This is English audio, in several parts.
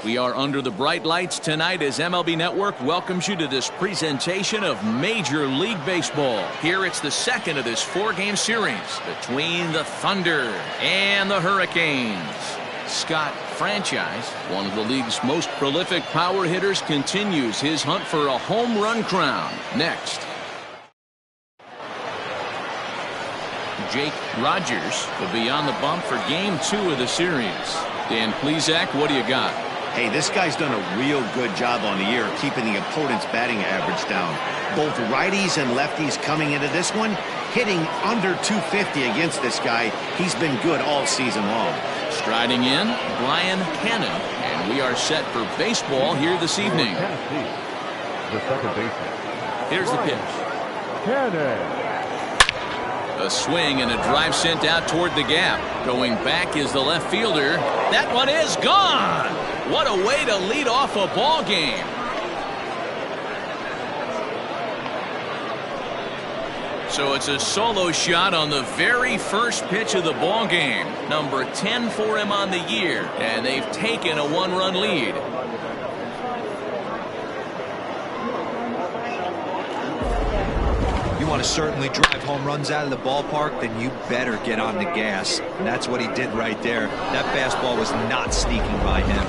We are under the bright lights tonight as MLB Network welcomes you to this presentation of Major League Baseball. Here it's the second of this four-game series between the Thunder and the Hurricanes. Scott Franchise, one of the league's most prolific power hitters, continues his hunt for a home run crown. Next, Jake Rogers will be on the bump for Game 2 of the series. Dan Plesac, what do you got? Hey, this guy's done a real good job on the year keeping the opponent's batting average down. Both righties and lefties coming into this one, hitting under 250 against this guy. He's been good all season long. Striding in, Brian Cannon, and we are set for baseball here this evening. The second baseman. Here's the pitch. Cannon. A swing and a drive sent out toward the gap. Going back is the left fielder. That one is gone. What a way to lead off a ball game. So it's a solo shot on the very first pitch of the ball game. Number 10 for him on the year, and they've taken a one-run lead. You want to certainly drive home runs out of the ballpark, then you better get on the gas. And that's what he did right there. That fastball was not sneaking by him.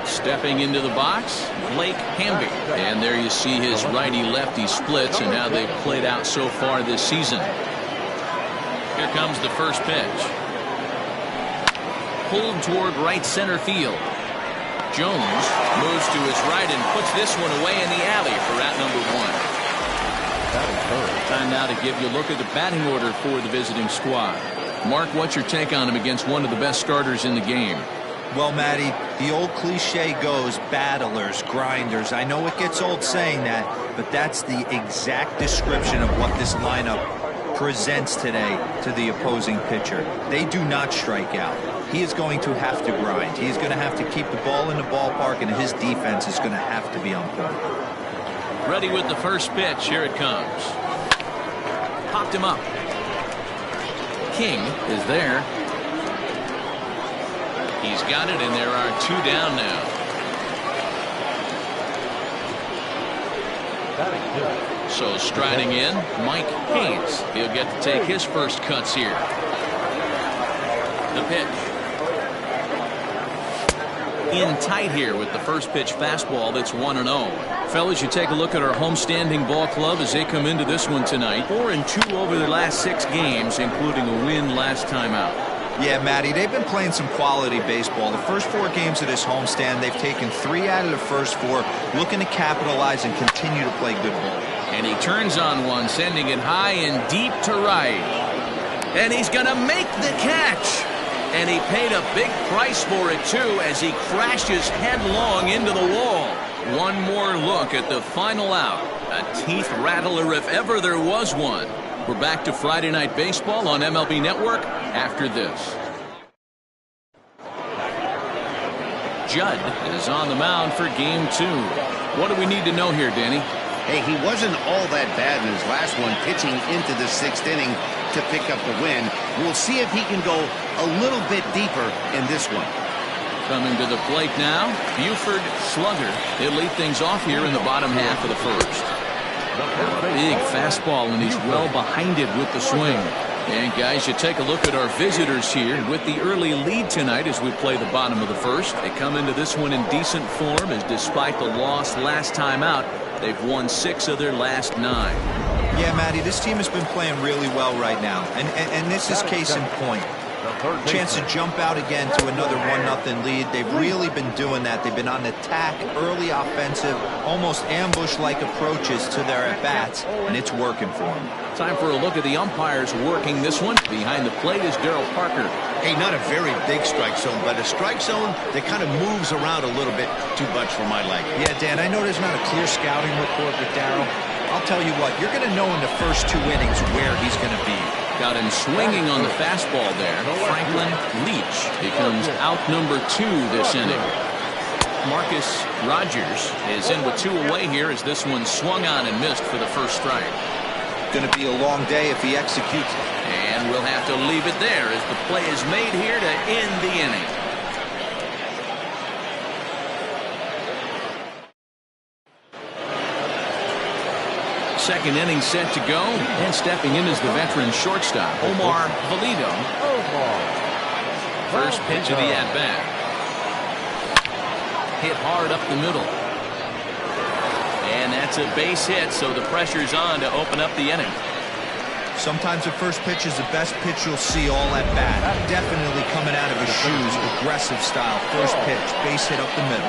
Stepping into the box, Blake Hamby. And there you see his righty-lefty splits and how they've played out so far this season. Here comes the first pitch. Pulled toward right center field. Jones moves to his right and puts this one away in the alley for out number 1. Time now to give you a look at the batting order for the visiting squad. Mark, what's your take on him against one of the best starters in the game? Well, Matty, the old cliche goes battlers, grinders. I know it gets old saying that, but that's the exact description of what this lineup presents today to the opposing pitcher. They do not strike out. He is going to have to grind. He is going to have to keep the ball in the ballpark, and his defense is going to have to be on point. Ready with the first pitch. Here it comes. Popped him up. King is there. He's got it, and there are 2 down now. So striding in, Mike Hayes. He'll get to take his first cuts here. The pitch. In tight here with the first pitch fastball that's 1-0. Fellas, you take a look at our homestanding ball club as they come into this one tonight. 4-2 over their last 6 games, including a win last time out. Yeah, Matty, they've been playing some quality baseball. The first 4 games of this homestand, they've taken 3 out of the first 4, looking to capitalize and continue to play good ball. And he turns on one, sending it high and deep to right. And he's going to make the catch. And he paid a big price for it, too, as he crashes headlong into the wall. One more look at the final out. A teeth rattler if ever there was one. We're back to Friday Night Baseball on MLB Network after this. Judd is on the mound for Game 2. What do we need to know here, Danny? Hey, he wasn't all that bad in his last one, pitching into the 6th inning to pick up the win. We'll see if he can go a little bit deeper in this one. Coming to the plate now, Buford Slugger. He'll lead things off here in the bottom half of the first. Big fastball, and he's well behind it with the swing. And guys, you take a look at our visitors here with the early lead tonight as we play the bottom of the first. They come into this one in decent form, as despite the loss last time out, they've won 6 of their last 9. Yeah, Matty, this team has been playing really well right now, and this is case in point. Chance to jump out again to another 1-0 lead. They've really been doing that. They've been on attack, early offensive, almost ambush-like approaches to their at-bats, and it's working for them. Time for a look at the umpires working this one. Behind the plate is Daryl Parker. Hey, not a very big strike zone, but a strike zone that kind of moves around a little bit too much for my liking. Yeah, Dan, I know there's not a clear scouting report with Daryl. I'll tell you what, you're going to know in the first 2 innings where he's going to be. Got him swinging on the fastball there. Franklin Leach becomes out number 2 this inning. Marcus Rogers is in with 2 away here as this one swung on and missed for the first strike. Going to be a long day if he executes it. And we'll have to leave it there as the play is made here to end the inning. Second inning set to go, and stepping in is the veteran shortstop, Omar Valido. First pitch of the at-bat. Hit hard up the middle. And that's a base hit, so the pressure's on to open up the inning. Sometimes the first pitch is the best pitch you'll see all at bat. Definitely coming out of his shoes, aggressive style. First pitch, base hit up the middle.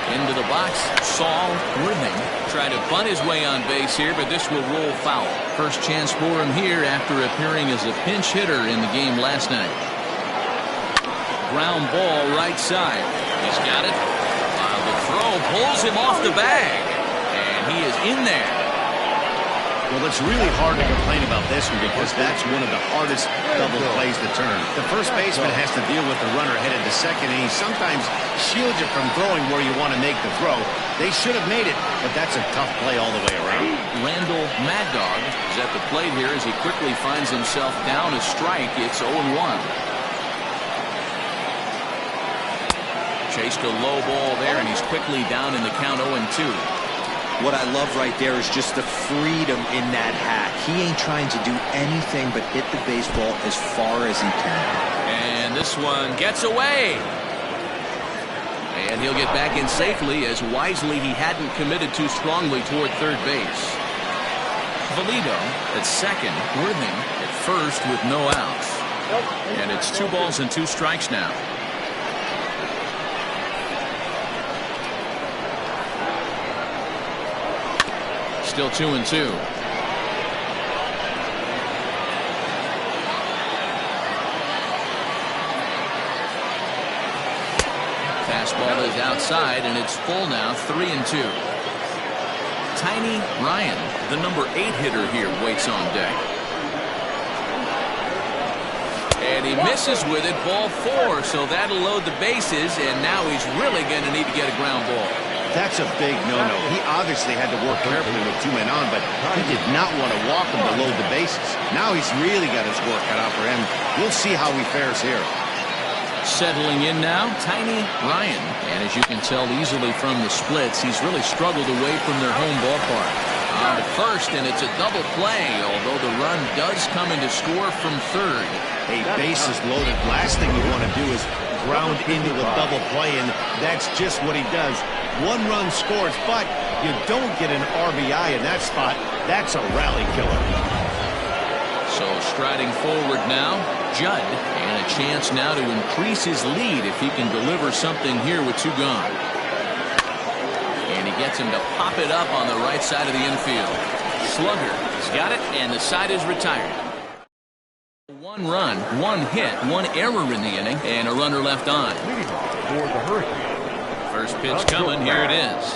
Into the box, Saul Worthing tried to bunt his way on base here, but this will roll foul. First chance for him here after appearing as a pinch hitter in the game last night. Ground ball right side. He's got it. While the throw pulls him off the bag, and he is in there. Well, it's really hard to complain about this one because that's one of the hardest double plays to turn. The first baseman has to deal with the runner headed to second, and he sometimes shields it from throwing where you want to make the throw. They should have made it, but that's a tough play all the way around. Randall Mad Dog is at the plate here as he quickly finds himself down a strike. It's 0-1. Chased a low ball there, and he's quickly down in the count 0-2. What I love right there is just the freedom in that hack. He ain't trying to do anything but hit the baseball as far as he can. And this one gets away. And he'll get back in safely as wisely he hadn't committed too strongly toward third base. Valido at second, Worthing at first with no outs. And it's 2 balls and 2 strikes now. Still 2-2. Fastball is outside, and it's full now, 3-2. Tiny Ryan, the number 8 hitter here, waits on deck. And he misses with it, ball 4, so that'll load the bases, and now he's really going to need to get a ground ball. That's a big no-no. He obviously had to work carefully with 2 men on, but he did not want to walk him to load the bases. Now he's really got his work cut out for him. We'll see how he fares here. Settling in now, Tiny Ryan. And as you can tell easily from the splits, he's really struggled away from their home ballpark. On to first, and it's a double play, although the run does come in to score from third. Hey, bases loaded. Last thing you want to do is ground into a double play, and that's just what he does. 1 run scores, but you don't get an RBI in that spot. That's a rally killer. So striding forward now, Judd, and a chance now to increase his lead if he can deliver something here with 2 gone. And he gets him to pop it up on the right side of the infield. Slugger has got it, and the side is retired. 1 run, 1 hit, 1 error in the inning, and a runner left on. For the Hurricanes. First pitch coming, here it is.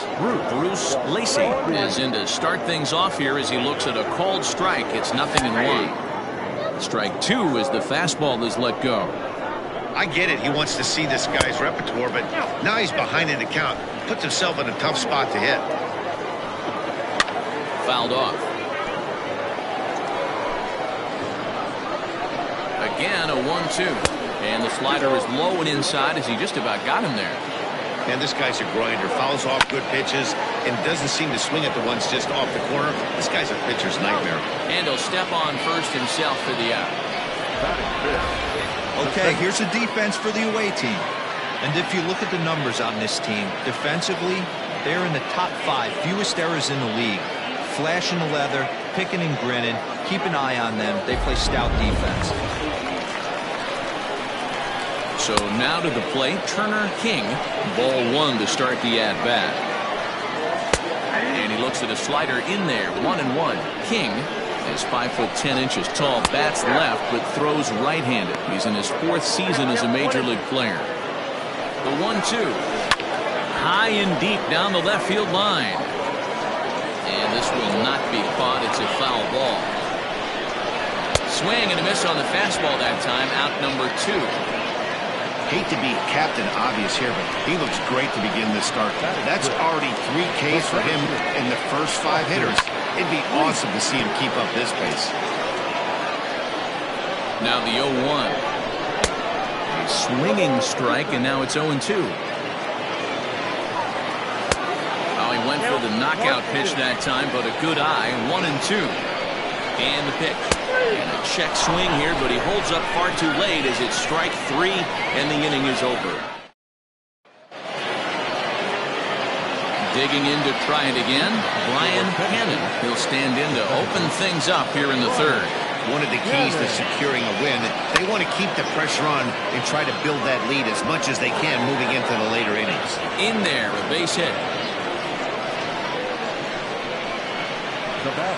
Bruce Lacey is in to start things off here as he looks at a called strike. It's 0-1. Strike 2 as the fastball is let go. I get it. He wants to see this guy's repertoire, but now he's behind in the count. Puts himself in a tough spot to hit. Fouled off. Again, a 1-2. And the slider is low and inside as he just about got him there. And this guy's a grinder. Fouls off good pitches and doesn't seem to swing at the ones just off the corner. This guy's a pitcher's nightmare. And he'll step on first himself for the out. Okay, here's a defense for the away team. And if you look at the numbers on this team, defensively, they're in the top 5 fewest errors in the league. Flashing the leather, picking and grinning. Keep an eye on them. They play stout defense. So now to the plate, Turner King. Ball 1 to start the at-bat. And he looks at a slider in there, 1-1. King is 5'10" tall, bats left, but throws right-handed. He's in his 4th season as a major league player. The 1-2. High and deep down the left field line. And this will not be caught. It's a foul ball. Swing and a miss on the fastball that time. Out number 2. Hate to be Captain Obvious here, but he looks great to begin this start. That's already 3 Ks for him in the first 5 hitters. It'd be awesome to see him keep up this pace. Now the 0-1. A swinging strike, and now it's 0-2. Oh, he Went for the knockout pitch that time, but a good eye. 1-2. And the pitch. And a check swing here, but he holds up far too late as it's strike 3, and the inning is over. Digging in to try it again, Brian Cannon. He'll stand in to open things up here in the third. One of the keys to securing a win, they want to keep the pressure on and try to build that lead as much as they can moving into the later innings. In there, a base hit. The batter,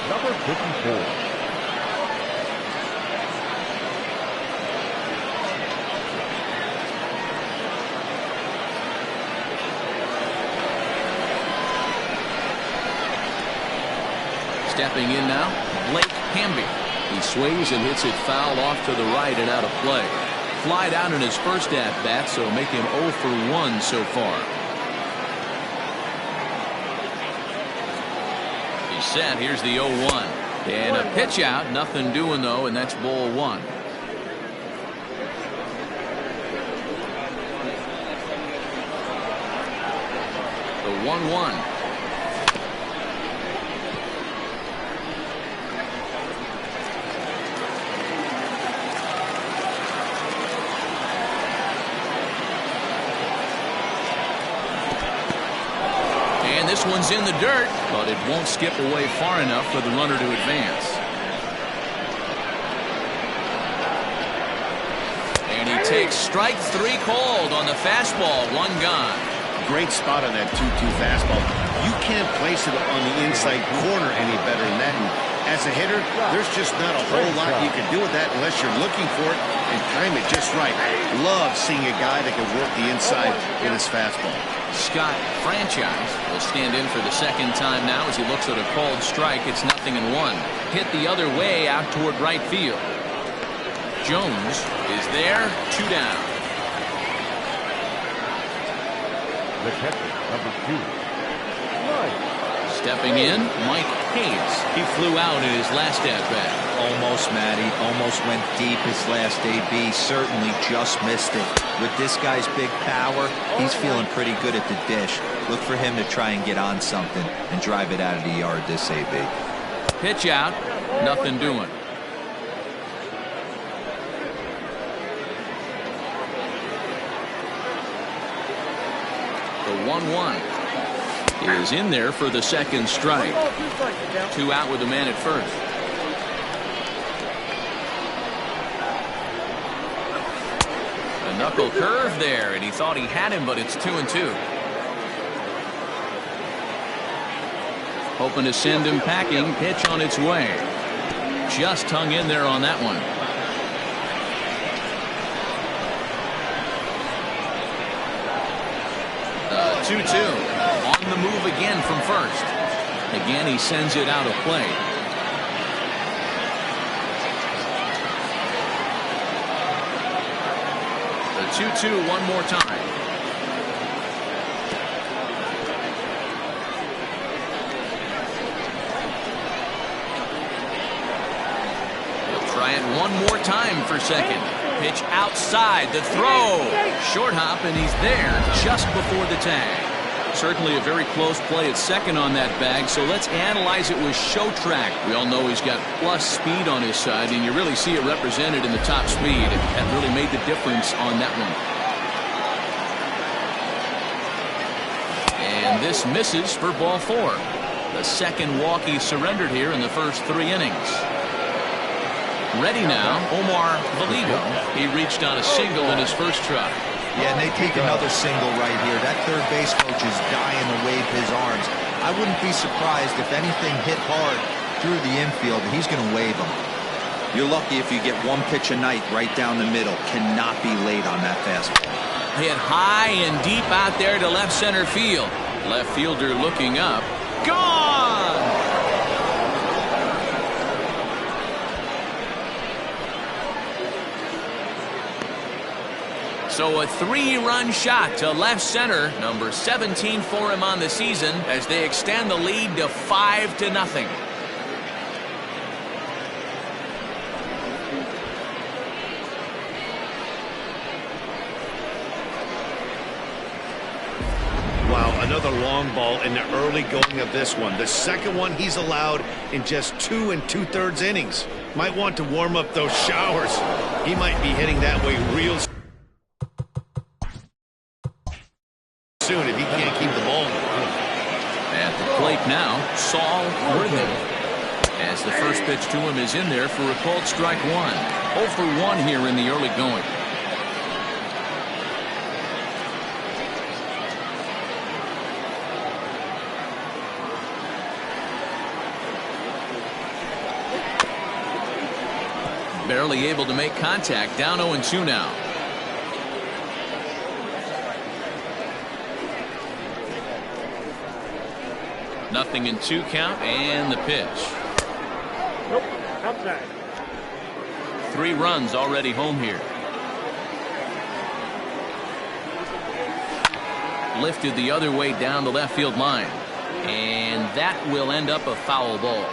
number 54. Stepping in now, Blake Hamby. He swings and hits it foul off to the right and out of play. Flied out in his first at-bat, so make him 0 for 1 so far. He's set. Here's the 0-1. And a pitch out. Nothing doing, though, and that's ball 1. The 1-1. This one's in the dirt, but it won't skip away far enough for the runner to advance. And he takes strike 3 called on the fastball. 1 gone. Great spot on that 2-2 fastball. You can't place it on the inside corner any better than that. And as a hitter, there's just not a whole lot you can do with that unless you're looking for it and time it just right. Love seeing a guy that can work the inside in his fastball. Scott Franchise will stand in for the second time now as he looks at a called strike. It's 0-1. Hit the other way out toward right field. Jones is there. 2 down. The catcher, number 2. Stepping in, Mike Hayes. He flew out in his last at-bat. Almost, Matty. Almost went deep his last AB. Certainly just missed it. With this guy's big power, he's feeling pretty good at the dish. Look for him to try and get on something and drive it out of the yard this AB. Pitch out. Nothing doing. The 1-1 is in there for the second strike. 2 out with the man at first. A knuckle curve there, and he thought he had him, but it's 2-2. Hoping to send him packing. Pitch on its way. Just hung in there on that one. The 2-2. On the move again from first. Again, he sends it out of play. The 2-2 one more time. He'll try it one more time for second. Pitch outside. The throw. Short hop, and he's there just before the tag. Certainly a very close play at second on that bag, so let's analyze it with Show Track. We all know he's got plus speed on his side, and you really see it represented in the top speed. That really made the difference on that one. And this misses for ball 4. The second walk he surrendered here in the first 3 innings. Ready now, Omar Valido. He reached on a single in his first try. Yeah, and they take another single right here. That third base coach is dying to wave his arms. I wouldn't be surprised if anything hit hard through the infield. He's going to wave them. You're lucky if you get one pitch a night right down the middle. Cannot be late on that fastball. Hit high and deep out there to left center field. Left fielder looking up. Gone! So a 3-run shot to left center, number 17 for him on the season, as they extend the lead to 5-0. Wow, a Another long ball in the early going of this one. The second one he's allowed in just 2 2/3 innings. Might want to warm up those showers. He might be heading that way real soon if he can't keep the ball. At the plate now, Saul Worthing. As the first pitch to him is in there for a called strike one. 0 for 1 here in the early going. Barely able to make contact. Down 0-2 now. Nothing in 2 count, and the pitch. Nope, outside. 3 runs already home here. Lifted the other way down the left field line. And that will end up a foul ball.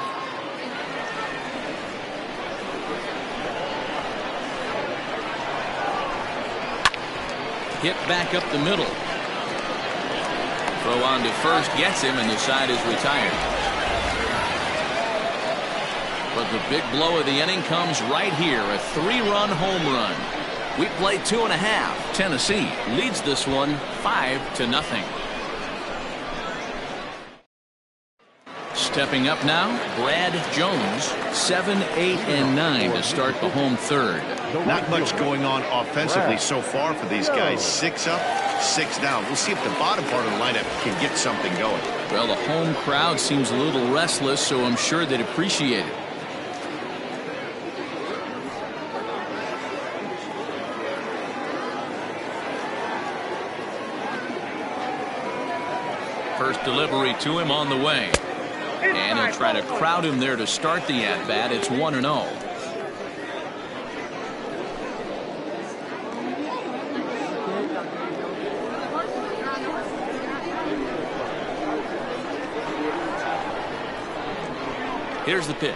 Hit back up the middle. Throw on to first gets him, and the side is retired. But the big blow of the inning comes right here. A 3-run home run. We play 2.5. Tennessee leads this one 5-0. Stepping up now, Brad Jones, 7, 8, and 9 to start the home third. Not much going on offensively so far for these guys. 6 up, 6 down. We'll see if the bottom part of the lineup can get something going. Well, the home crowd seems a little restless, so I'm sure they'd appreciate it. First delivery to him on the way. And he'll try to crowd him there to start the at-bat. It's 1-0. Here's the pitch.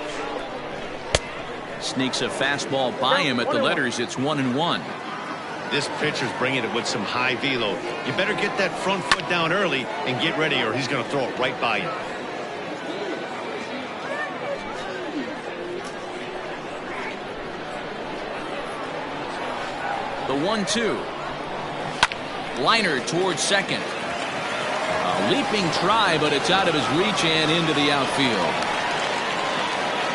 Sneaks a fastball by him at the letters. It's 1-1. This pitcher's bringing it with some high velo. You better get that front foot down early and get ready, or he's going to throw it right by you. The 1-2. Liner towards second. A leaping try, but it's out of his reach and into the outfield.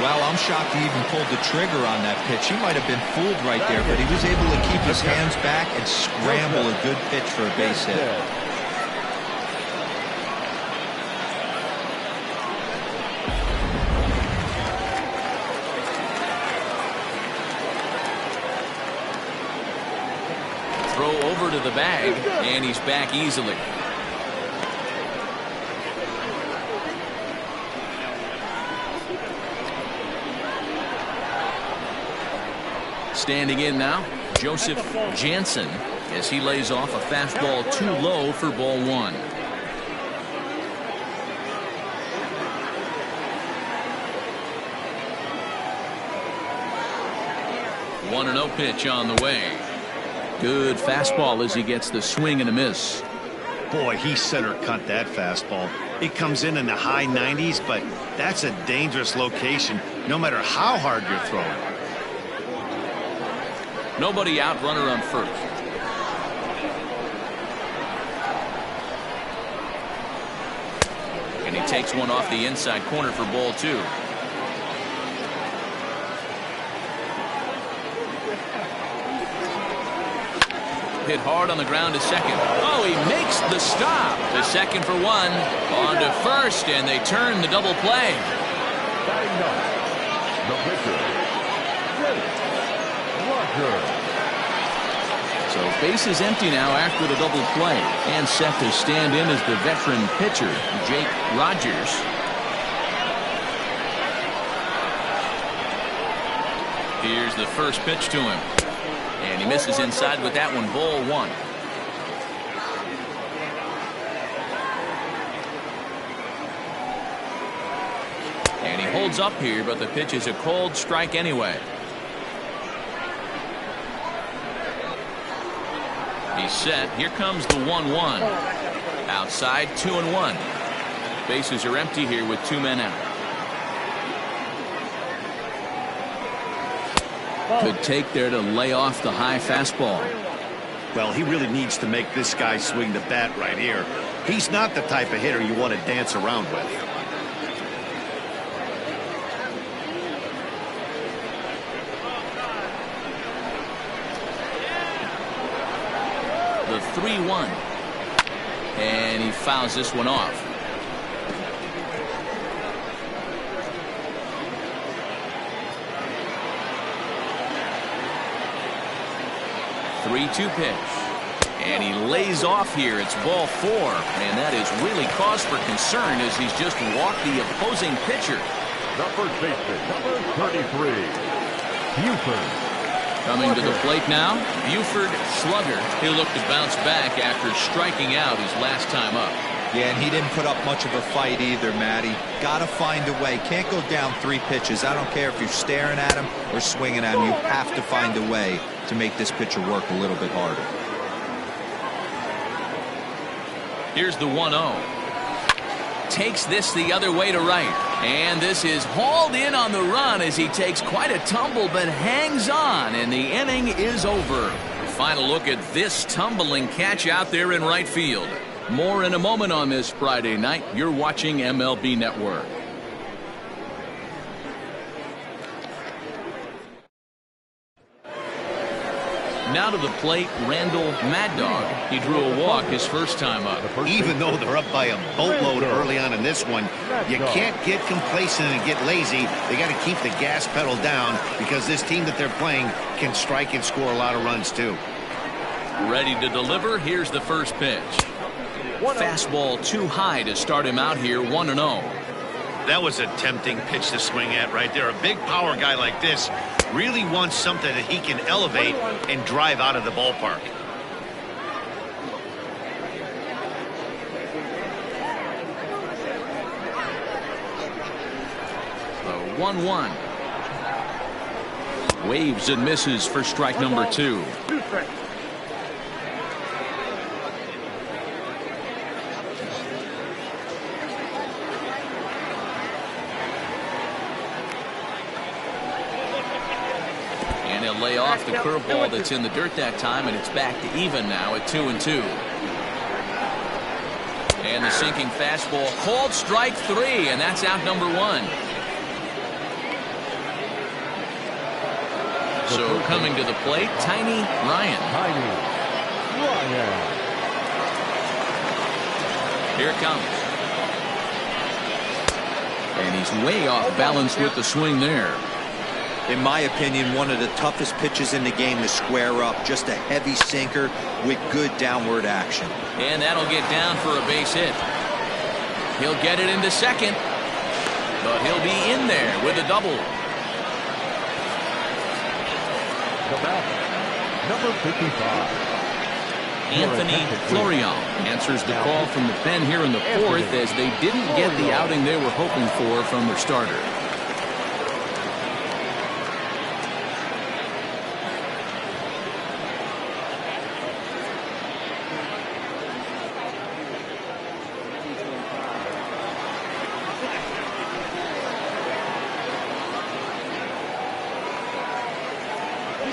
Well, I'm shocked he even pulled the trigger on that pitch. He might have been fooled right there, but he was able to keep his hands back and scramble a good pitch for a base hit. Throw over to the bag, and he's back easily. Standing in now, Joseph Jansen, as he lays off a fastball too low for ball 1. One 1-0 pitch on the way. Good fastball as he gets the swing and a miss. Boy, he center cut that fastball. It comes in the high 90s, but that's a dangerous location no matter how hard you're throwing. Nobody out, runner on first. And he takes one off the inside corner for ball 2. Hit hard on the ground to second. Oh, he makes the stop. The second for 1. On to first, and they turn the double play. Batting ninth, the pitcher, Jake Rogers. So base is empty now after the double play. And set to stand in as the veteran pitcher, Jake Rogers. Here's the first pitch to him. And he misses inside with that one, ball 1. And he holds up here, but the pitch is a cold strike anyway. He's set. Here comes the 1-1. outside, 2-1. Bases are empty here with 2 men out. Good take there to lay off the high fastball. Well, he really needs to make this guy swing the bat right here. He's not the type of hitter you want to dance around with. The 3-1. And he fouls this one off. Three-two pitch. And he lays off here. It's ball 4. And that is really cause for concern as he's just walked the opposing pitcher. The first baseman, number 33, Buford. Coming to the plate now, Buford Slugger. He'll look to bounce back after striking out his last time up. Yeah, and he didn't put up much of a fight either, Matty. Got to find a way. Can't go down 3 pitches. I don't care if you're staring at him or swinging at him. You have to find a way to make this pitcher work a little bit harder. Here's the 1-0. Takes this the other way to right. And this is hauled in on the run as he takes quite a tumble but hangs on, and the inning is over. Final look at this tumbling catch out there in right field. More in a moment on this Friday night. You're watching MLB Network. Now to the plate, Randall Mad Dog. He drew a walk his first time up. Even though they're up by a boatload early on in this one, you can't get complacent and get lazy. They got to keep the gas pedal down because this team that they're playing can strike and score a lot of runs too. Ready to deliver. Here's the first pitch. Fastball too high to start him out here, 1-0. That was a tempting pitch to swing at right there. A big power guy like this really wants something that he can elevate and drive out of the ballpark. The 1-1. Waves and misses for strike number 2. Lay off the curveball that's in the dirt that time, and it's back to even now at 2-2. And the sinking fastball called strike 3, and that's out number 1. So coming to the plate, Tiny Ryan. Here it comes. And he's way off balance with the swing there. In my opinion, one of the toughest pitches in the game to square up. Just a heavy sinker with good downward action. And that'll get down for a base hit. He'll get it into second, but he'll be in there with a double. The batter, number 55. Anthony Florial answers the call from the pen here in the 4th as they didn't get the outing they were hoping for from their starter.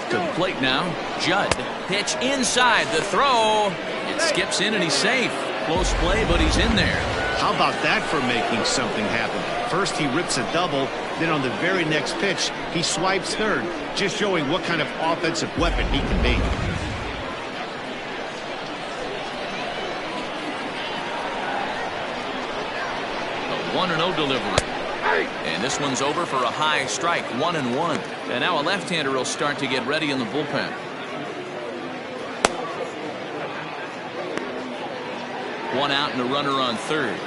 To the plate now, Judd. Pitch inside, the throw. It skips in and he's safe. Close play, but he's in there. How about that for making something happen? First he rips a double, then on the very next pitch he swipes third, just showing what kind of offensive weapon he can be. A 1-0 delivery. And this one's over for a high strike, 1-1. And now a left-hander will start to get ready in the bullpen. One out and a runner on third.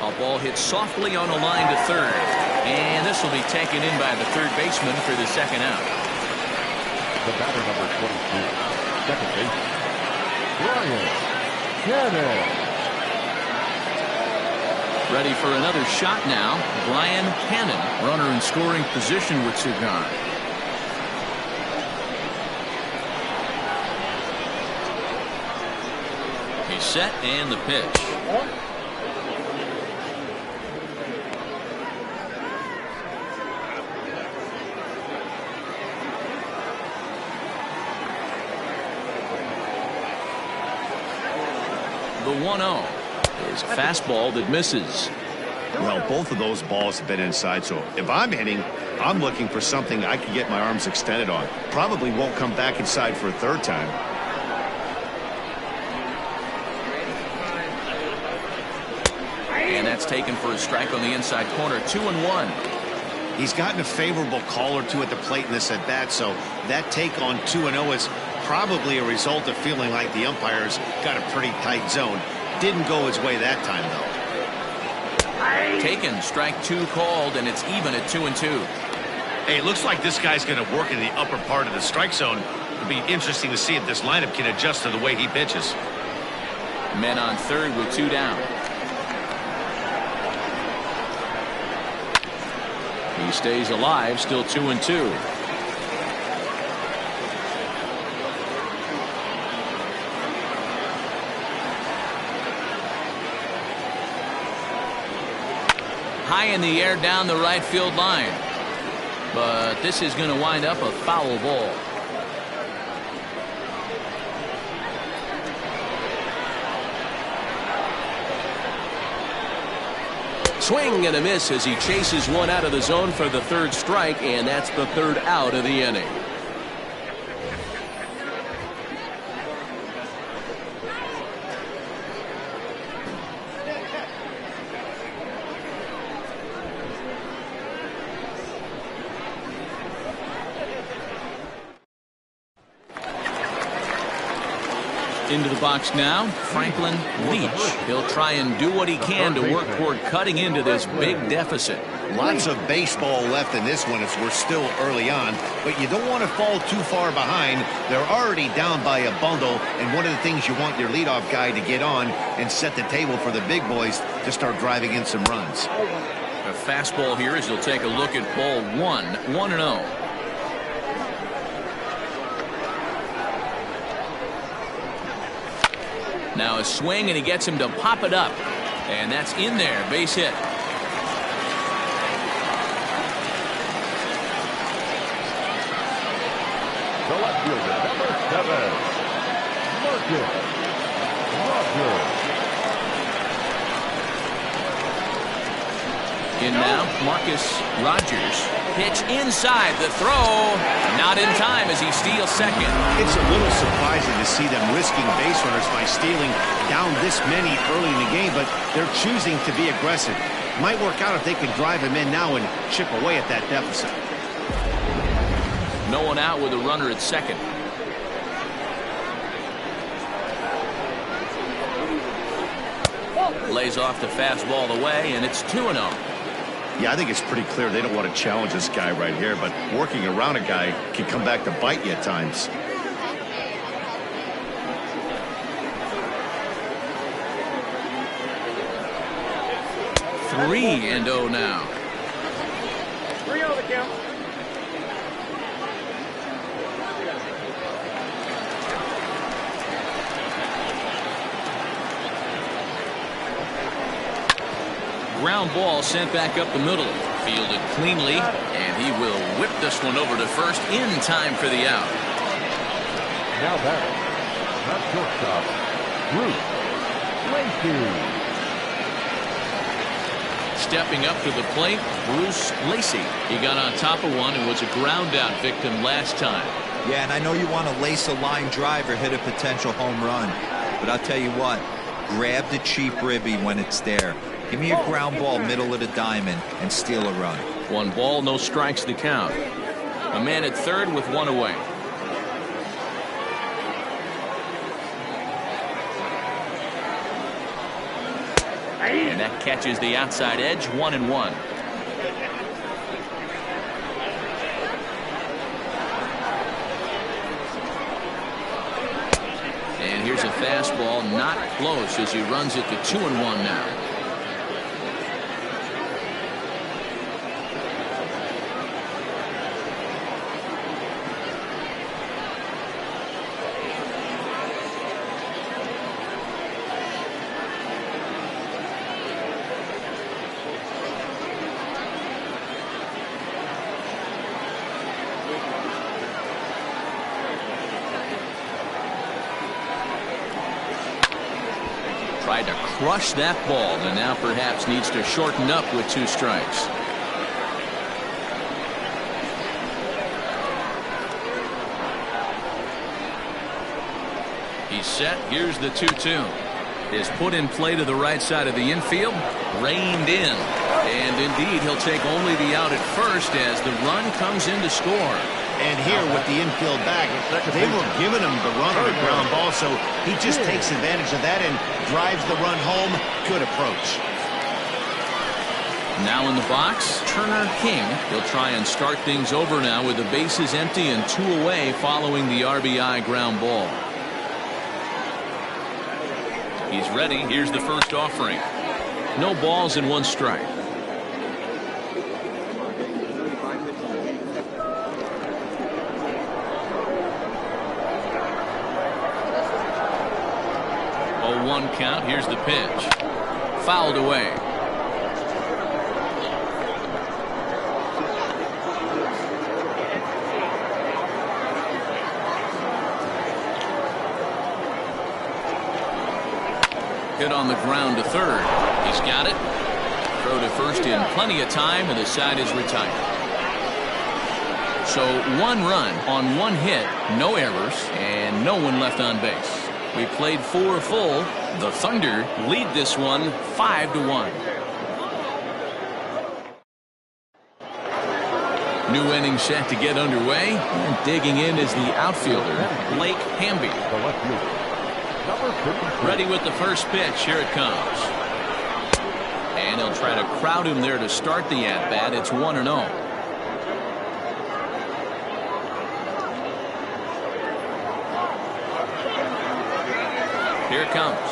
A ball hit softly on a line to third. And this will be taken in by the third baseman for the second out. The batter, number 22, second baseman, Brian Cannon. Ready for another shot now. Brian Cannon, runner in scoring position with Cigar. He's set and the pitch. The 1-0 is a fastball that misses. Well, both of those balls have been inside, so if I'm hitting, I'm looking for something I can get my arms extended on. Probably won't come back inside for a third time. And that's taken for a strike on the inside corner. 2-1. He's gotten a favorable call or two at the plate in this at bat, so that take on 2-0 is probably a result of feeling like the umpire's got a pretty tight zone. Didn't go his way that time, though. Taken, strike 2 called, and it's even at 2-2. Hey, it looks like this guy's going to work in the upper part of the strike zone. It'll be interesting to see if this lineup can adjust to the way he pitches. Men on third with 2 down. He stays alive, still 2-2. High in the air down the right field line. But this is going to wind up a foul ball. Swing and a miss as he chases one out of the zone for the third strike, and that's the third out of the inning. Into the box now, Franklin Leach. He'll try and do what he can to work toward cutting into this big deficit. Lots of baseball left in this one as we're still early on, but you don't want to fall too far behind. They're already down by a bundle, and one of the things you want your leadoff guy to get on and set the table for the big boys to start driving in some runs. A fastball here as he'll take a look at ball 1-0. Now a swing, and he gets him to pop it up. And that's in there. Base hit. The left fielder, number 7, Marcus Rogers. In now, Marcus Rogers. Pitch inside. The throw. Not in time as he steals second. It's a little surprising to see them risking base runners by stealing down this many early in the game, but they're choosing to be aggressive. Might work out if they can drive him in now and chip away at that deficit. No one out with a runner at second. Lays off the fastball away, and it's 2-0. Yeah, I think it's pretty clear they don't want to challenge this guy right here, but working around a guy can come back to bite you at times. Three and 0 now. 3-0 the count. Ground ball sent back up the middle. Fielded cleanly, and he will whip this one over to first in time for the out. Now batting, not shortstop, Bruce Lacey. Stepping up to the plate, Bruce Lacey. He got on top of one and was a ground out victim last time. Yeah, and I know you want to lace a line drive or hit a potential home run, but I'll tell you what, grab the cheap ribby when it's there. Give me a ground ball middle of the diamond and steal a run. 1 ball, no strikes to count. A man at third with 1 away. And that catches the outside edge. 1-1. And here's a fastball, not close as he runs it to 2-1 now. Tried to crush that ball and now perhaps needs to shorten up with 2 strikes. He's set. Here's the 2-2. Is put in play to the right side of the infield. Reined in. And indeed, he'll take only the out at first as the run comes in to score. And here with the infield back, they were giving him the run on a ground ball, so he just takes advantage of that and drives the run home. Good approach. Now in the box, Turner King. He'll try and start things over now with the bases empty and 2 away following the RBI ground ball. He's ready. Here's the first offering. No balls and 1 strike. Oh, 1 count. Here's the pitch. Fouled away. Hit on the ground to third. He's got it. Throw to first in plenty of time, and the side is retired. So 1 run on 1 hit, no errors, and no one left on base. We played 4 full. The Thunder lead this one 5-1. New inning set to get underway. And digging in is the outfielder, Blake Hamby. The left fielder, number 53. Ready with the first pitch. Here it comes. And he'll try to crowd him there to start the at-bat. It's 1-0. Here it comes.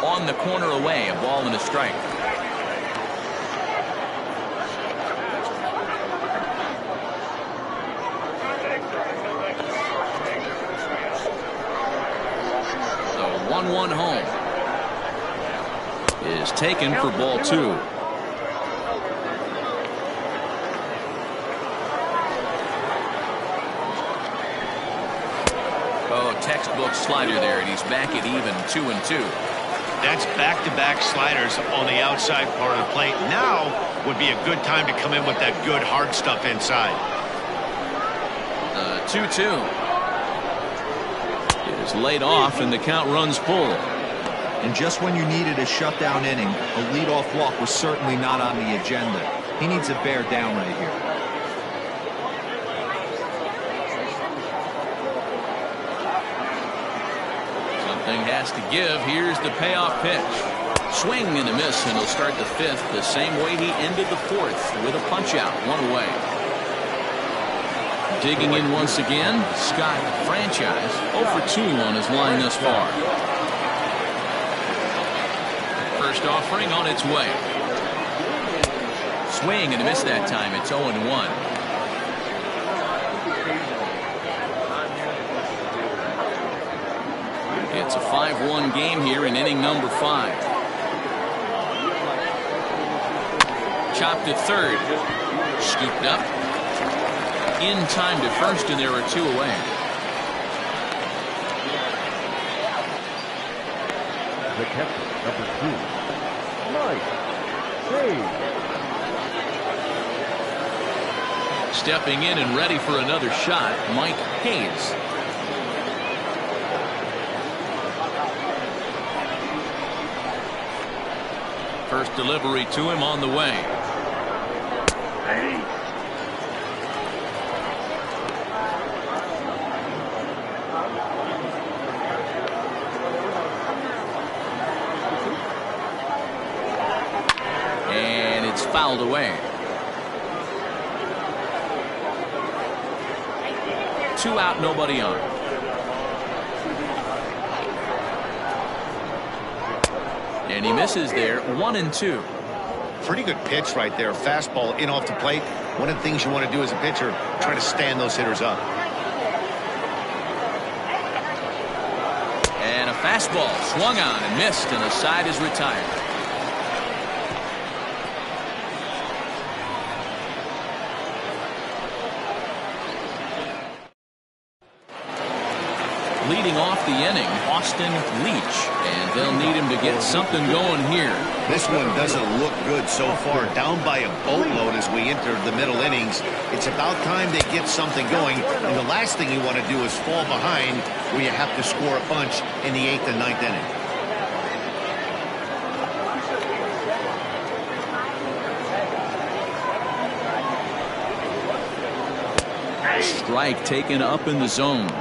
On the corner away, a ball and a strike. The 1-1 home is taken for ball 2. Textbook slider there, and he's back at even 2-2. That's back-to-back sliders on the outside part of the plate. Now would be a good time to come in with that good hard stuff inside. 2-2 is laid off, and the count runs full. And just when you needed a shutdown inning, a leadoff walk was certainly not on the agenda. He needs to bear down right here. Has to give. Here's the payoff pitch. Swing and a miss, and he'll start the 5th the same way he ended the 4th with a punch out, 1 away. Digging in once again, Scott Franchise 0 for 2 on his line thus far. First offering on its way. Swing and a miss that time. It's 0-1. It's a 5-1 game here in inning number 5. Chopped to third. Scooped up. In time to first, and there are 2 away. The catcher, number 2, Mike Hayes. Stepping in and ready for another shot, Mike Hayes. First delivery to him on the way. And it's fouled away. 2 out, nobody on. And he misses there, 1-2. Pretty good pitch right there. Fastball in off the plate. One of the things you want to do as a pitcher, try to stand those hitters up. And a fastball swung on and missed, and the side is retired. Leading off the inning, Austin Leach. And they'll need him to get something going here. This one doesn't look good so far. Down by a boatload as we enter the middle innings. It's about time they get something going. And the last thing you want to do is fall behind where you have to score a bunch in the 8th and 9th inning. Strike taken up in the zone.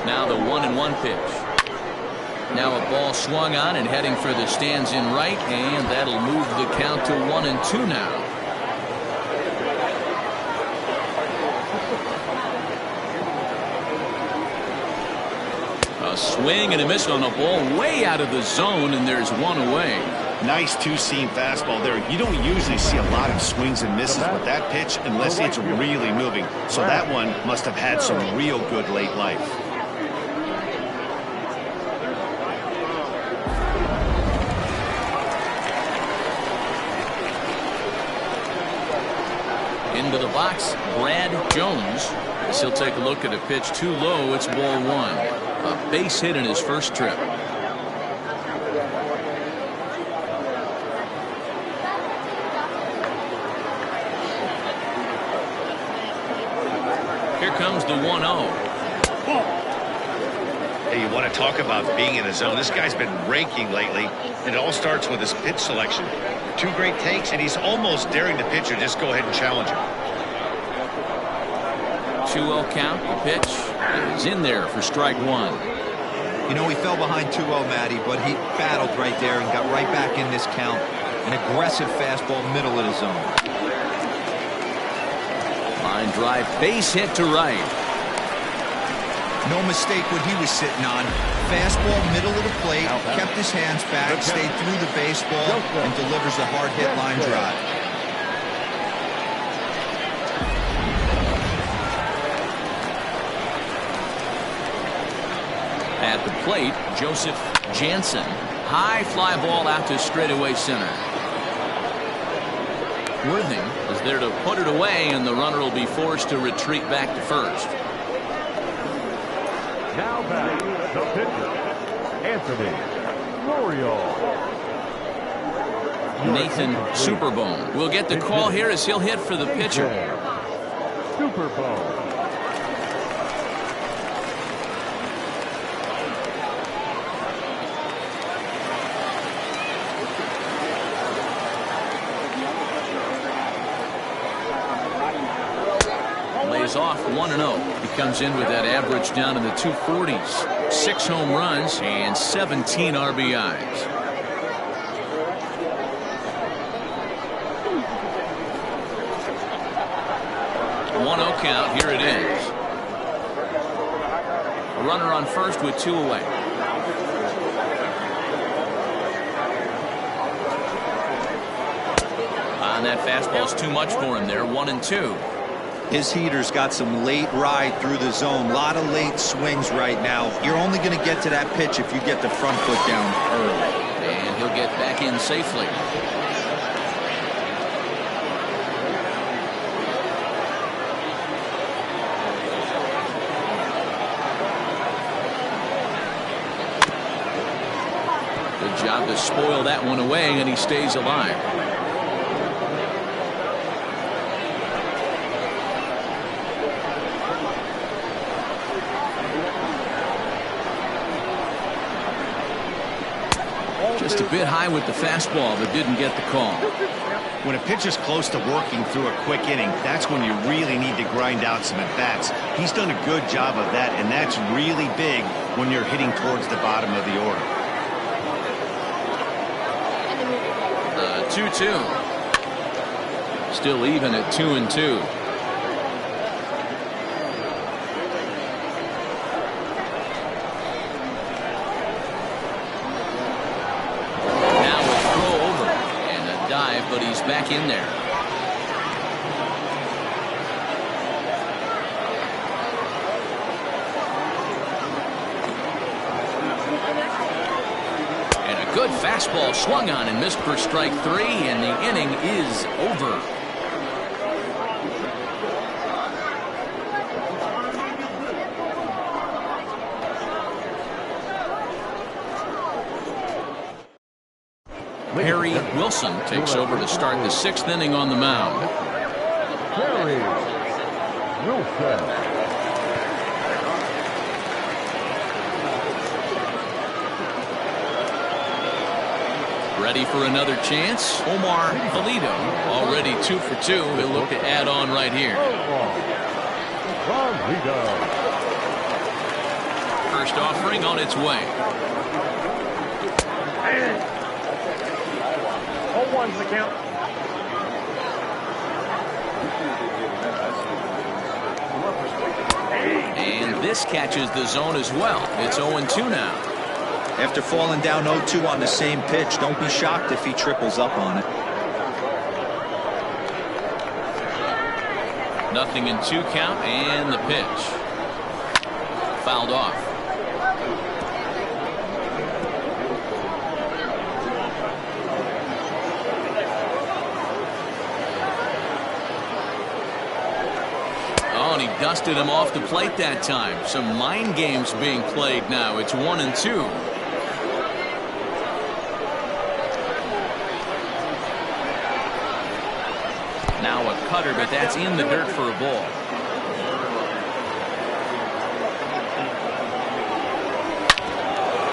Now the 1-1 pitch. Now a ball swung on and heading for the stands in right, and that'll move the count to 1-2 now. A swing and a miss on a ball way out of the zone, and there's one away. Nice two-seam fastball there. You don't usually see a lot of swings and misses with that pitch unless it's really moving. So that one must have had some real good late life. Into the box, Brad Jones. As he'll take a look at a pitch too low. It's ball one. A base hit in his first trip. Here comes the 1-0. Hey, you want to talk about being in the zone. This guy's been raking lately, and it all starts with his pitch selection. Two great takes, and he's almost daring the pitcher just go ahead and challenge him. 2-0 count. The pitch is in there for strike one. You know, he fell behind 2-0, Matty, but he battled right there and got right back in this count. An aggressive fastball middle of the zone. Line drive, base hit to right. No mistake what he was sitting on. Fastball middle of the plate, kept his hands back, stayed through the baseball, and delivers a hard hit line drive. At the plate, Joseph Jansen. High fly ball out to straightaway center. Worthing is there to put it away, and the runner will be forced to retreat back to first. Now back, the pitcher, Anthony Florial. Nathan Superbone will get the call here as he'll hit for the pitcher. Superbone. Lays off 1-0. He comes in with that average down in the 240s. 6 home runs and 17 RBIs. Count. Here it is. A runner on first with 2 away. And that fastball's too much for him there. 1-2. His heater's got some late ride through the zone. A lot of late swings right now. You're only going to get to that pitch if you get the front foot down early. And he'll get back in safely. Good job to spoil that one away, and he stays alive. Just a bit high with the fastball, but didn't get the call. When a pitcher's close to working through a quick inning, that's when you really need to grind out some at-bats. He's done a good job of that, and that's really big when you're hitting towards the bottom of the order. 2-2. Still even at 2-2. Now a throw over and a dive, but he's back in there. fastball swung on and missed for strike 3, and the inning is over. Harry Wilson takes over to start the 6th inning on the mound. Harry Wilson. Ready for another chance. Omar Valido already 2 for 2. He'll look to add on right here. First offering on its way. 0-1's the count. And this catches the zone as well. It's 0-2 now. After falling down 0-2 on the same pitch, don't be shocked if he triples up on it. Nothing in 2 count, and the pitch. Fouled off. Oh, and he dusted him off the plate that time. Some mind games being played now. It's 1-2. Now a cutter, but that's in the dirt for a ball.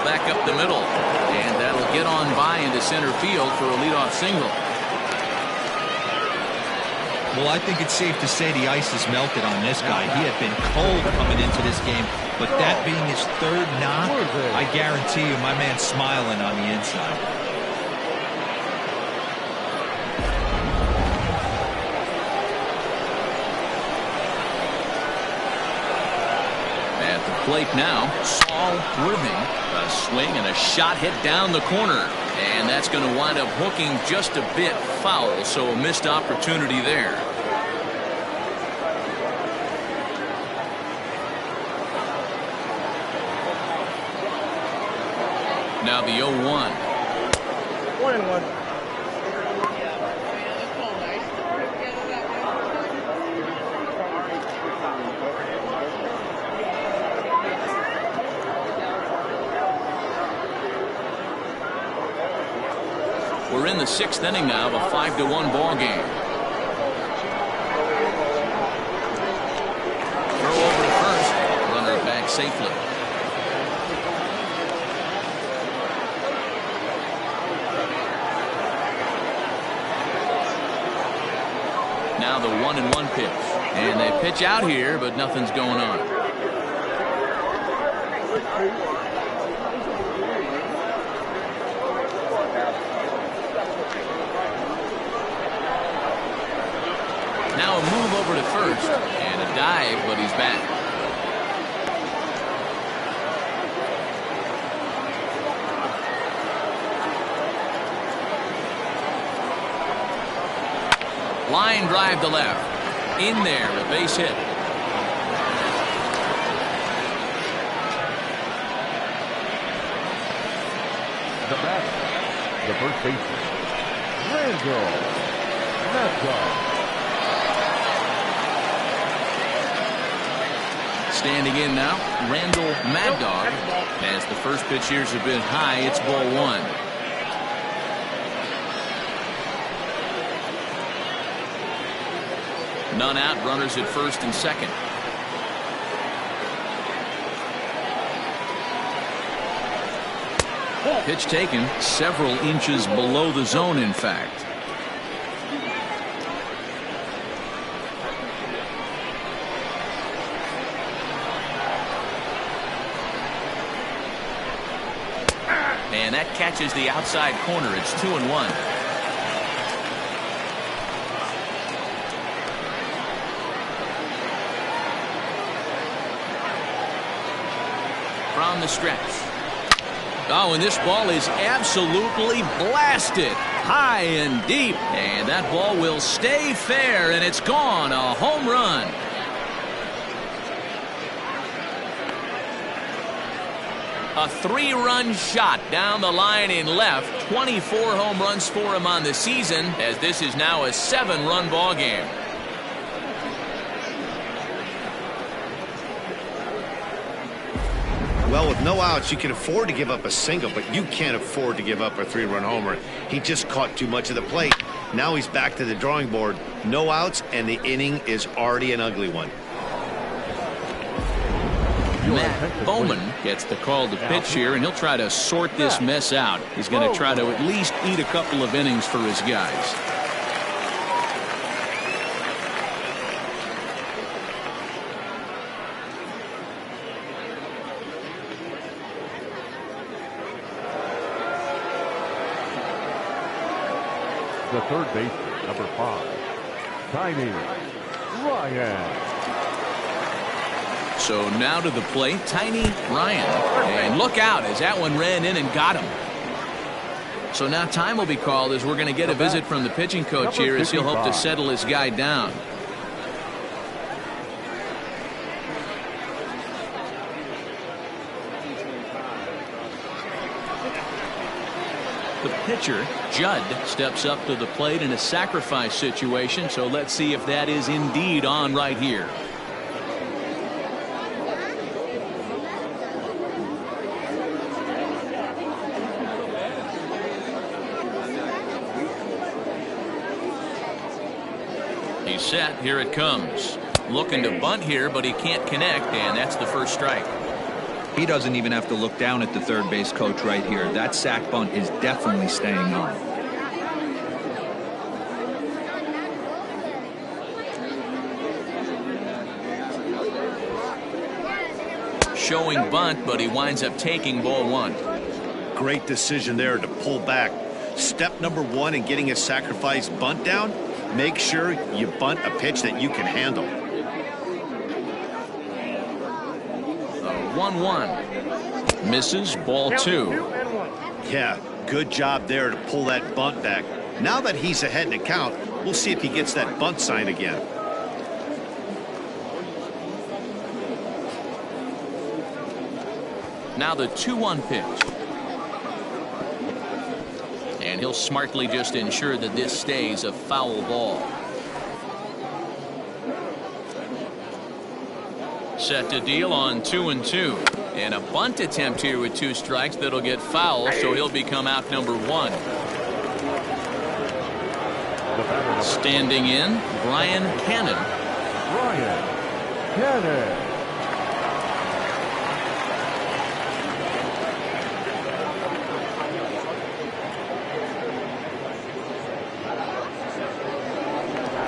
Back up the middle, and that'll get on by into center field for a leadoff single. Well, I think it's safe to say the ice has melted on this guy. He had been cold coming into this game, but that being his 3rd knock, I guarantee you my man's smiling on the inside. At the plate now, Saul Worthing. A swing and a shot hit down the corner. And that's going to wind up hooking just a bit foul, so a missed opportunity there. Now the 0-1. 1-1. We're in the 6th inning now of a 5-1 ball game. Throw over to first. Runner back safely. Now the 1-1 pitch. And they pitch out here, but nothing's going on. Now a move over to first, and a dive, but he's back. Line drive to left. In there, a base hit. The batter, the first baseman, Randall Maddock. Standing in now, Randall Mad Dog. As the first pitch here's a bit high, it's ball 1. None out, runners at first and second. Pitch taken several inches below the zone, in fact. And that catches the outside corner. It's 2-1. From the stretch. Oh, and this ball is absolutely blasted high and deep. And that ball will stay fair, and it's gone. A home run. A 3-run shot down the line in left. 24 home runs for him on the season, as this is now a 7-run ball game. Well, with no outs, you can afford to give up a single, but you can't afford to give up a 3-run homer. He just caught too much of the plate. Now he's back to the drawing board. No outs, and the inning is already an ugly one. Matt Bowman gets the call to pitch here, and he'll try to sort this mess out. He's going to try to at least eat a couple of innings for his guys. The third baseman, number 5, Tiny Ryan. So now to the plate, Tiny Ryan. And look out as that one ran in and got him. So now time will be called as we're going to get a visit from the pitching coach here as he'll hope to settle his guy down. The pitcher, Judd, steps up to the plate in a sacrifice situation, so let's see if that is indeed on right here. He's set. Here it comes. Looking to bunt here, but he can't connect, and that's the first strike. He doesn't even have to look down at the third base coach right here. That sac bunt is definitely staying on. Showing bunt, but he winds up taking ball 1. Great decision there to pull back. Step number 1 in getting a sacrifice bunt down, make sure you bunt a pitch that you can handle. 1-1. Misses, ball 2. Yeah, good job there to pull that bunt back. Now that he's ahead in the count, we'll see if he gets that bunt sign again. Now the 2-1 pitch. And he'll smartly just ensure that this stays a foul ball. Set to deal on 2-2. And a bunt attempt here with 2 strikes that'll get foul, so he'll become out number 1. Standing in, Brian Cannon. Brian Cannon.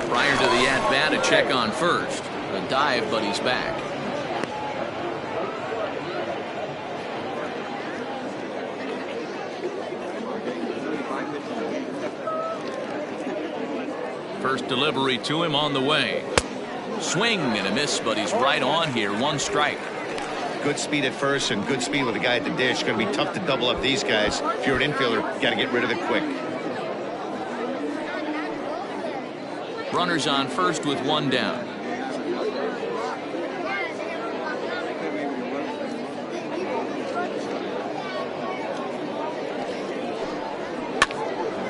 Prior to the at-bat, a check on first. A dive, but he's back. First delivery to him on the way. Swing and a miss, but he's right on here. 1 strike. Good speed at first and good speed with the guy at the dish. Going to be tough to double up these guys. If you're an infielder, got to get rid of it quick. Runners on first with 1 down.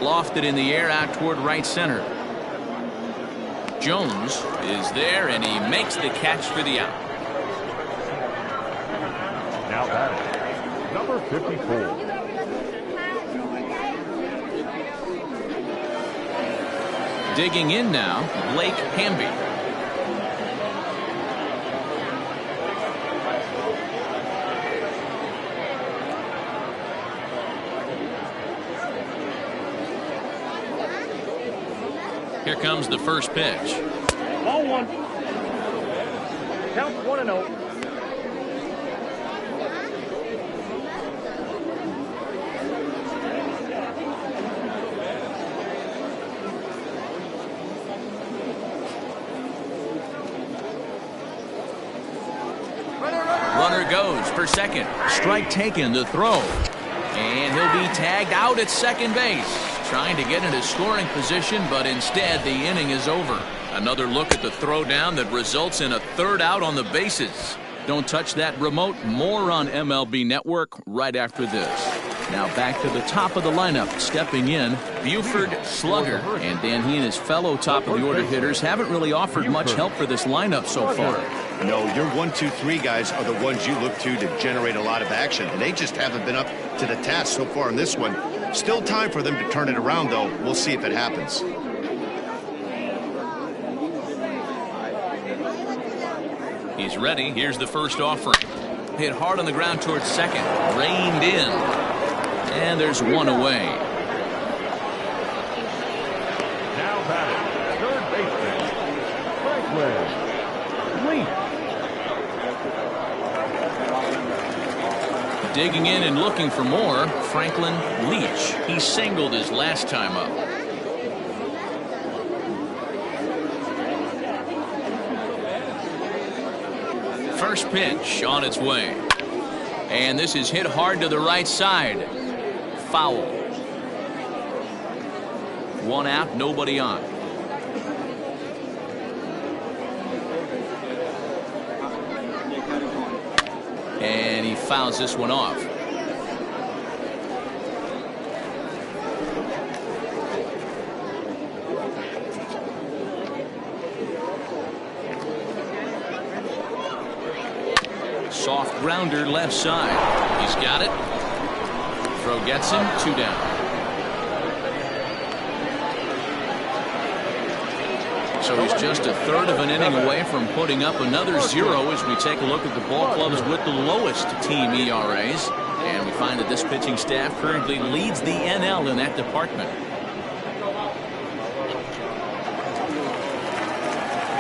Lofted in the air out toward right center. Jones is there, and he makes the catch for the out. Now batting, number 54. Digging in now, Blake Hamby. Here comes the first pitch. Ball 1. Count 1-0. Runner goes for second. Strike taken, the throw. And he'll be tagged out at second base. Trying to get into scoring position, but instead the inning is over. Another look at the throw down that results in a 3rd out on the bases. Don't touch that remote. More on MLB Network right after this. Now back to the top of the lineup. Stepping in, Buford, Slugger, and Dan, he and his fellow top-of-the-order hitters haven't really offered much help for this lineup so far. No, your 1, 2, 3 guys are the ones you look to generate a lot of action, and they just haven't been up to the task so far in this one. Still time for them to turn it around, though. We'll see if it happens. He's ready. Here's the first offering. Hit hard on the ground towards second. Reined in. And there's one away. Now batting, third baseman, Franklin Leach. Digging in and looking for more, Franklin Leach. He singled his last time up. First pitch on its way. And this is hit hard to the right side. Foul. One out, nobody on. And he fouls this one off. Soft grounder left side. He's got it. Throw gets him. 2 down. So he's just a third of an inning away from putting up another 0 as we take a look at the ball clubs with the lowest team ERAs. And we find that this pitching staff currently leads the NL in that department.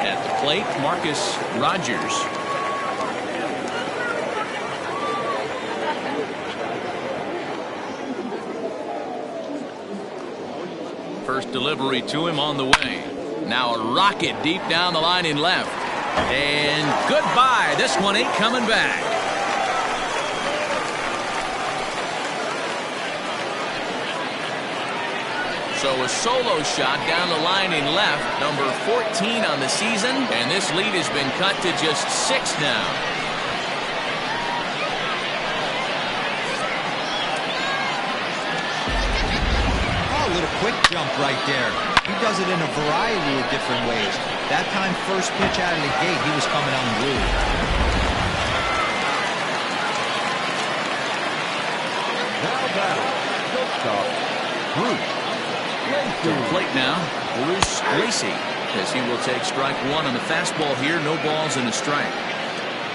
At the plate, Marcus Rogers. First delivery to him on the way. Now a rocket deep down the line in left. And goodbye. This one ain't coming back. So a solo shot down the line in left. Number 14 on the season. And this lead has been cut to just 6 now. Quick jump right there. He does it in a variety of different ways. That time, first pitch out of the gate, he was coming unglued. Now batting, shortstop, Bruce To the plate now, Bruce Lacy, as he will take strike 1 on the fastball here. No balls and a strike.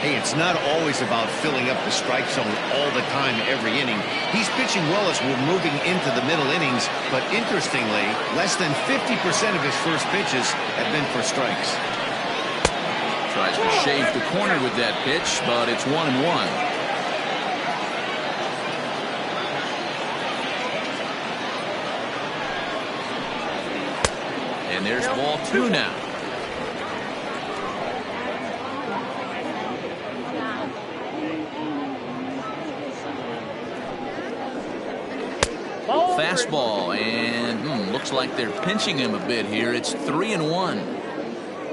Hey, it's not always about filling up the strike zone all the time, every inning. He's pitching well as we're moving into the middle innings, but interestingly, less than 50% of his first pitches have been for strikes. Tries to shave the corner with that pitch, but it's 1-1. And there's ball 2 now. Fastball, and looks like they're pinching him a bit here. It's 3-1.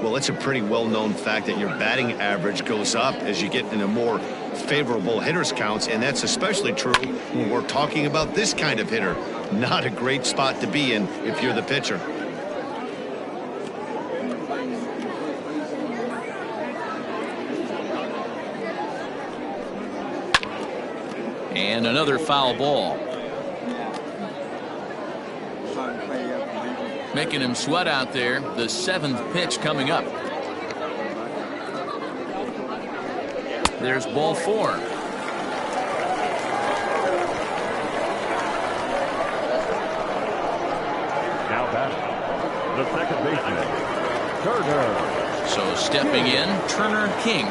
Well, it's a pretty well-known fact that your batting average goes up as you get into more favorable hitters counts, and that's especially true when we're talking about this kind of hitter. Not a great spot to be in if you're the pitcher. And another foul ball. Making him sweat out there. The 7th pitch coming up. There's ball 4. now batting, the second baseman, Turner. So stepping in, Turner King.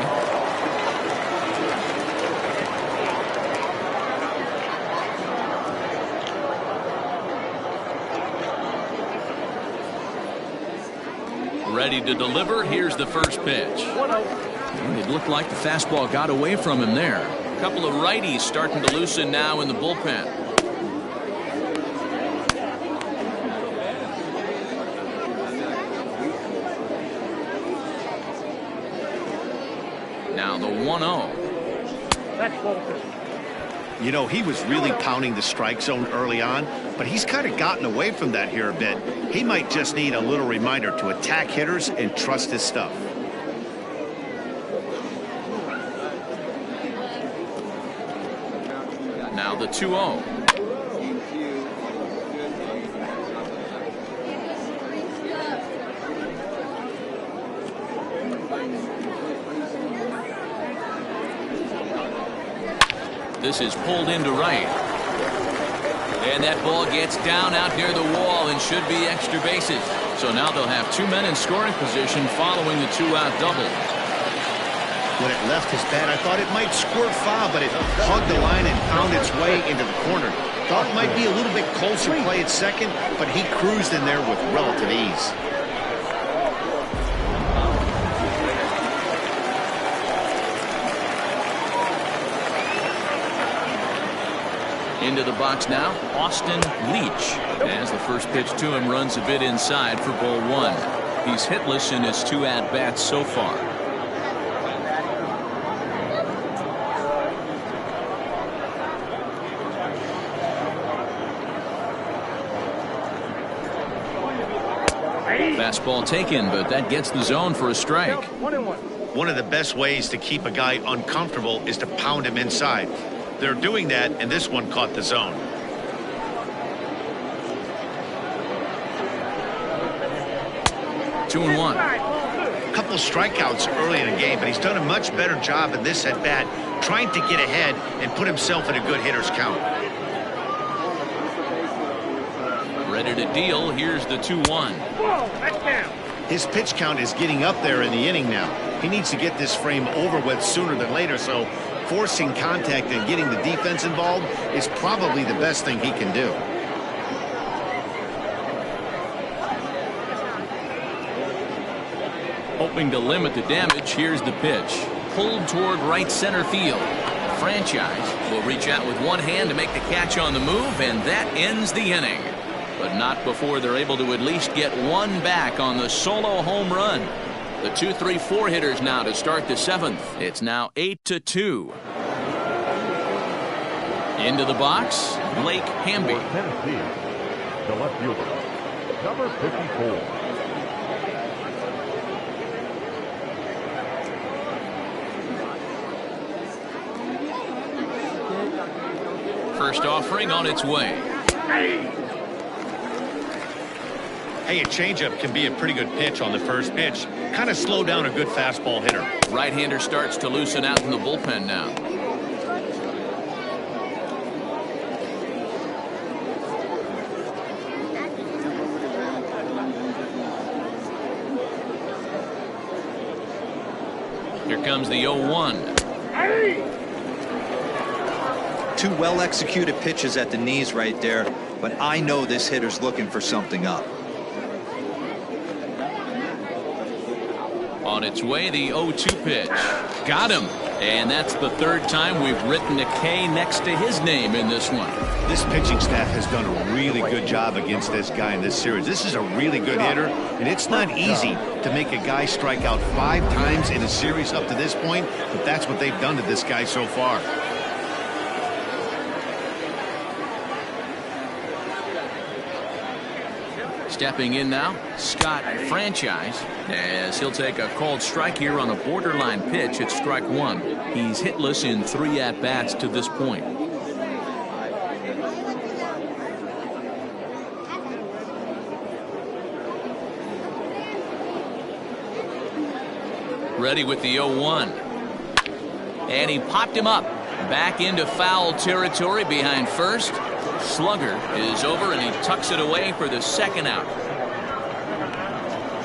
Ready to deliver. Here's the first pitch. It looked like the fastball got away from him there. A couple of righties starting to loosen now in the bullpen. Now Now the 1-0. That's bullshit. You know, he was really pounding the strike zone early on, but he's kind of gotten away from that here a bit. He might just need a little reminder to attack hitters and trust his stuff. Now the 2-0. This is pulled into right. And that ball gets down out near the wall and should be extra bases. So now they'll have 2 men in scoring position following the 2-out double. When it left his bat, I thought it might squirt foul, but it hugged the line and found its way into the corner. Thought it might be a little bit closer play at second, but he cruised in there with relative ease. Into the box now, Austin Leach. As the first pitch to him runs a bit inside for ball 1. He's hitless in his 2 at-bats so far. Fastball taken, but that gets the zone for a strike. 1-1. One of the best ways to keep a guy uncomfortable is to pound him inside. They're doing that, and this one caught the zone. Two and 1. A couple of strikeouts early in the game, but he's done a much better job in this at-bat trying to get ahead and put himself in a good hitter's count. Ready to deal. Here's the 2-1. Whoa, that's down. His pitch count is getting up there in the inning now. He needs to get this frame over with sooner than later, so forcing contact and getting the defense involved is probably the best thing he can do. Hoping to limit the damage, here's the pitch. Pulled toward right center field. Franchise will reach out with one hand to make the catch on the move, and that ends the inning. But not before they're able to at least get one back on the solo home run. The 2-3-4 hitters now to start the 7th. It's now 8-2. Into the box, Blake Hamby. For Tennessee, the left fielder, number 54. First offering on its way. Hey, a changeup can be a pretty good pitch on the first pitch. Kind of slow down a good fastball hitter. Right-hander starts to loosen out in the bullpen now. Here comes the 0-1. Two well-executed pitches at the knees right there, but I know this hitter's looking for something up. On its way, the 0-2 pitch. Got him. And that's the 3rd time we've written a K next to his name in this one. This pitching staff has done a really good job against this guy in this series. This is a really good hitter, and it's not easy to make a guy strike out 5 times in a series up to this point, but that's what they've done to this guy so far. Stepping in now, Scott Franchise, as he'll take a called strike here on a borderline pitch at strike 1. He's hitless in 3 at-bats to this point. Ready with the 0-1. And he popped him up. Back into foul territory behind first. Slugger is over, and he tucks it away for the 2nd out.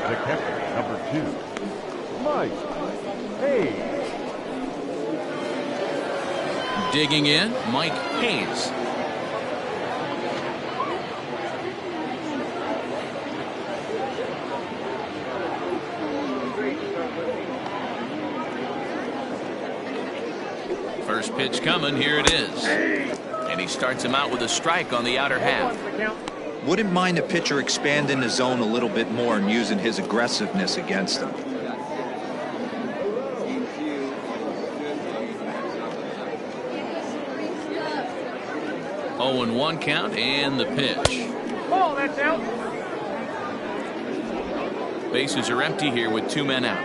The catcher, number 2, Mike Hayes. Digging in, Mike Hayes. First pitch coming, here it is. And he starts him out with a strike on the outer half. Wouldn't mind a pitcher expanding the zone a little bit more and using his aggressiveness against him. 0-1 count and the pitch. Oh, that's out. Bases are empty here with 2 men out.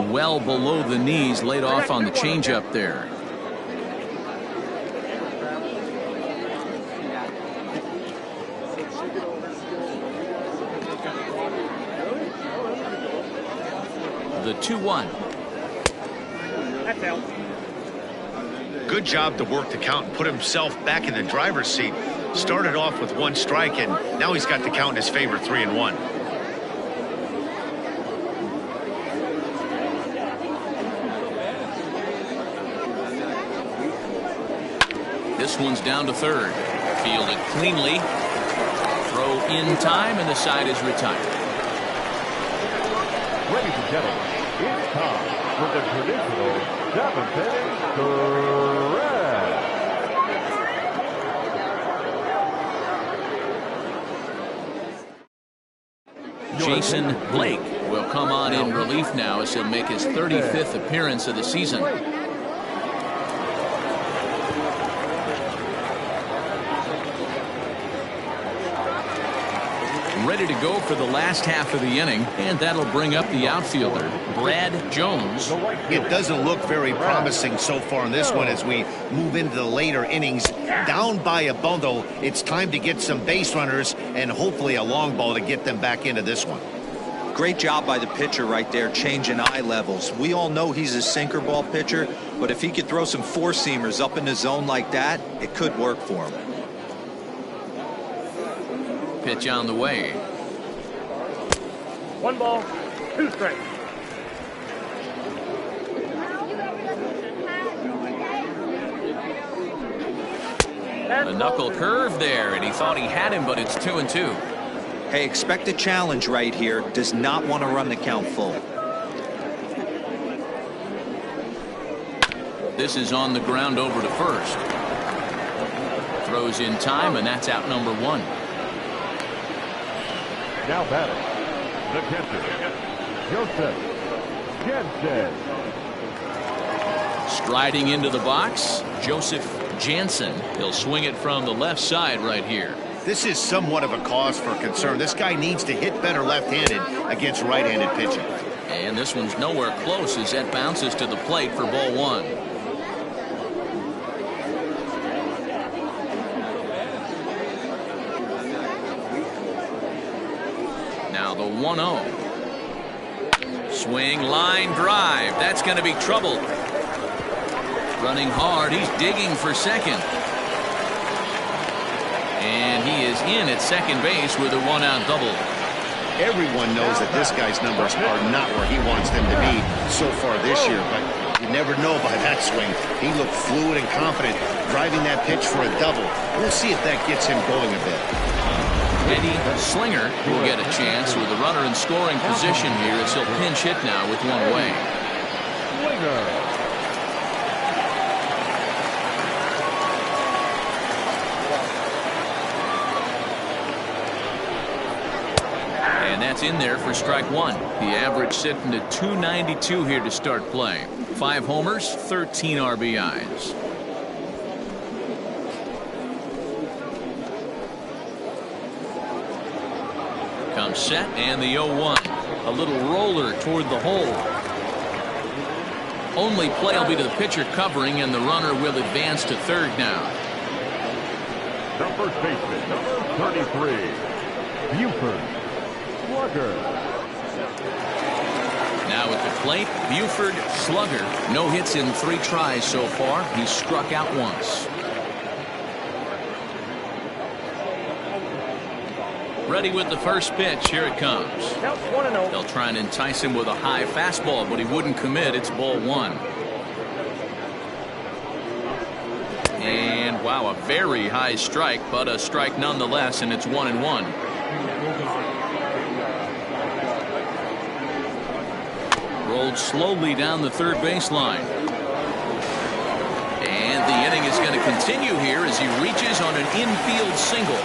Well below the knees, laid off on the changeup there. The 2-1. That's out. Good job to work the count and put himself back in the driver's seat. Started off with 1 strike, and now he's got the count in his favor, 3-1. This one's down to third. Fielded cleanly. Throw in time, and the side is retired. Ladies and gentlemen, it's time for the traditional 7th inning stretch. Jason Blake will come on in relief now as he'll make his 35th appearance of the season. Ready to go for the last half of the inning, and that'll bring up the outfielder, Brad Jones. It doesn't look very promising so far in this one as we move into the later innings. Down by a bundle, it's time to get some base runners and hopefully a long ball to get them back into this one. Great job by the pitcher right there, changing eye levels. We all know he's a sinker ball pitcher, but if he could throw some four-seamers up in the zone like that, it could work for him. Pitch on the way. 1 ball, 2 strikes. A knuckle curve there, and he thought he had him, but it's 2-2. Hey, expect a challenge right here. Does not want to run the count full. This is on the ground over to first. Throws in time, and that's out number 1. Now batting, the catcher, Joseph Jansen. Striding into the box, Joseph Jansen. He'll swing it from the left side right here. This is somewhat of a cause for concern. This guy needs to hit better left-handed against right-handed pitching. And this one's nowhere close as that bounces to the plate for ball 1. Now the 1-0. Swing, line drive. That's going to be trouble. Running hard. He's digging for second. And he is in at second base with a 1-out double. Everyone knows that this guy's numbers are not where he wants them to be so far this year, but you never know by that swing. He looked fluid and confident, driving that pitch for a double. We'll see if that gets him going a bit. Eddie Slinger will get a chance with a runner in scoring position here as he'll pinch hit now with one away. Slinger. And that's in there for strike 1. The average sitting at 292 here to start play. 5 homers, 13 RBIs. Comes set and the 0-1. A little roller toward the hole. Only play will be to the pitcher covering, and the runner will advance to third now. The first baseman, number 33, Buford Slugger. Now at the plate, Buford Slugger. No hits in 3 tries so far. He's struck out once. Ready with the first pitch. Here it comes. Counts 1-0. They'll try and entice him with a high fastball, but he wouldn't commit. It's ball 1. And wow, a very high strike, but a strike nonetheless, and it's 1-1. Rolled slowly down the third baseline. And the inning is going to continue here as he reaches on an infield single.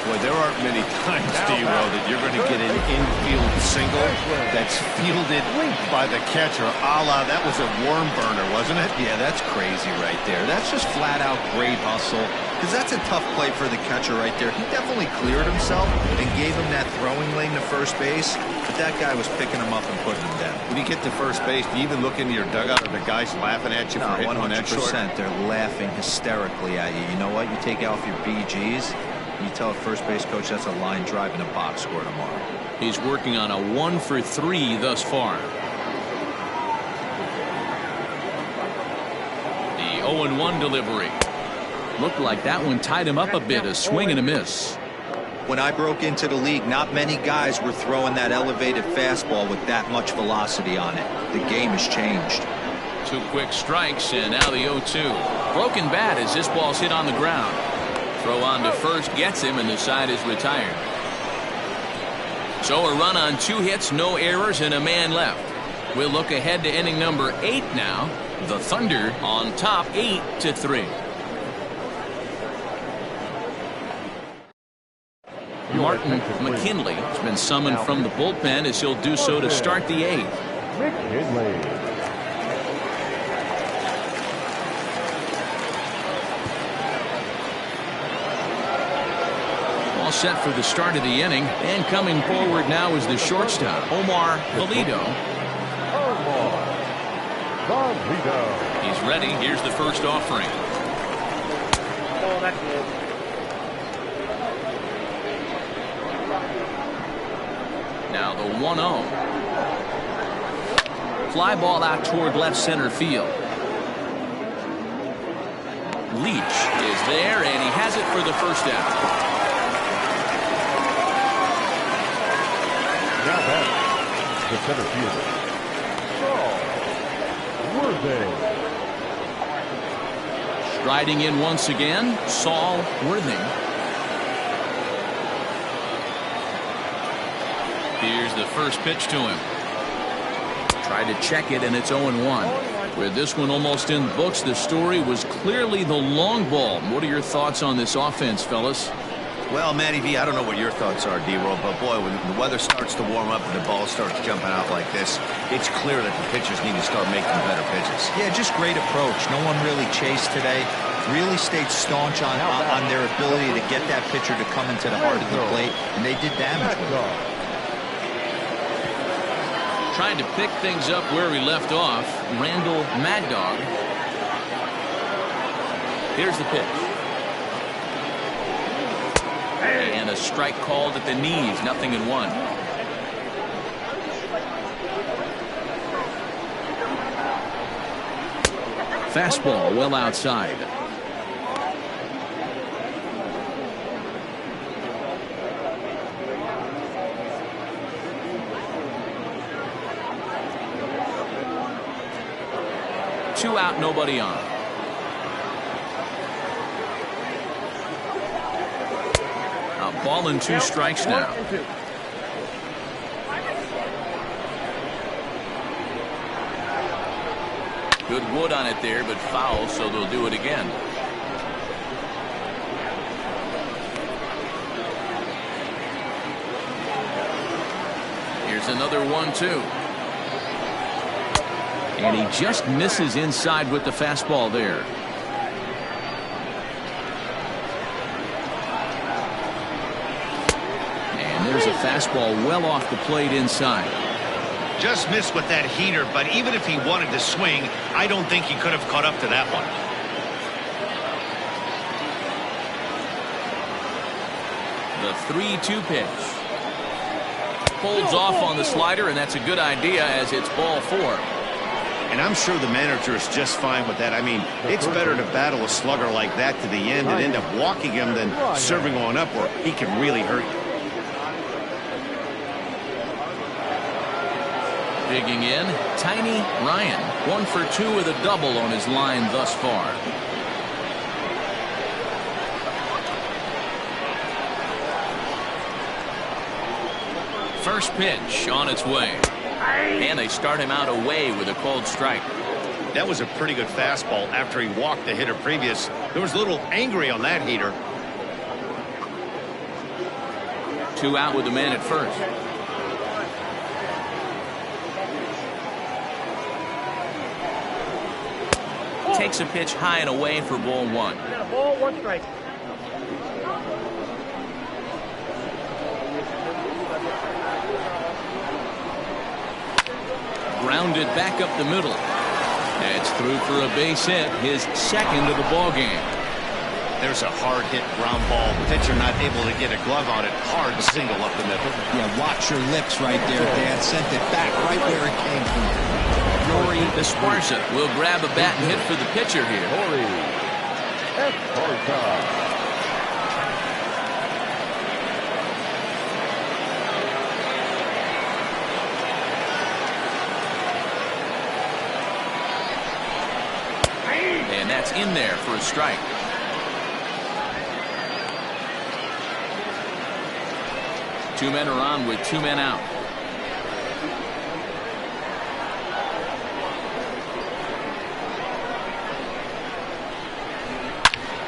Boy, there aren't many times, D-Row, that you're going to get an infield single that's fielded by the catcher, a la that was a worm burner, wasn't it? Yeah, that's crazy right there. That's just flat-out great hustle, because that's a tough play for the catcher right there. He definitely cleared himself and gave him that throwing lane to first base, but that guy was picking him up and putting him down. When you get to first base, do you even look into your dugout? Are the guys laughing at you for hitting on that short? 100%. They're laughing hysterically at you. You know what? You take off your BGs, you tell a first base coach that's a line drive in a box score tomorrow. He's working on a 1-for-3 thus far. The 0-1 delivery. Looked like that one tied him up a bit. A swing and a miss. When I broke into the league, not many guys were throwing that elevated fastball with that much velocity on it. The game has changed. 2 quick strikes, and now the 0-2. Broken bat as this ball's hit on the ground. Throw on to first gets him, and the side is retired. So a run on 2 hits, no errors, and a man left. We'll look ahead to inning number 8 now. The Thunder on top 8-3. Martin McKinley has been summoned from the bullpen as he'll do so to start the 8th. McKinley. All set for the start of the inning, and coming forward now is the shortstop, Omar Valido. He's ready. Here's the first offering. Oh, that's good. Now the 1-0. Fly ball out toward left center field. Leach is there, and he has it for the first out. Now back, the center fielder, Saul Worthing. Striding in once again, Saul Worthing. Here's the first pitch to him. Tried to check it, and it's 0-1. With this one almost in the books, the story was clearly the long ball. What are your thoughts on this offense, fellas? Well, Matty V, I don't know what your thoughts are, D-Roll, but boy, when the weather starts to warm up and the ball starts jumping out like this, it's clear that the pitchers need to start making better pitches. Yeah, just great approach. No one really chased today. Really stayed staunch on their ability to get that pitcher to come into the heart of the plate, and they did damage with it. Trying to pick things up where we left off, Randall Mad Dog. Here's the pitch. And a strike called at the knees, 0-1. Fastball well outside. Two out, nobody on. A ball and 2 strikes now. Good wood on it there, but foul, so they'll do it again. Here's another 1-2. And he just misses inside with the fastball there. And there's a fastball well off the plate inside. Just missed with that heater, but even if he wanted to swing, I don't think he could have caught up to that one. The 3-2 pitch. Holds off on the slider, and that's a good idea as it's ball 4. And I'm sure the manager is just fine with that. I mean, it's better to battle a slugger like that to the end and end up walking him than serving on up where he can really hurt you. Digging in, Tiny Ryan. 1 for 2 with a double on his line thus far. First pitch on its way. And they start him out away with a called strike. That was a pretty good fastball after he walked the hitter previous. There was a little angry on that heater. 2 out with the man at first. Takes a pitch high and away for ball 1. Ball, 1 strike. Grounded back up the middle. It's through for a base hit, his second of the ball game. There's a hard hit ground ball. Pitcher not able to get a glove on it. Hard single up the middle. Yeah, watch your lips right there, Dan. Sent it back right where it came from. Rory Esparza will grab a bat and hit for the pitcher here. Rory Esparza. And that's in there for a strike. Two men are on with 2 men out.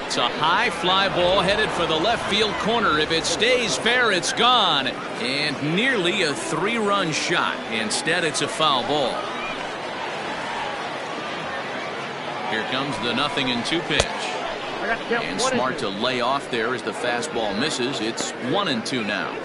It's a high fly ball headed for the left field corner. If it stays fair, it's gone. And nearly a 3-run shot. Instead, it's a foul ball. Here comes the 0-2 pitch. And smart to lay off there as the fastball misses. It's 1-2 now.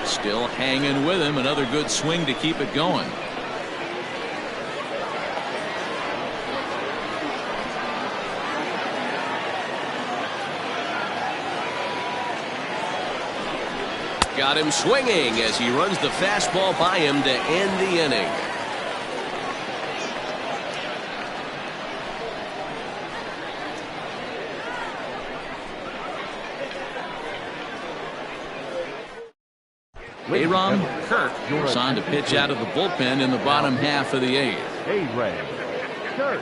Still hanging with him. Another good swing to keep it going. Got him swinging as he runs the fastball by him to end the inning. Aaron Kirk is on to pitch out of the bullpen in the bottom half of the 8th. Aaron Kirk.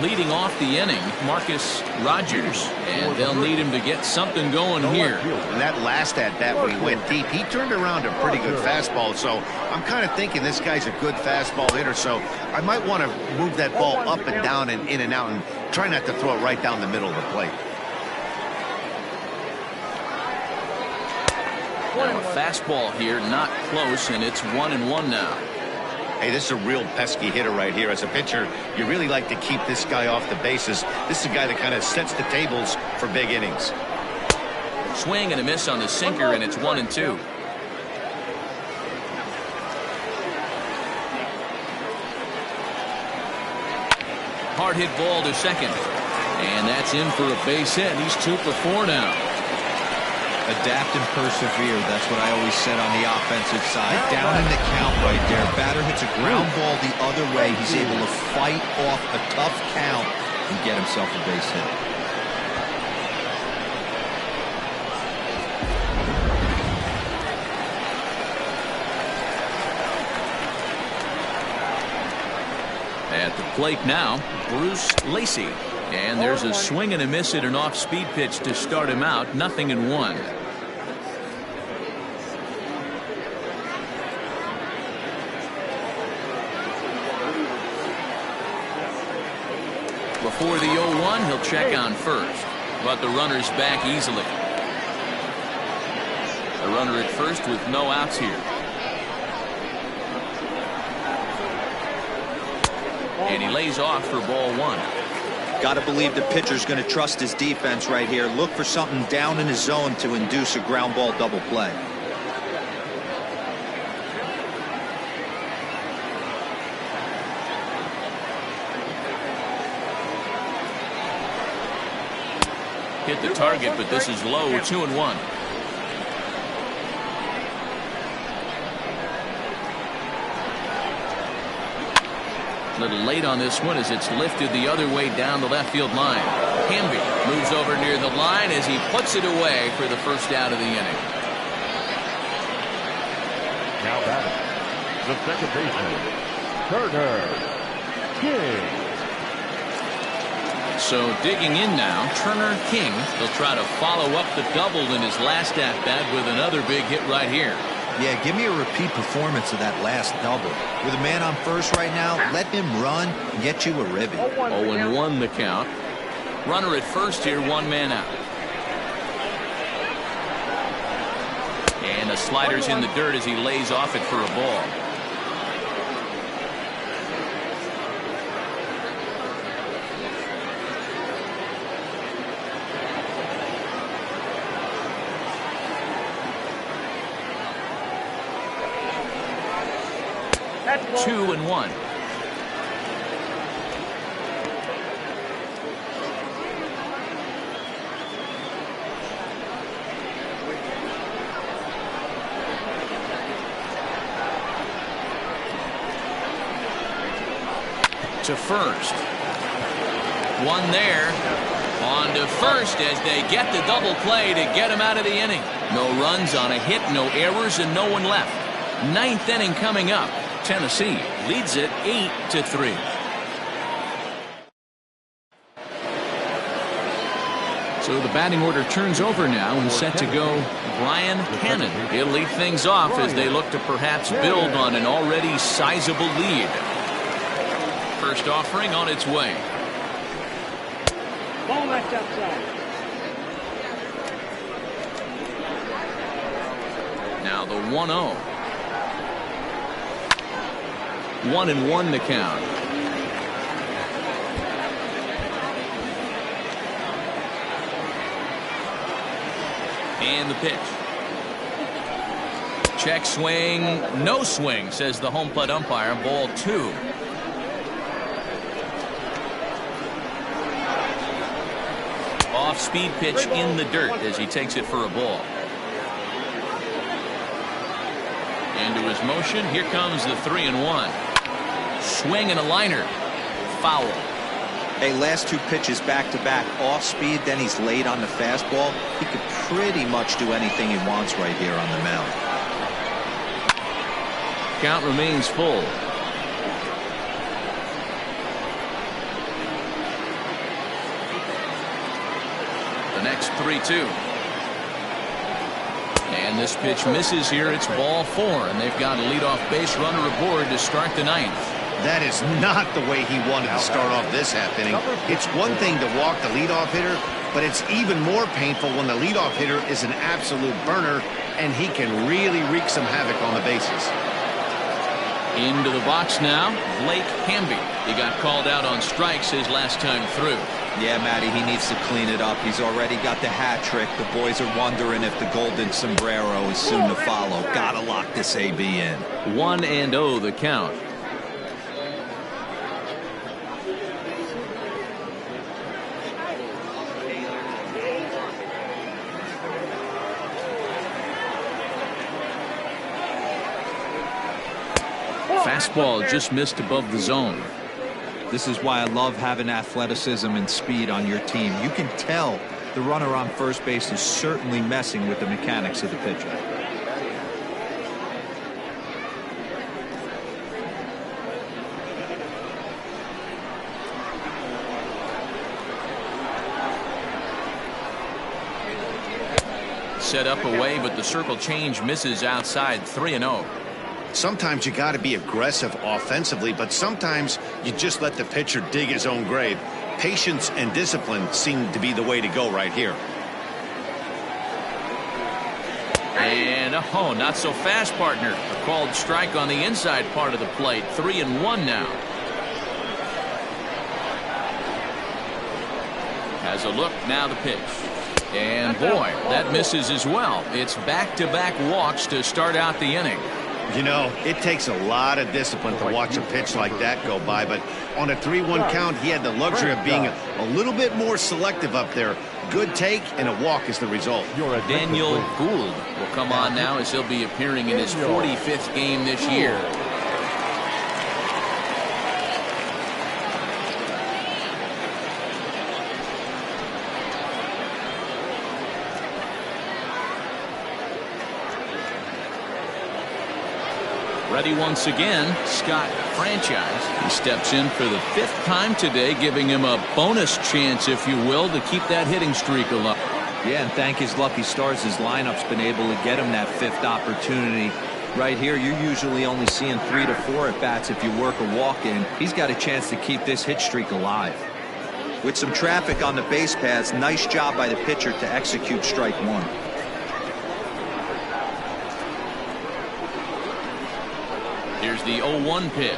Leading off the inning, Marcus Rogers, and they'll need him to get something going here. And that last at bat when he went deep, he turned around a pretty good fastball. So I'm kind of thinking this guy's a good fastball hitter. So I might want to move that ball up and down and in and out and try not to throw it right down the middle of the plate. Now a fastball here, not close, and it's 1-1 now. Hey, this is a real pesky hitter right here. As a pitcher, you really like to keep this guy off the bases. This is a guy that kind of sets the tables for big innings. Swing and a miss on the sinker, and it's 1-2. Hard hit ball to second. And that's in for a base hit. He's 2 for 4 now. Adapt and persevere. That's what I always said on the offensive side. Down in the count right there. Batter hits a ground ball the other way. He's able to fight off a tough count and get himself a base hit. At the plate now, Bruce Lacey. And there's a swing and a miss at an off-speed pitch to start him out. 0-1. Before the 0-1, he'll check on first. But the runner's back easily. The runner at first with no outs here. And he lays off for ball 1. Got to believe the pitcher's going to trust his defense right here. Look for something down in his zone to induce a ground ball double play. Hit the target, but this is low. 2-1. A little late on this one as it's lifted the other way down the left field line. Hamby moves over near the line as he puts it away for the first out of the inning. Now batting, the second baseman, Turner. King. So digging in now, Turner King. He'll try to follow up the double in his last at-bat with another big hit right here. Yeah, give me a repeat performance of that last double. With a man on first right now, let him run and get you a ribby. 0-1 the count. Runner at first here, one man out. And the slider's in the dirt as he lays off it for a ball. That's 2-1. To first. One there. On to first as they get the double play to get him out of the inning. No runs on a hit, no errors, and no one left. Ninth inning coming up. Tennessee leads it 8-3. So the batting order turns over now and set to go Brian Hannon. He'll lead things off as they look to perhaps build on an already sizable lead. First offering on its way. ball left outside. Now the 1-0. 1-1 the count. And the pitch. Check swing, no swing, says the home plate umpire. Ball 2. Off speed pitch in the dirt as he takes it for a ball. Into his motion, here comes the 3-1. Swing and a liner. Foul. Hey, last two pitches back to back off speed, then he's late on the fastball. He could pretty much do anything he wants right here on the mound. Count remains full. The next 3-2. And this pitch misses here. It's ball 4, and they've got a leadoff base runner aboard to start the 9th. That is not the way he wanted to start off this half inning. It's one thing to walk the leadoff hitter, but it's even more painful when the leadoff hitter is an absolute burner, and he can really wreak some havoc on the bases. Into the box now, Blake Hamby. He got called out on strikes his last time through. Yeah, Matty, he needs to clean it up. He's already got the hat trick. The boys are wondering if the golden sombrero is soon to follow. Gotta lock this AB in. 1-0 the count. Fastball just missed above the zone. This is why I love having athleticism and speed on your team. You can tell the runner on first base is certainly messing with the mechanics of the pitcher. Set up away, but the circle change misses outside. 3-0. Sometimes you got to be aggressive offensively, but sometimes you just let the pitcher dig his own grave. Patience and discipline seem to be the way to go right here. And oh, not so fast, partner. A called strike on the inside part of the plate. 3-1 now. Has a look, now the pitch. And boy, that misses as well. It's back-to-back walks to start out the inning. You know, it takes a lot of discipline to watch a pitch like that go by, but on a 3-1 count, he had the luxury of being a little bit more selective up there. Good take, and a walk is the result. Daniel Gould will come on now as he'll be appearing in his 45th game this year. Ready once again, Scott Franchise. He steps in for the 5th time today, giving him a bonus chance, if you will, to keep that hitting streak alive. Yeah, and thank his lucky stars, his lineup's been able to get him that 5th opportunity. Right here, you're usually only seeing 3 to 4 at bats if you work a walk-in. He's got a chance to keep this hit streak alive. With some traffic on the base paths, nice job by the pitcher to execute strike 1. Here's the 0-1 pitch.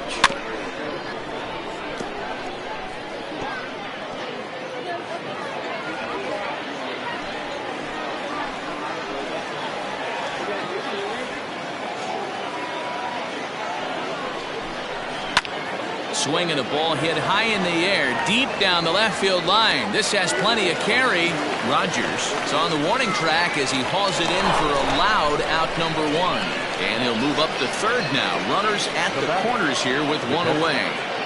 Swinging a ball hit high in the air, deep down the left field line. This has plenty of carry. Rogers is on the warning track as he hauls it in for a loud out number 1. And he'll move up to third now. Runners at the corners here with 1 away.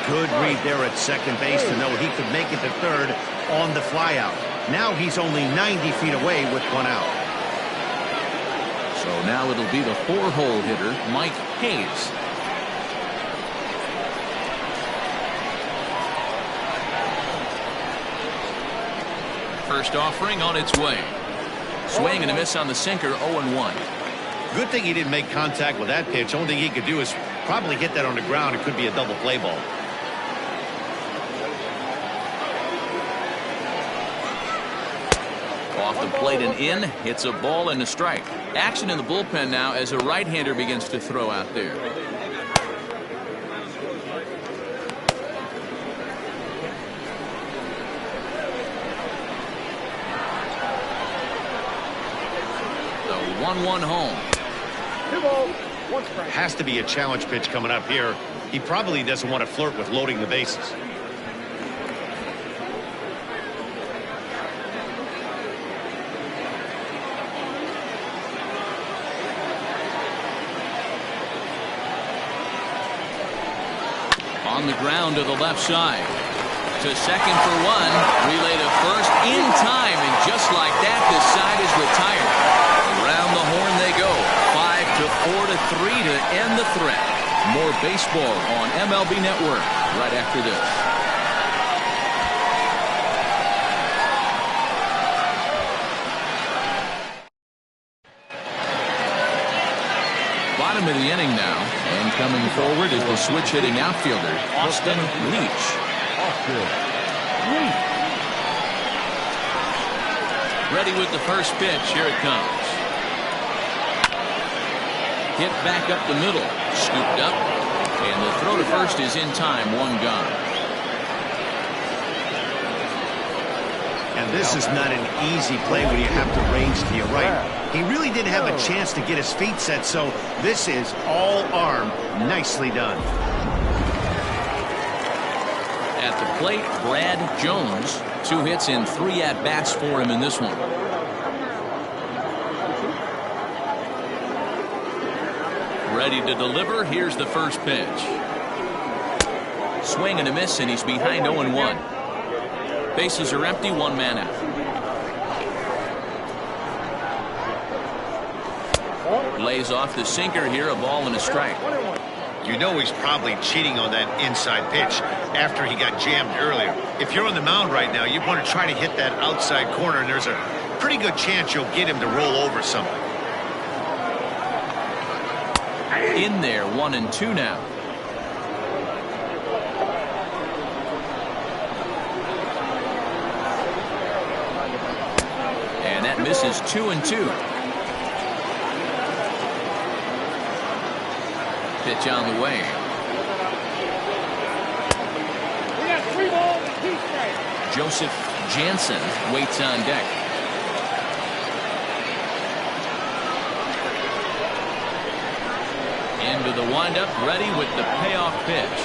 Good read there at second base to know he could make it to third on the flyout. Now he's only 90 feet away with 1 out. So now it'll be the 4-hole hitter, Mike Hayes. First offering on its way. Swing and a miss on the sinker, 0-1. Good thing he didn't make contact with that pitch. Only thing he could do is probably hit that on the ground. It could be a double play ball. Off the plate and in. Hits a ball and a strike. Action in the bullpen now as a right-hander begins to throw out there. The 1-1 home. 2 balls, 1 strike. Has to be a challenge pitch coming up here. He probably doesn't want to flirt with loading the bases. On the ground to the left side. To second for 1. Relay to first in time. And just like that, this side is retired. Around the horn they go. 5-4-3 to end the threat. More baseball on MLB Network right after this. Bottom of the inning now, and coming forward is the switch-hitting outfielder, Austin Leach. Ready with the first pitch. Here it comes. Hit back up the middle. Scooped up. And the throw to first is in time. 1 gone. And this is not an easy play when you have to range to your right. He really didn't have a chance to get his feet set, so this is all arm. Nicely done. At the plate, Brad Jones. 2 hits and 3 at-bats for him in this one. Ready to deliver. Here's the first pitch. Swing and a miss, and he's behind 0-1. Bases are empty, 1 man out. Lays off the sinker here, a ball and a strike. You know he's probably cheating on that inside pitch after he got jammed earlier. If you're on the mound right now, you want to try to hit that outside corner, and there's a pretty good chance you'll get him to roll over something. In there, 1-2 now. And that misses 2-2. Pitch on the way. We got 3 balls and 2 strikes. Joseph Jansen waits on deck. Into the windup, ready with the payoff pitch.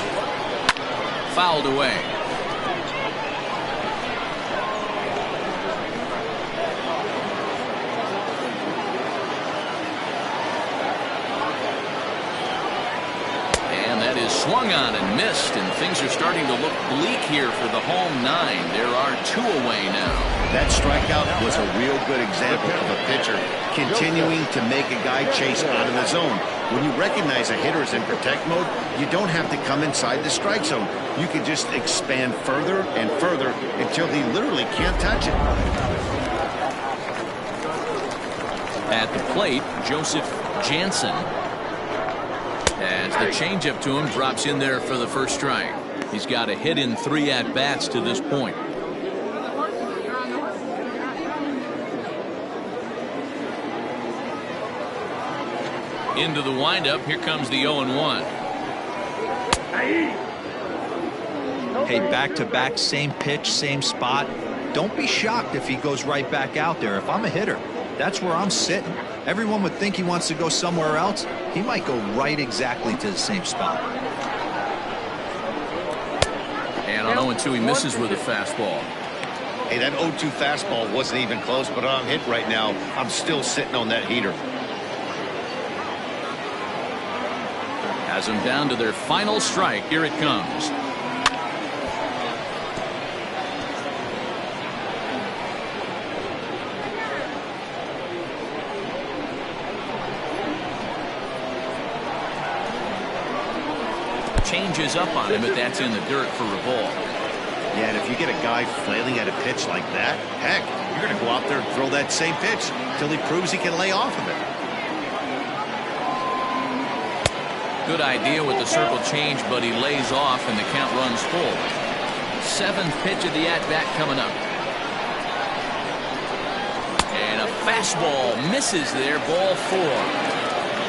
Fouled away. swung on and missed, and things are starting to look bleak here for the home 9. There are 2 away now. That strikeout was a real good example of a pitcher continuing to make a guy chase out of the zone. When you recognize a hitter is in protect mode, you don't have to come inside the strike zone. You can just expand further and further until he literally can't touch it. At the plate, Joseph Jansen. As the changeup to him drops in there for the first strike. He's got a hit in 3 at-bats to this point. Into the windup. Here comes the 0-1. Hey, back-to-back, same pitch, same spot. Don't be shocked if he goes right back out there. If I'm a hitter, that's where I'm sitting. Everyone would think he wants to go somewhere else. He might go right exactly to the same spot. And on 0-2, he misses with a fastball. Hey, that 0-2 fastball wasn't even close, but I'm hit right now. I'm still sitting on that heater. Has them down to their final strike. Here it comes. Changes up on him, but that's in the dirt for a ball. Yeah, and if you get a guy flailing at a pitch like that, heck, you're going to go out there and throw that same pitch till he proves he can lay off of it. Good idea with the circle change, but he lays off and the count runs full. 7th pitch of the at-bat coming up. And a fastball misses there, ball 4.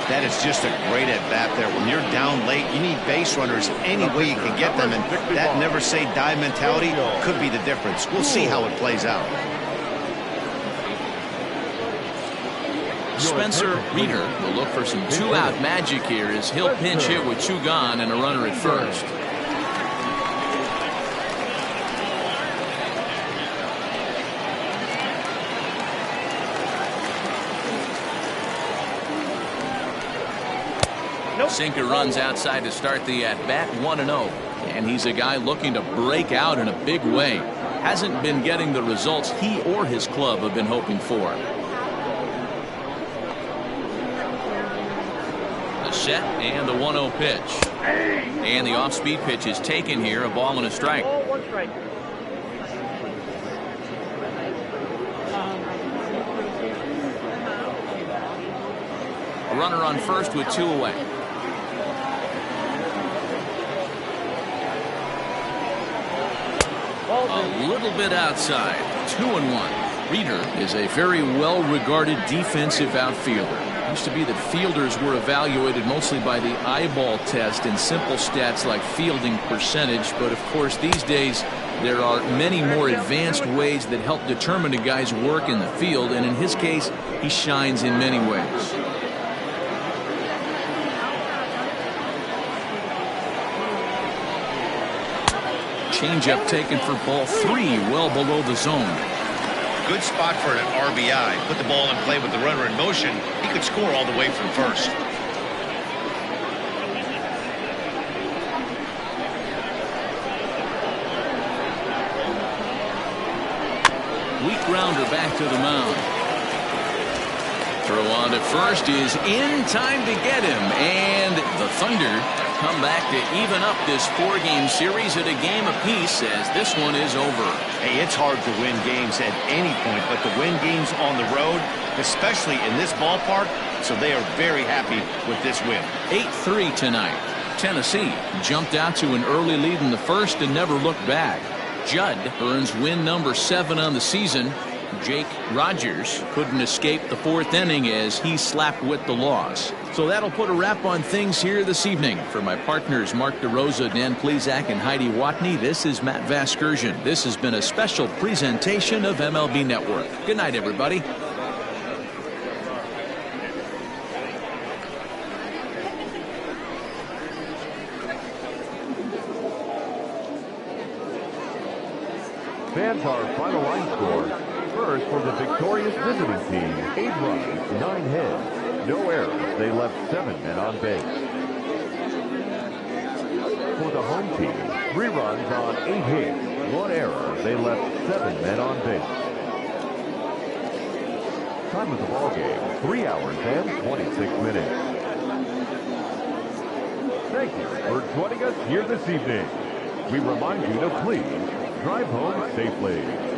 That is just a great at-bat there. When you're down late, you need base runners any way you can get them, and that never say die mentality could be the difference. We'll see how it plays out. Spencer Reeder will look for some 2-out magic here as he'll pinch hit with 2 gone and a runner at first. Sinker runs outside to start the at-bat, 1-0. And he's a guy looking to break out in a big way. Hasn't been getting the results he or his club have been hoping for. The set and the 1-0 pitch. And the off-speed pitch is taken here, a ball and a strike. A runner on first with 2 away. A little bit outside. 2-1. Reeder is a very well-regarded defensive outfielder. It used to be that fielders were evaluated mostly by the eyeball test and simple stats like fielding percentage, but of course these days there are many more advanced ways that help determine a guy's work in the field, and in his case he shines in many ways. Changeup taken for ball 3, well below the zone. Good spot for an RBI. Put the ball in play with the runner in motion. He could score all the way from first. Weak grounder back to the mound. Throw on to first is in time to get him, and the Thunder come back to even up this 4-game series at a game apiece as this one is over. Hey, it's hard to win games at any point, but to win games on the road, especially in this ballpark, so they are very happy with this win. 8-3 tonight. Tennessee jumped out to an early lead in the first and never looked back. Judd earns win number 7 on the season. Jake Rogers couldn't escape the 4th inning as he slapped with the loss. So that'll put a wrap on things here this evening. For my partners Mark DeRosa, Dan Plesac, and Heidi Watney, this is Matt Vasgersian. This has been a special presentation of MLB Network. Good night, everybody. Fans, our final line score. First for the victorious visiting team, 8 runs, 9 hits, no errors. They left 7 men on base. the home team. 3 runs on 8 hits, 1 error. They left 7 men on base. Time of the ball game, 3 hours and 26 minutes. Thank you for joining us here this evening. We remind you to please drive home safely.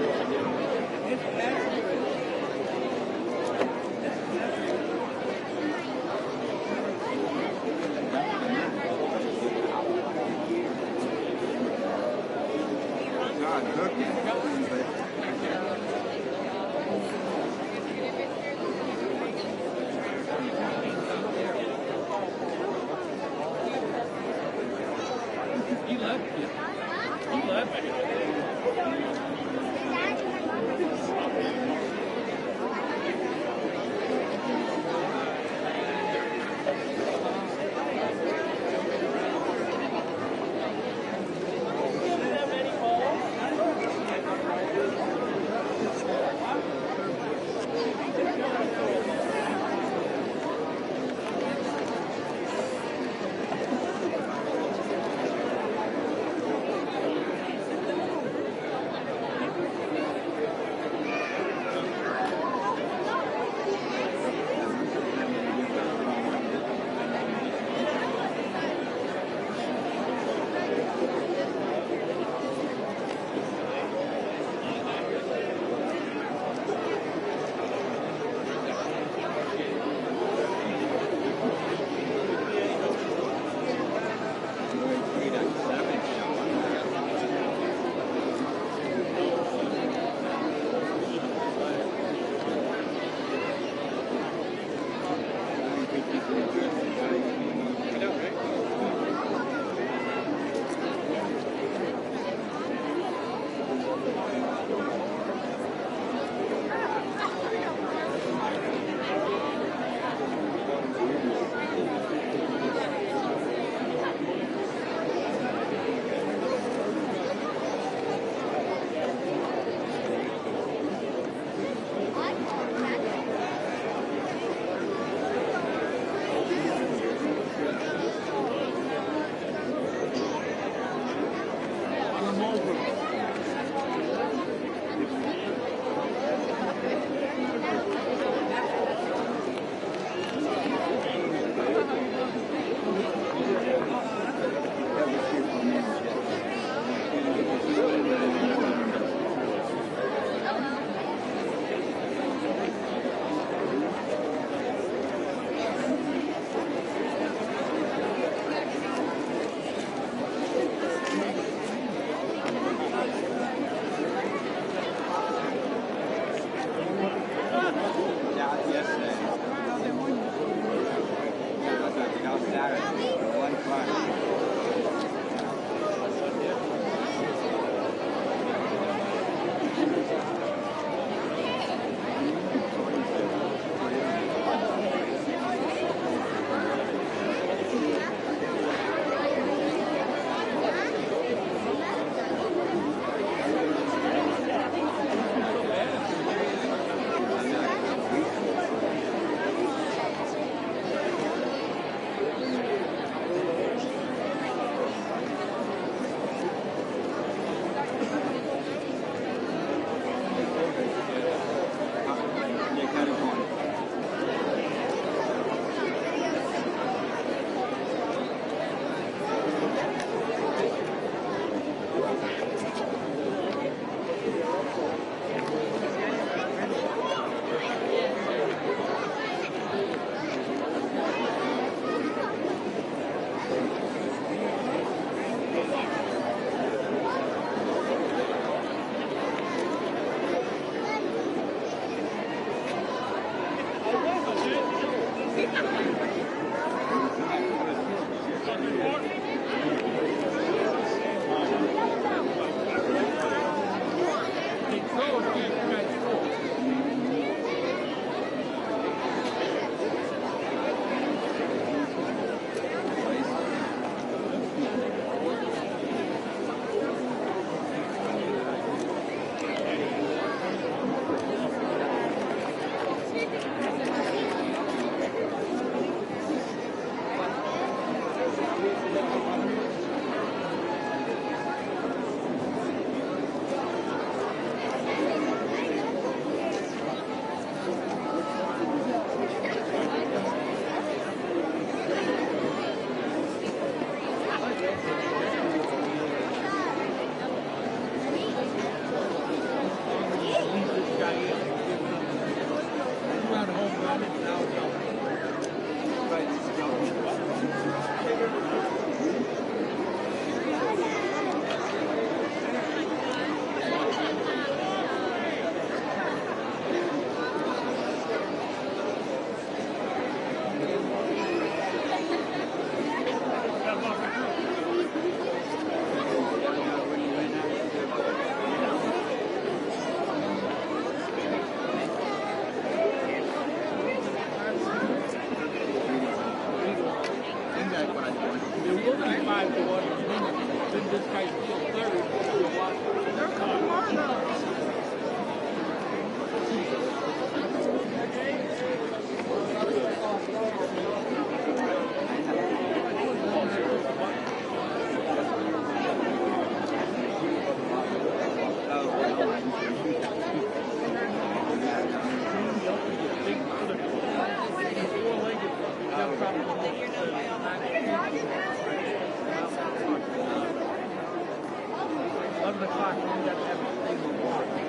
7 o'clock, we have to have a thing with water.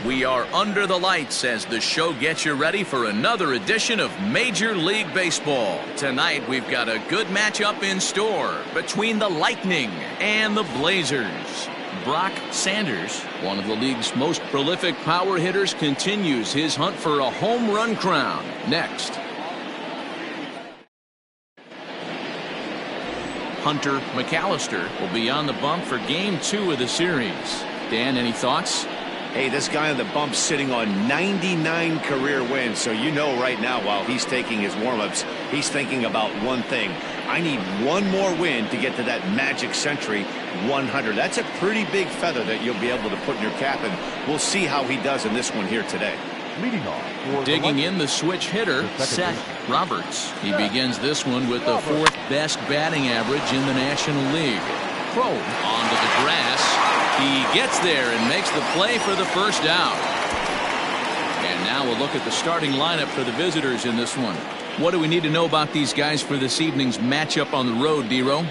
We are under the lights as the show gets you ready for another edition of Major League Baseball. Tonight we've got a good matchup in store between the Lightning and the Blazers. Brock Sanders, one of the league's most prolific power hitters, continues his hunt for a home run crown. Next. Hunter McAllister will be on the bump for Game 2 of the series. Dan, any thoughts? Hey, this guy on the bump sitting on 99 career wins, so you know right now while he's taking his warm-ups, he's thinking about one thing. I need one more win to get to that magic century 100. That's a pretty big feather that you'll be able to put in your cap, and we'll see how he does in this one here today. Leading off. Digging in the switch hitter, Seth Roberts. He begins this one with the fourth best batting average in the National League. Crow onto the grass. He gets there and makes the play for the first out. And now we'll look at the starting lineup for the visitors in this one. What do we need to know about these guys for this evening's matchup on the road, D-Row?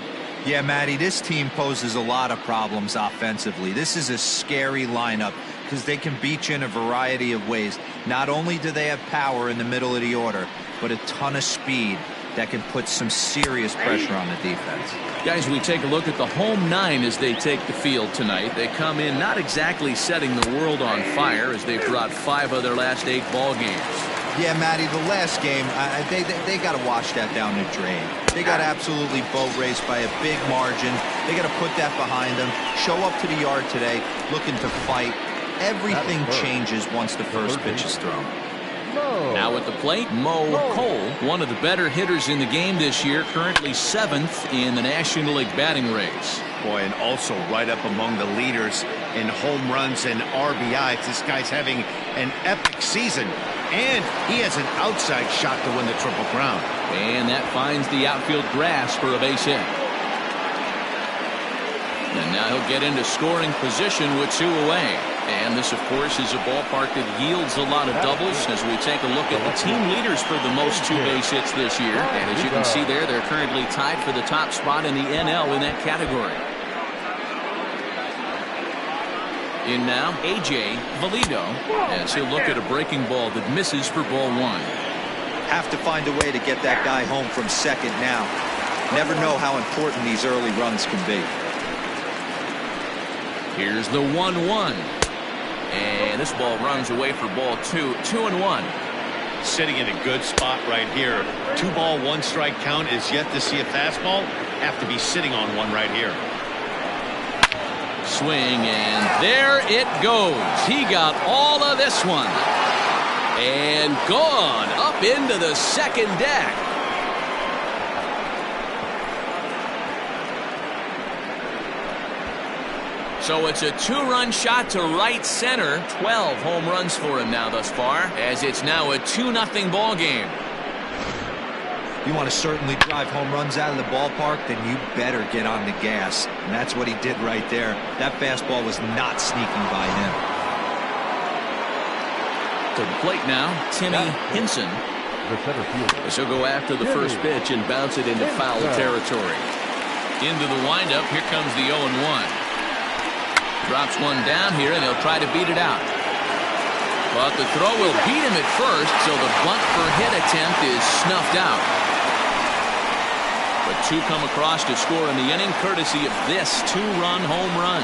Yeah, Matty, this team poses a lot of problems offensively. This is a scary lineup because they can beat you in a variety of ways. Not only do they have power in the middle of the order, but a ton of speed that can put some serious pressure on the defense. Guys, we take a look at the home nine as they take the field tonight. They come in not exactly setting the world on fire as they've brought 5 of their last 8 ball games. Yeah, Matty, the last game, they got to wash that down the drain. They got absolutely boat raced by a big margin. They got to put that behind them. Show up to the yard today looking to fight. Everything changes once the first pitch is thrown. Now at the plate, Mo Cole, one of the better hitters in the game this year, currently 7th in the National League batting race. Boy, and also right up among the leaders in home runs and RBIs. This guy's having an epic season, and he has an outside shot to win the Triple Crown. And that finds the outfield grass for a base hit. And now he'll get into scoring position with 2 away. And this, of course, is a ballpark that yields a lot of doubles as we take a look at the team leaders for the most 2 base hits this year. And as you can see there, they're currently tied for the top spot in the NL in that category. In now, A.J. Valido as he'll look at a breaking ball that misses for ball 1. Have to find a way to get that guy home from second now. Never know how important these early runs can be. Here's the 1-1. And this ball runs away for ball 2. 2-1. Sitting in a good spot right here. 2-ball, 1-strike count is yet to see a fastball. Have to be sitting on one right here. Swing, and there it goes. He got all of this one. And gone up into the second deck. So it's a 2-run shot to right center. 12 home runs for him now thus far, as it's now a 2-0 ball game. You want to certainly drive home runs out of the ballpark, then you better get on the gas. And that's what he did right there. That fastball was not sneaking by him. To the plate now, Timmy Henson. The center fielder. He'll go after the first pitch and bounce it into foul territory. Into the windup, here comes the 0-1. Drops one down here, and they'll try to beat it out. But the throw will beat him at first, so the bunt for hit attempt is snuffed out. But 2 come across to score in the inning, courtesy of this 2-run home run.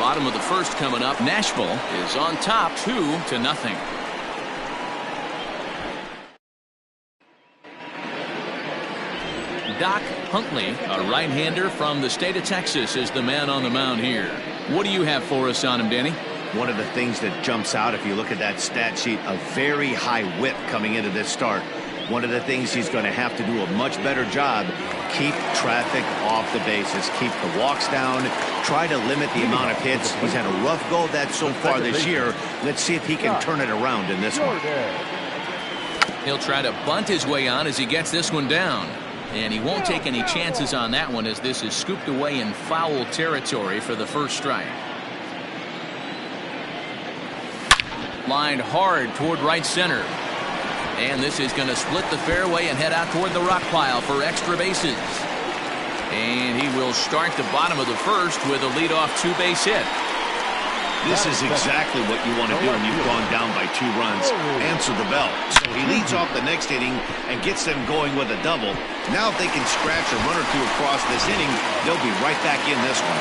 Bottom of the first coming up. Nashville is on top 2-0. Doc Huntley, a right-hander from the state of Texas, is the man on the mound here. What do you have for us on him, Danny? One of the things that jumps out if you look at that stat sheet, a very high whip coming into this start. One of the things he's going to have to do a much better job, keep traffic off the bases, keep the walks down, try to limit the amount of hits. He's had a rough go of that so far this year. Let's see if he can turn it around in this one. He'll try to bunt his way on as he gets this one down. And he won't take any chances on that one as this is scooped away in foul territory for the first strike. Lined hard toward right center. And this is going to split the fairway and head out toward the rock pile for extra bases. And he will start the bottom of the first with a leadoff 2-base hit. This is exactly what you want to do when you've gone down by 2 runs. Answer the bell. So he leads off the next inning and gets them going with a double. Now if they can scratch a run or two across this inning, they'll be right back in this one.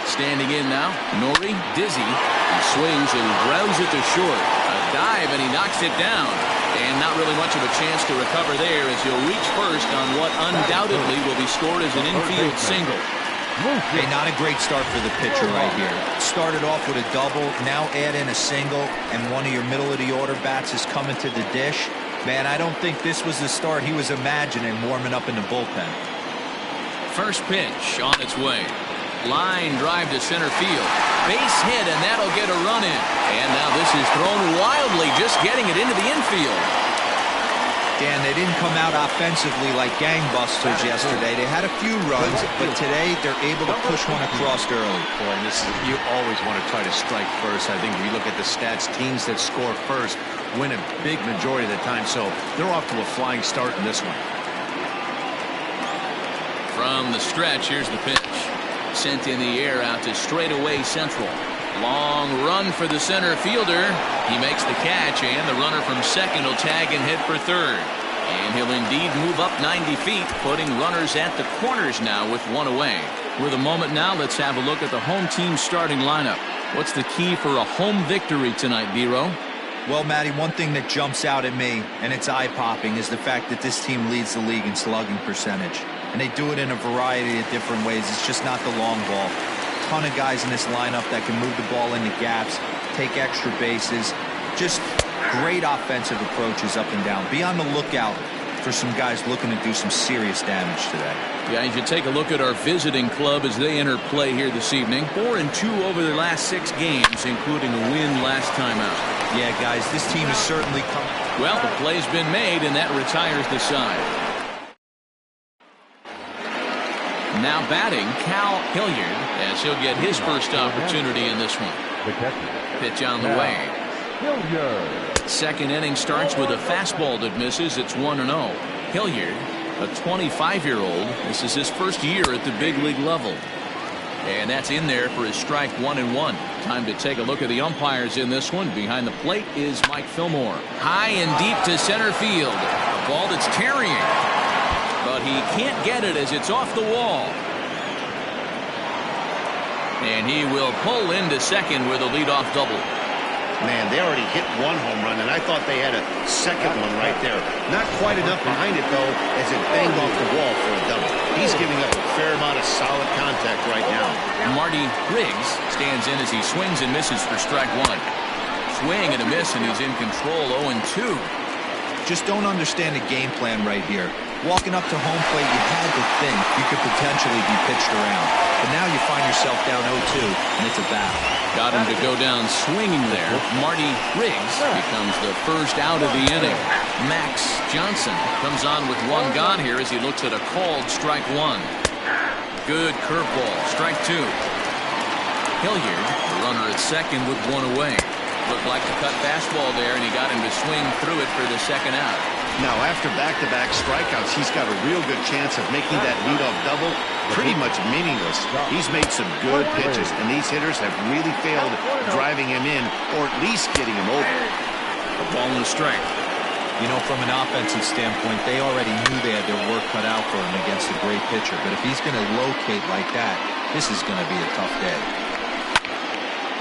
Standing in now, Nori Dizzy. He swings and grounds it to short. A dive, and he knocks it down. And not really much of a chance to recover there as he'll reach first on what undoubtedly will be scored as an infield single. Hey, not a great start for the pitcher right here. Started off with a double, now add in a single, and one of your middle-of-the-order bats is coming to the dish. Man, I don't think this was the start he was imagining warming up in the bullpen. First pitch on its way. Line drive to center field. Base hit, and that'll get a run in. And now this is thrown wildly, just getting it into the infield. Dan, they didn't come out offensively like gangbusters yesterday. They had a few runs, but today they're able to push one across early. Boy, and you always want to try to strike first. I think if you look at the stats, teams that score first win a big majority of the time. So they're off to a flying start in this one. From the stretch, here's the pitch. Sent in the air out to straightaway central. Long run for the center fielder. He makes the catch, and the runner from second will tag and head for third. And he'll indeed move up 90 feet, putting runners at the corners now with one away. With a moment now, let's have a look at the home team starting lineup. What's the key for a home victory tonight, B-Row? Well, Matty, one thing that jumps out at me, and it's eye-popping, is the fact that this team leads the league in slugging percentage. And they do it in a variety of different ways. It's just not the long ball. Ton of guys in this lineup that can move the ball into gaps, take extra bases. Just great offensive approaches up and down. Be on the lookout for some guys looking to do some serious damage today. Yeah, you should take a look at our visiting club as they enter play here this evening. 4-2 over their last 6 games, including a win last time out. Yeah, guys, this team has certainly come. Well, the play's been made, and that retires the side. Now batting, Cal Hilliard, as he'll get his first opportunity in this one. Pitch on the way. Second inning starts with a fastball that misses. It's 1-0. Hilliard, a 25-year-old. This is his first year at the big league level. And that's in there for his strike 1-1. Time to take a look at the umpires in this one. Behind the plate is Mike Fillmore. High and deep to center field. A ball that's carrying. But he can't get it as it's off the wall. And he will pull into second with a leadoff double. Man, they already hit 1 home run, and I thought they had a second one right there. Not quite enough behind it, though, as it banged off the wall for a double. He's giving up a fair amount of solid contact right now. Marty Riggs stands in as he swings and misses for strike 1. Swing and a miss, and he's in control 0-2. Just don't understand the game plan right here. Walking up to home plate, you had to think you could potentially be pitched around. But now you find yourself down 0-2, and it's a battle. Got him to go down swinging there. Marty Riggs becomes the first out of the inning. Max Johnson comes on with 1 gone here as he looks at a called strike 1. Good curveball, strike 2. Hilliard, the runner at second with 1 away. Looked like the cut fastball there, and he got him to swing through it for the second out. Now, after back-to-back strikeouts, he's got a real good chance of making that leadoff double pretty much meaningless. He's made some good pitches, and these hitters have really failed driving him in or at least getting him over. A ball and a strike. You know, from an offensive standpoint, they already knew they had their work cut out for him against a great pitcher. But if he's going to locate like that, this is going to be a tough day.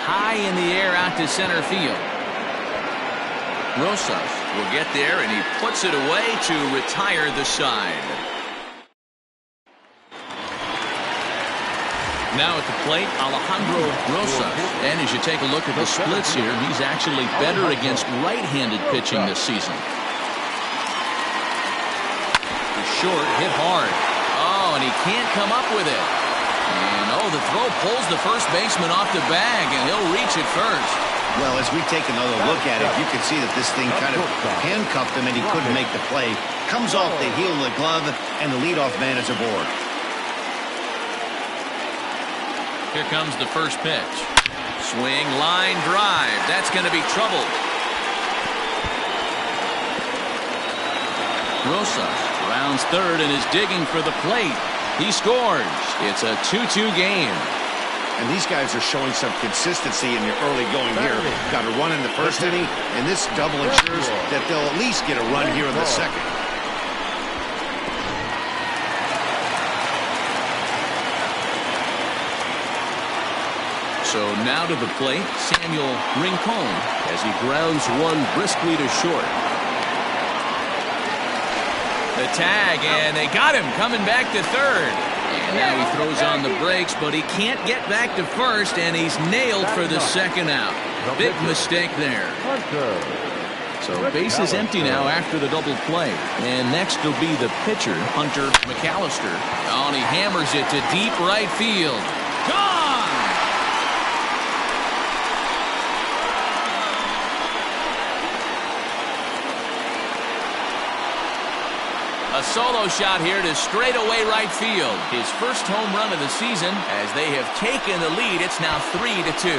High in the air out to center field. Rosas will get there, and he puts it away to retire the side. Now at the plate, Alejandro Rosas. And as you take a look at the splits here, he's actually better against right-handed pitching this season. Short, hit hard. Oh, and he can't come up with it. And, the throw pulls the first baseman off the bag, and he'll reach it first. Well, as we take another look at it, you can see that this thing kind of handcuffed him, and he couldn't make the play. Comes off the heel of the glove, and the leadoff man is aboard. Here comes the first pitch. Swing, line drive. That's going to be trouble. Rosas Rounds third and is digging for the plate. He scores. It's a 2-2 game. And these guys are showing some consistency in the early going here. Got a run in the first inning, and this double ensures that they'll at least get a run here in the second. So now to the plate, Samuel Rincon as he grounds one briskly to short. The tag, and they got him coming back to third. And now he throws on the brakes, but he can't get back to first, and he's nailed for the second out. Big mistake there. So base is empty now after the double play. And next will be the pitcher, Hunter McAllister. Oh, and he hammers it to deep right field. Gone! A solo shot here to straightaway right field. His first home run of the season as they have taken the lead. It's now 3-2.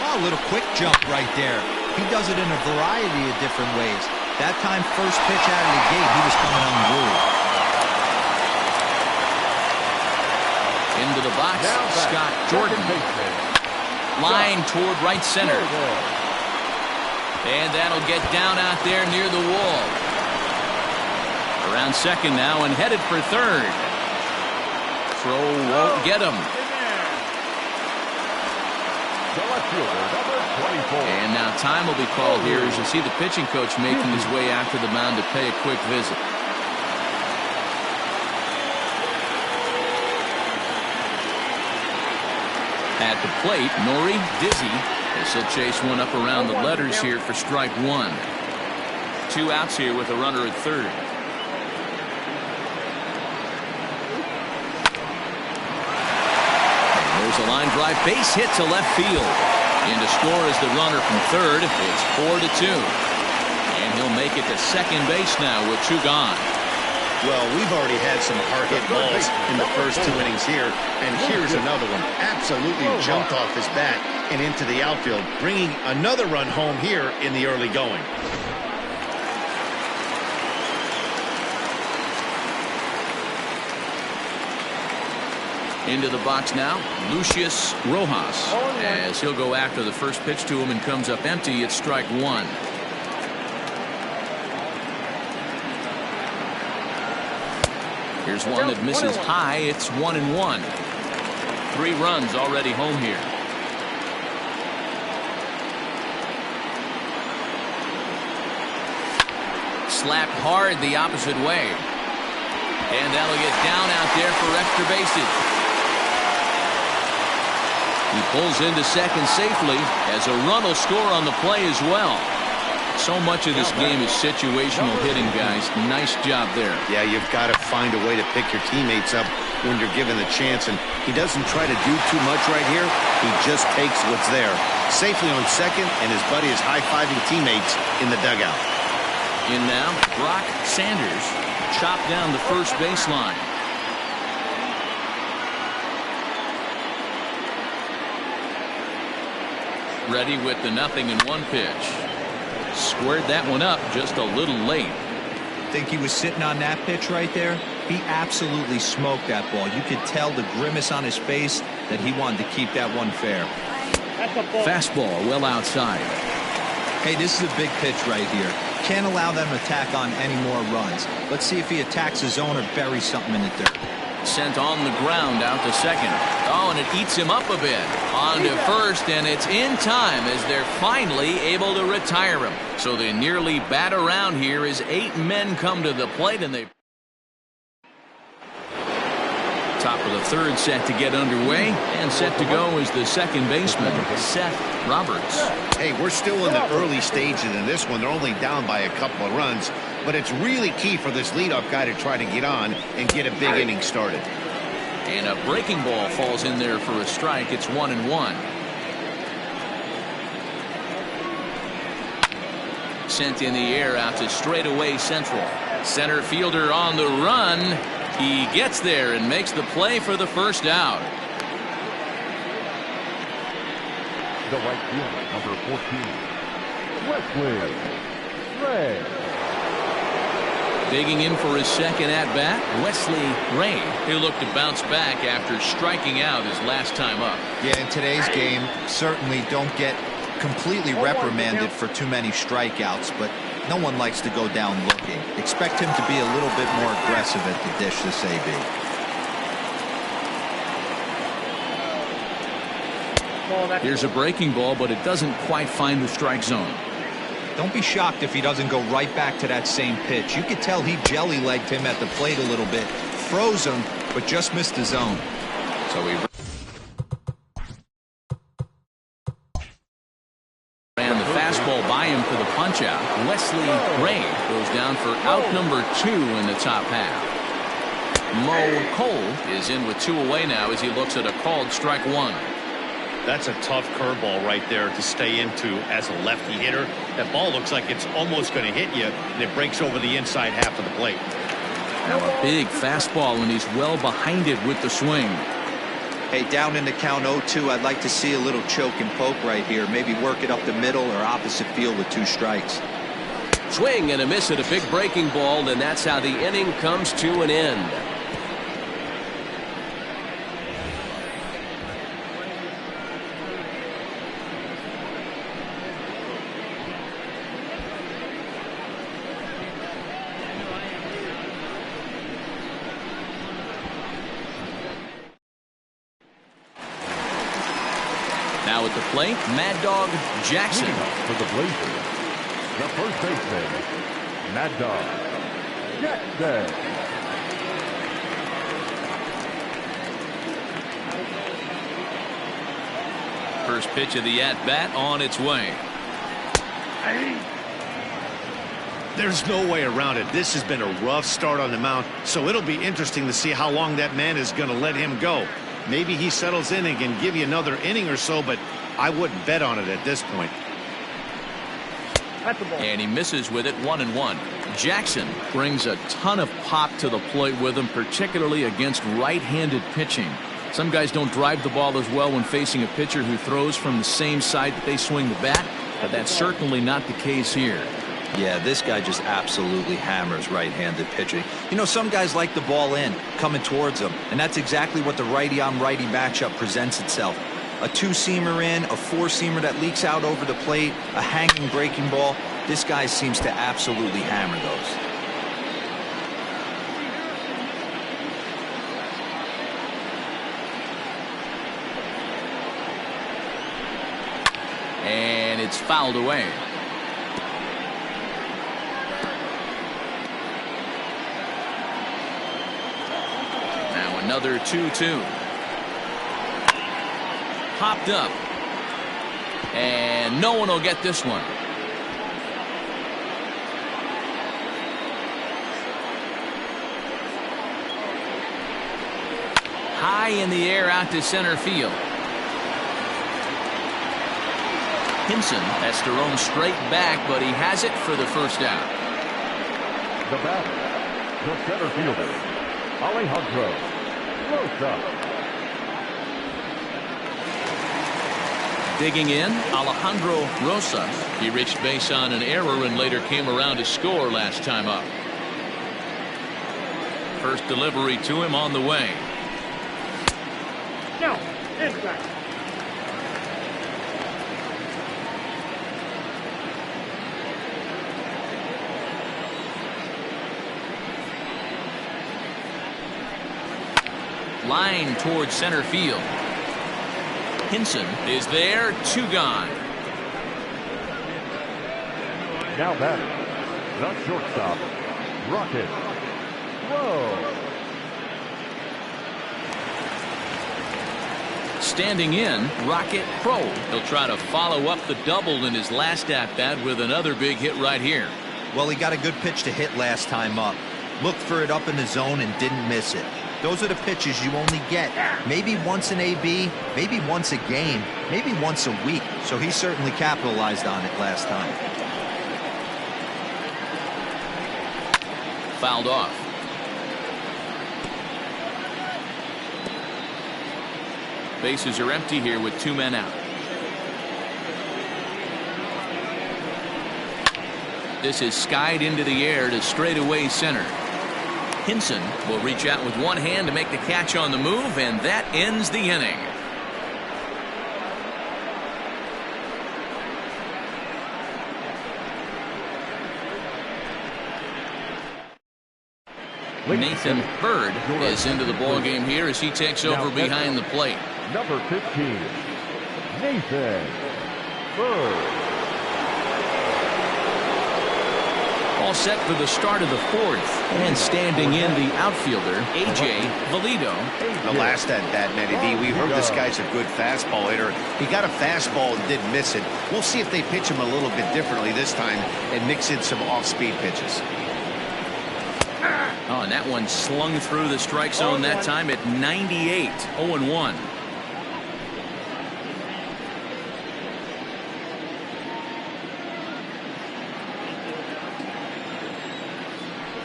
Oh, a little quick jump right there. He does it in a variety of different ways. That time, first pitch out of the gate, he was coming unglued. Into the box, Scott Jordan. Line toward right center. And that'll get down out there near the wall. Around second now and headed for third. Throw won't get him. And now time will be called here as you see the pitching coach making his way out to the mound to pay a quick visit. At the plate, Nori Dizzy. He'll chase one up around the letters here for strike one. 2 outs here with a runner at third. There's a line drive base hit to left field. In to score is the runner from third. It's 4-2. And he'll make it to second base now with 2 gone. Well, we've already had some hard-hit balls in the first 2 innings here, and here's another one. Absolutely jumped off his bat and into the outfield, bringing another run home here in the early going. Into the box now, Lucius Rojas, as he'll go after the first pitch to him and comes up empty. It's strike one. Here's one that misses high. It's 1-1. 3 runs already home here. Slapped hard the opposite way. And that'll get down out there for extra bases. He pulls into second safely as a run will score on the play as well. So much of this game is situational hitting, guys. Nice job there. Yeah, you've got to find a way to pick your teammates up when you're given the chance, and he doesn't try to do too much right here. He just takes what's there. Safely on second, and his buddy is high-fiving teammates in the dugout. In now, Brock Sanders chopped down the first baseline. Ready with the 0-1 pitch. Squared that one up just a little late. Think he was sitting on that pitch right there? He absolutely smoked that ball. You could tell the grimace on his face that he wanted to keep that one fair. Fastball well outside. Hey, this is a big pitch right here. Can't allow them to tack on any more runs. Let's see if he attacks his zone or buries something in the dirt. Sent on the ground out to second. Oh, and it eats him up a bit. On to first, and it's in time as they're finally able to retire him. So they nearly bat around here as 8 men come to the plate, and they... Top of the third set to get underway, and set to go is the second baseman, Seth Roberts. Hey, we're still in the early stages in this one. They're only down by a couple of runs, but it's really key for this leadoff guy to try to get on and get a big inning started. And a breaking ball falls in there for a strike. It's 1-1. Sent in the air out to straightaway central. Center fielder on the run. He gets there and makes the play for the first out. The right fielder, number 14, Wesley. Ray. Digging in for his second at-bat, Wesley Ray. He'll look to bounce back after striking out his last time up. Yeah, in today's game, certainly don't get completely reprimanded for too many strikeouts, but no one likes to go down looking. Expect him to be a little bit more aggressive at the dish this AB. Here's a breaking ball, but it doesn't quite find the strike zone. Don't be shocked if he doesn't go right back to that same pitch. You could tell he jelly-legged him at the plate a little bit. Froze him, but just missed the zone. So he ran the fastball by him for the punch-out. Wesley Ray goes down for out number 2 in the top half. Mo Cole is in with 2 away now as he looks at a called strike 1. That's a tough curveball right there to stay into as a lefty hitter. That ball looks like it's almost going to hit you, and it breaks over the inside half of the plate. Now a big fastball, and he's well behind it with the swing. Hey, down in the count 0-2, I'd like to see a little choke and poke right here. Maybe work it up the middle or opposite field with 2 strikes. Swing and a miss at a big breaking ball, and that's how the inning comes to an end. Now at the plate, Mad Dog Jackson. For the Blazers, the first baseman, Mad Dog Jackson. First pitch of the at-bat on its way. There's no way around it. This has been a rough start on the mound, so it'll be interesting to see how long that man is going to let him go. Maybe he settles in and can give you another inning or so, but I wouldn't bet on it at this point. And he misses with it, 1-1. Jackson brings a ton of pop to the plate with him, particularly against right-handed pitching. Some guys don't drive the ball as well when facing a pitcher who throws from the same side that they swing the bat, but that's certainly not the case here. Yeah, this guy just absolutely hammers right-handed pitching. You know, some guys like the ball in, coming towards them, and that's exactly what the righty-on-righty matchup presents itself. A 2-seamer in, a 4-seamer that leaks out over the plate, a hanging breaking ball. This guy seems to absolutely hammer those. And it's fouled away. Now another 2-2. Popped up. And no one will get this one. High in the air out to center field. Hinson has to roam straight back, but he has it for the first out. The batter, the center fielder, Alejandro Rosa. Digging in, Alejandro Rosas. He reached base on an error and later came around to score last time up. First delivery to him on the way. No, inside. Line towards center field. Hinson is there, 2 gone. Now batter, the shortstop, Rocket Rowe. Standing in, Rocket Crow. He'll try to follow up the double in his last at-bat with another big hit right here. Well, he got a good pitch to hit last time up. Looked for it up in the zone and didn't miss it. Those are the pitches you only get maybe once in AB, maybe once a game, maybe once a week. So he certainly capitalized on it last time. Fouled off. Bases are empty here with 2 men out. This is skied into the air to straightaway center. Hinson will reach out with one hand to make the catch on the move, and that ends the inning. Nathan Bird is into the ballgame here as he takes over behind the plate. Number 15, Nathan Bird. All set for the start of the fourth. And standing in the outfielder, A.J. Valido. The last at bat, Matty D, we heard this guy's a good fastball hitter. He got a fastball and did miss it. We'll see if they pitch him a little bit differently this time and mix in some off-speed pitches. Oh, and that one slung through the strike zone that time at 98. 0-1.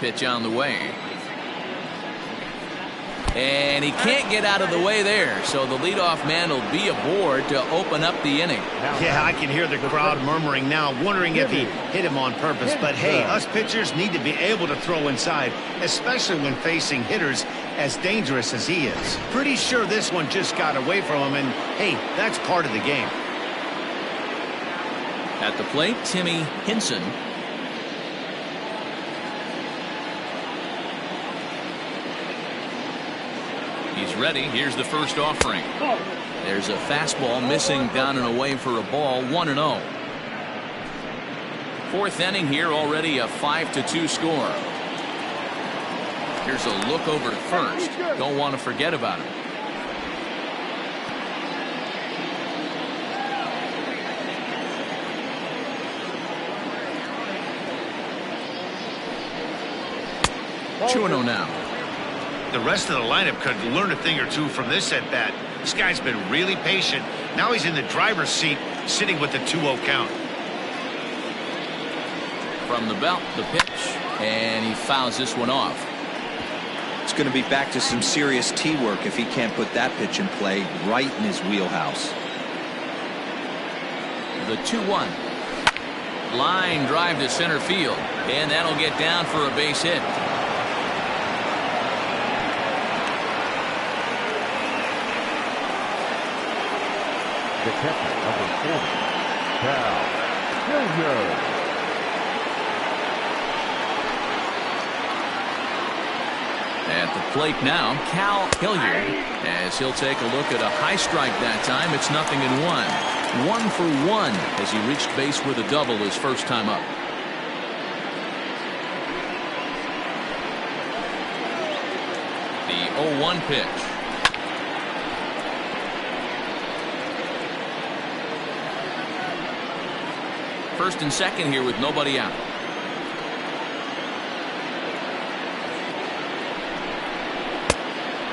Pitch on the way. And he can't get out of the way there, so the leadoff man will be aboard to open up the inning. Yeah, I can hear the crowd murmuring now, wondering if he hit him on purpose. But hey, us pitchers need to be able to throw inside, especially when facing hitters as dangerous as he is. Pretty sure this one just got away from him, and hey, that's part of the game. At the plate, Timmy Hinson. He's ready. Here's the first offering. There's a fastball missing down and away for a ball. 1-0. Fourth inning here, already a 5-2 score. Here's a look over to first. Don't want to forget about him. Chuano now. The rest of the lineup could learn a thing or two from this at-bat. This guy's been really patient. Now he's in the driver's seat, sitting with the 2-0 count. From the belt, the pitch, and he fouls this one off. It's going to be back to some serious tee work if he can't put that pitch in play right in his wheelhouse. The 2-1. Line drive to center field, and that'll get down for a base hit. The catcher, number 40, Cal Hilliard. At the plate now, Cal Hilliard, as he'll take a look at a high strike that time. It's 0-1. 1 for 1 as he reached base with a double his first time up. The 0-1 pitch. First and second here with nobody out.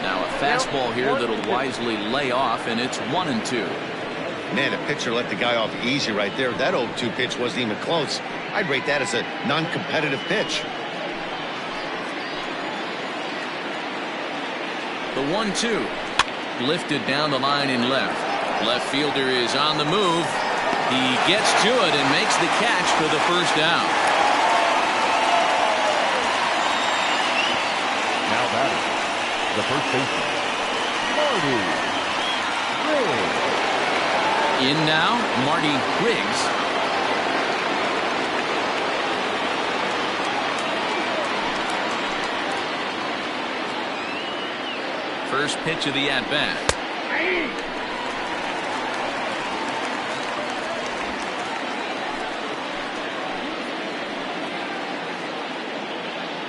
Now a fastball here that'll wisely lay off, and it's 1-2. Man, a pitcher let the guy off easy right there. That 0-2 pitch wasn't even close. I'd rate that as a non-competitive pitch. The 1-2 lifted down the line in left. Left fielder is on the move. He gets to it and makes the catch for the first down. Now batting, the first baseman, Marty Riggs. In now, Marty Riggs. First pitch of the at-bat.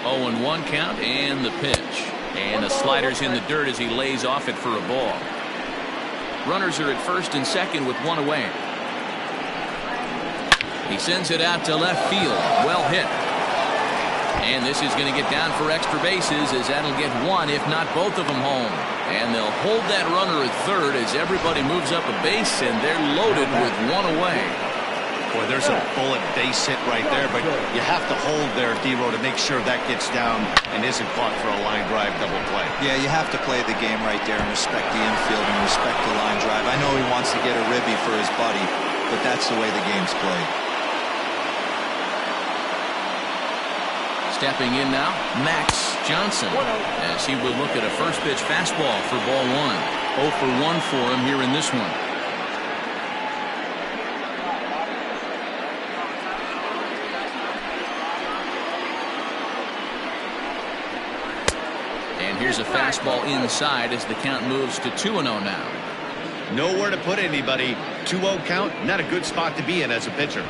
0-1 count, and the pitch. And the slider's in the dirt as he lays off it for a ball. Runners are at first and second with one away. He sends it out to left field. Well hit. And this is going to get down for extra bases, as that'll get one, if not both of them, home. And they'll hold that runner at third as everybody moves up a base, and they're loaded with one away. Boy, there's a bullet base hit right there, but you have to hold there, D-Row, to make sure that gets down and isn't caught for a line drive double play. Yeah, you have to play the game right there and respect the infield and respect the line drive. I know he wants to get a ribby for his buddy, but that's the way the game's played. Stepping in now, Max Johnson, as he would look at a first pitch fastball for ball 1. 0 for 1 for him here in this one. And here's a fastball inside as the count moves to 2-0 now. Nowhere to put anybody. 2-0 count, not a good spot to be in as a pitcher.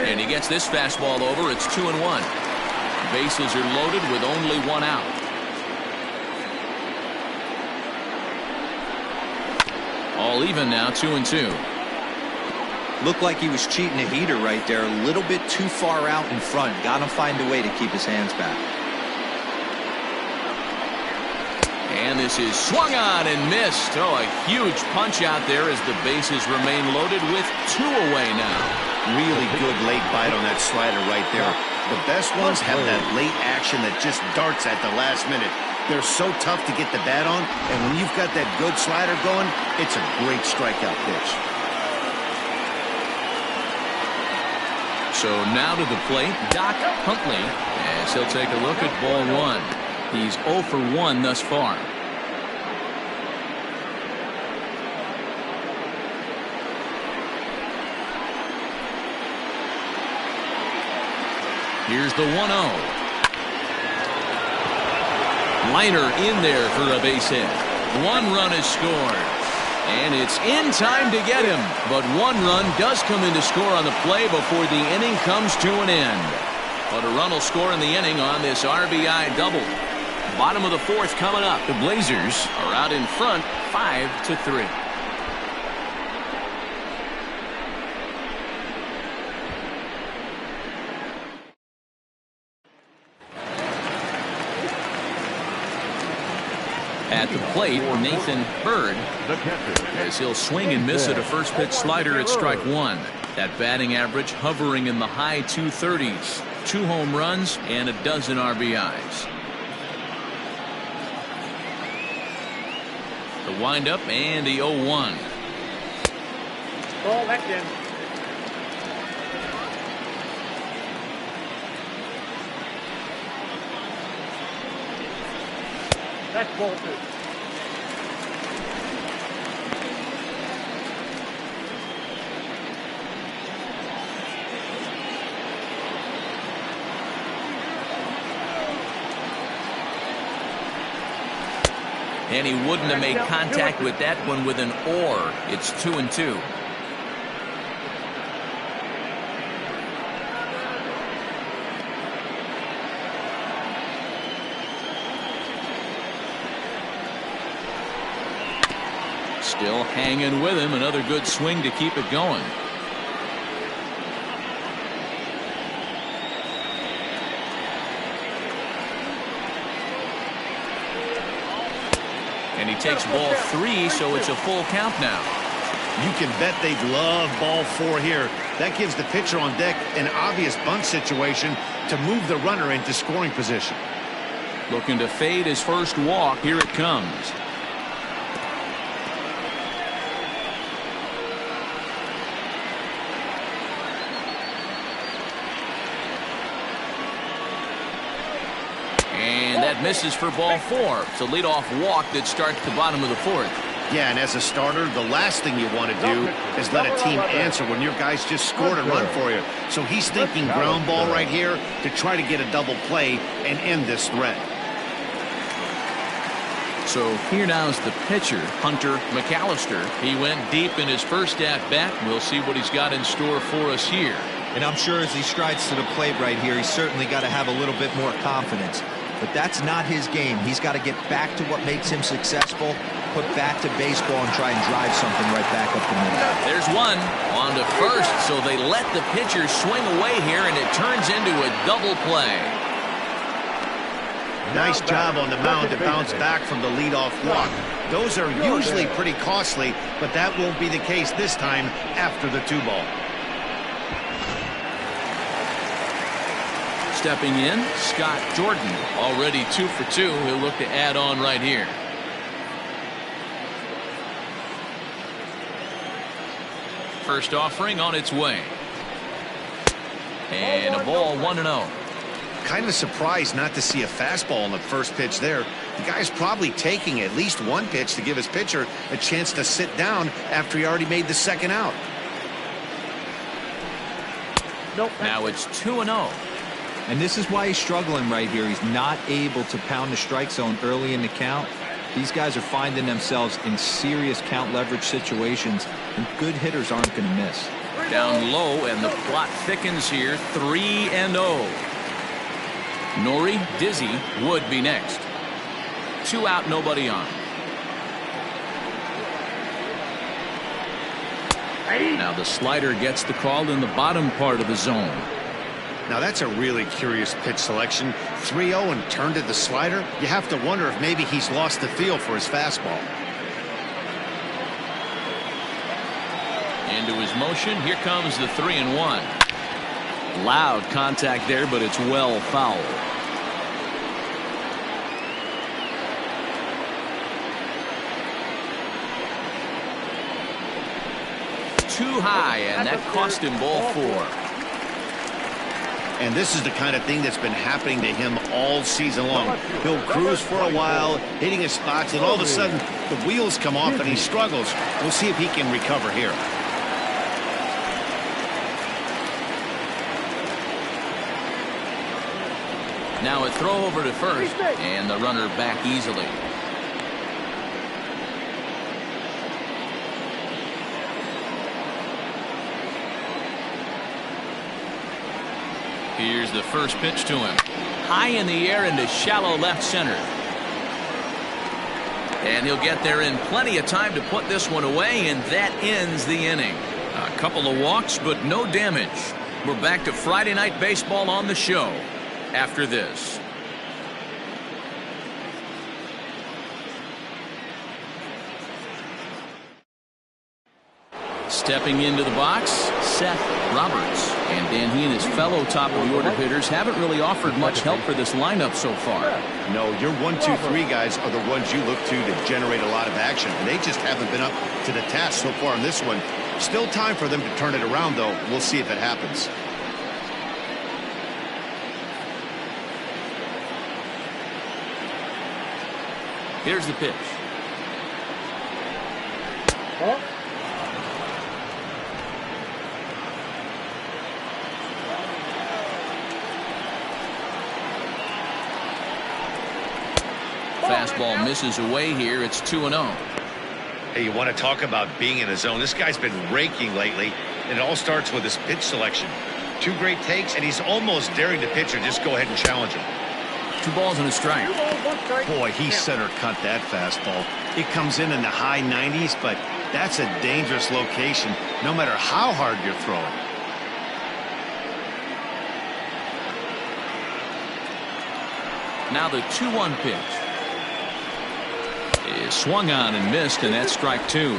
And he gets this fastball over. It's 2-1. Bases are loaded with only 1 out. All even now, 2-2. Looked like he was cheating a heater right there. A little bit too far out in front. Got to find a way to keep his hands back. And this is swung on and missed. Oh, a huge punch out there as the bases remain loaded with 2 away now. Really good late bite on that slider right there. The best ones have that late action that just darts at the last minute. They're so tough to get the bat on, and when you've got that good slider going, it's a great strikeout pitch. So now to the plate, Doc Huntley, as he'll take a look at ball 1. He's 0 for 1 thus far. Here's the 1-0. Liner in there for a base hit. 1 run is scored. And it's in time to get him. But 1 run does come in to score on the play before the inning comes to an end. But a run will score in the inning on this RBI double. Bottom of the 4th coming up. The Blazers are out in front 5-3. At the plate, Nathan Bird, as he'll swing and miss at a first pitch slider at strike 1. That batting average hovering in the high 230s. 2 home runs and a dozen RBIs. The windup and the 0-1. Ball back in. That's ball 2. And he wouldn't have made contact with that one with an or. It's 2-2. Still hanging with him. Another good swing to keep it going. And he takes ball 3, so it's a full count now. You can bet they'd love ball 4 here. That gives the pitcher on deck an obvious bunt situation to move the runner into scoring position. Looking to fade his first walk. Here it comes. And that misses for ball 4. It's a leadoff walk that starts the bottom of the 4th. Yeah, and as a starter, the last thing you want to do is let a team answer when your guys just scored a run for you. So he's thinking ground ball right here to try to get a double play and end this threat. So here now is the pitcher, Hunter McAllister. He went deep in his first at-bat. We'll see what he's got in store for us here. And I'm sure as he strides to the plate right here, he's certainly got to have a little bit more confidence. But that's not his game. He's got to get back to what makes him successful, put back to baseball, and try and drive something right back up the middle. There's one on to first, so they let the pitcher swing away here, and it turns into a double play. Nice job on the mound to bounce back from the leadoff walk. Those are usually pretty costly, but that won't be the case this time after the 2-ball. Stepping in, Scott Jordan, already 2 for 2. He'll look to add on right here. First offering on its way. And a ball 1-0. Kind of surprised not to see a fastball on the first pitch there. The guy's probably taking at least one pitch to give his pitcher a chance to sit down after he already made the second out. Now it's 2-0. And this is why he's struggling right here. He's not able to pound the strike zone early in the count. These guys are finding themselves in serious count leverage situations, and good hitters aren't going to miss. Down low, and the plot thickens here. 3-0. Nori, Dizzy would be next. 2 out, nobody on. Now the slider gets the call in the bottom part of the zone. Now that's a really curious pitch selection. 3-0 and turned to the slider. You have to wonder if maybe he's lost the feel for his fastball. Into his motion. Here comes the 3-1. Loud contact there, but it's well fouled. Too high, and that cost him ball 4. And this is the kind of thing that's been happening to him all season long. He'll cruise for a while, hitting his spots, and all of a sudden the wheels come off and he struggles. We'll see if he can recover here. Now a throw over to first, and the runner back easily. Here's the first pitch to him. High in the air into shallow left center. And he'll get there in plenty of time to put this one away, and that ends the inning. A couple of walks, but no damage. We're back to Friday Night Baseball on the show after this. Stepping into the box, Seth Roberts. And Dan, he and his fellow top-of-the-order hitters haven't really offered much help for this lineup so far. No, your 1, 2, 3 guys are the ones you look to generate a lot of action. And they just haven't been up to the task so far in this one. Still time for them to turn it around, though. We'll see if it happens. Here's the pitch. Fastball misses away here. It's 2-0. Hey, you want to talk about being in a zone? This guy's been raking lately, and it all starts with his pitch selection. 2 great takes, and he's almost daring the pitcher just go ahead and challenge him. 2 balls and a strike. Boy, he center cut that fastball. It comes in the high 90s, but that's a dangerous location no matter how hard you're throwing. Now the 2-1 pitch is swung on and missed, and that's strike 2.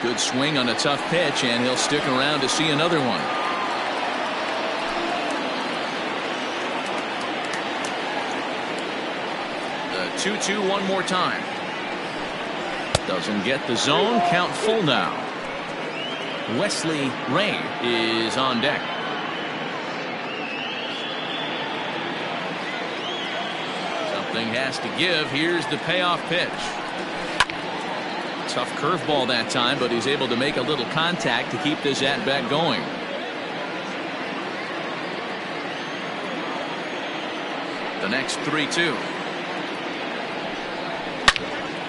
Good swing on a tough pitch, and he'll stick around to see another one. The 2-2 one more time. Doesn't get the zone. Count full now. Wesley Ray is on deck. Something has to give. Here's the payoff pitch. Tough curveball that time, but he's able to make a little contact to keep this at-bat going. The next 3-2.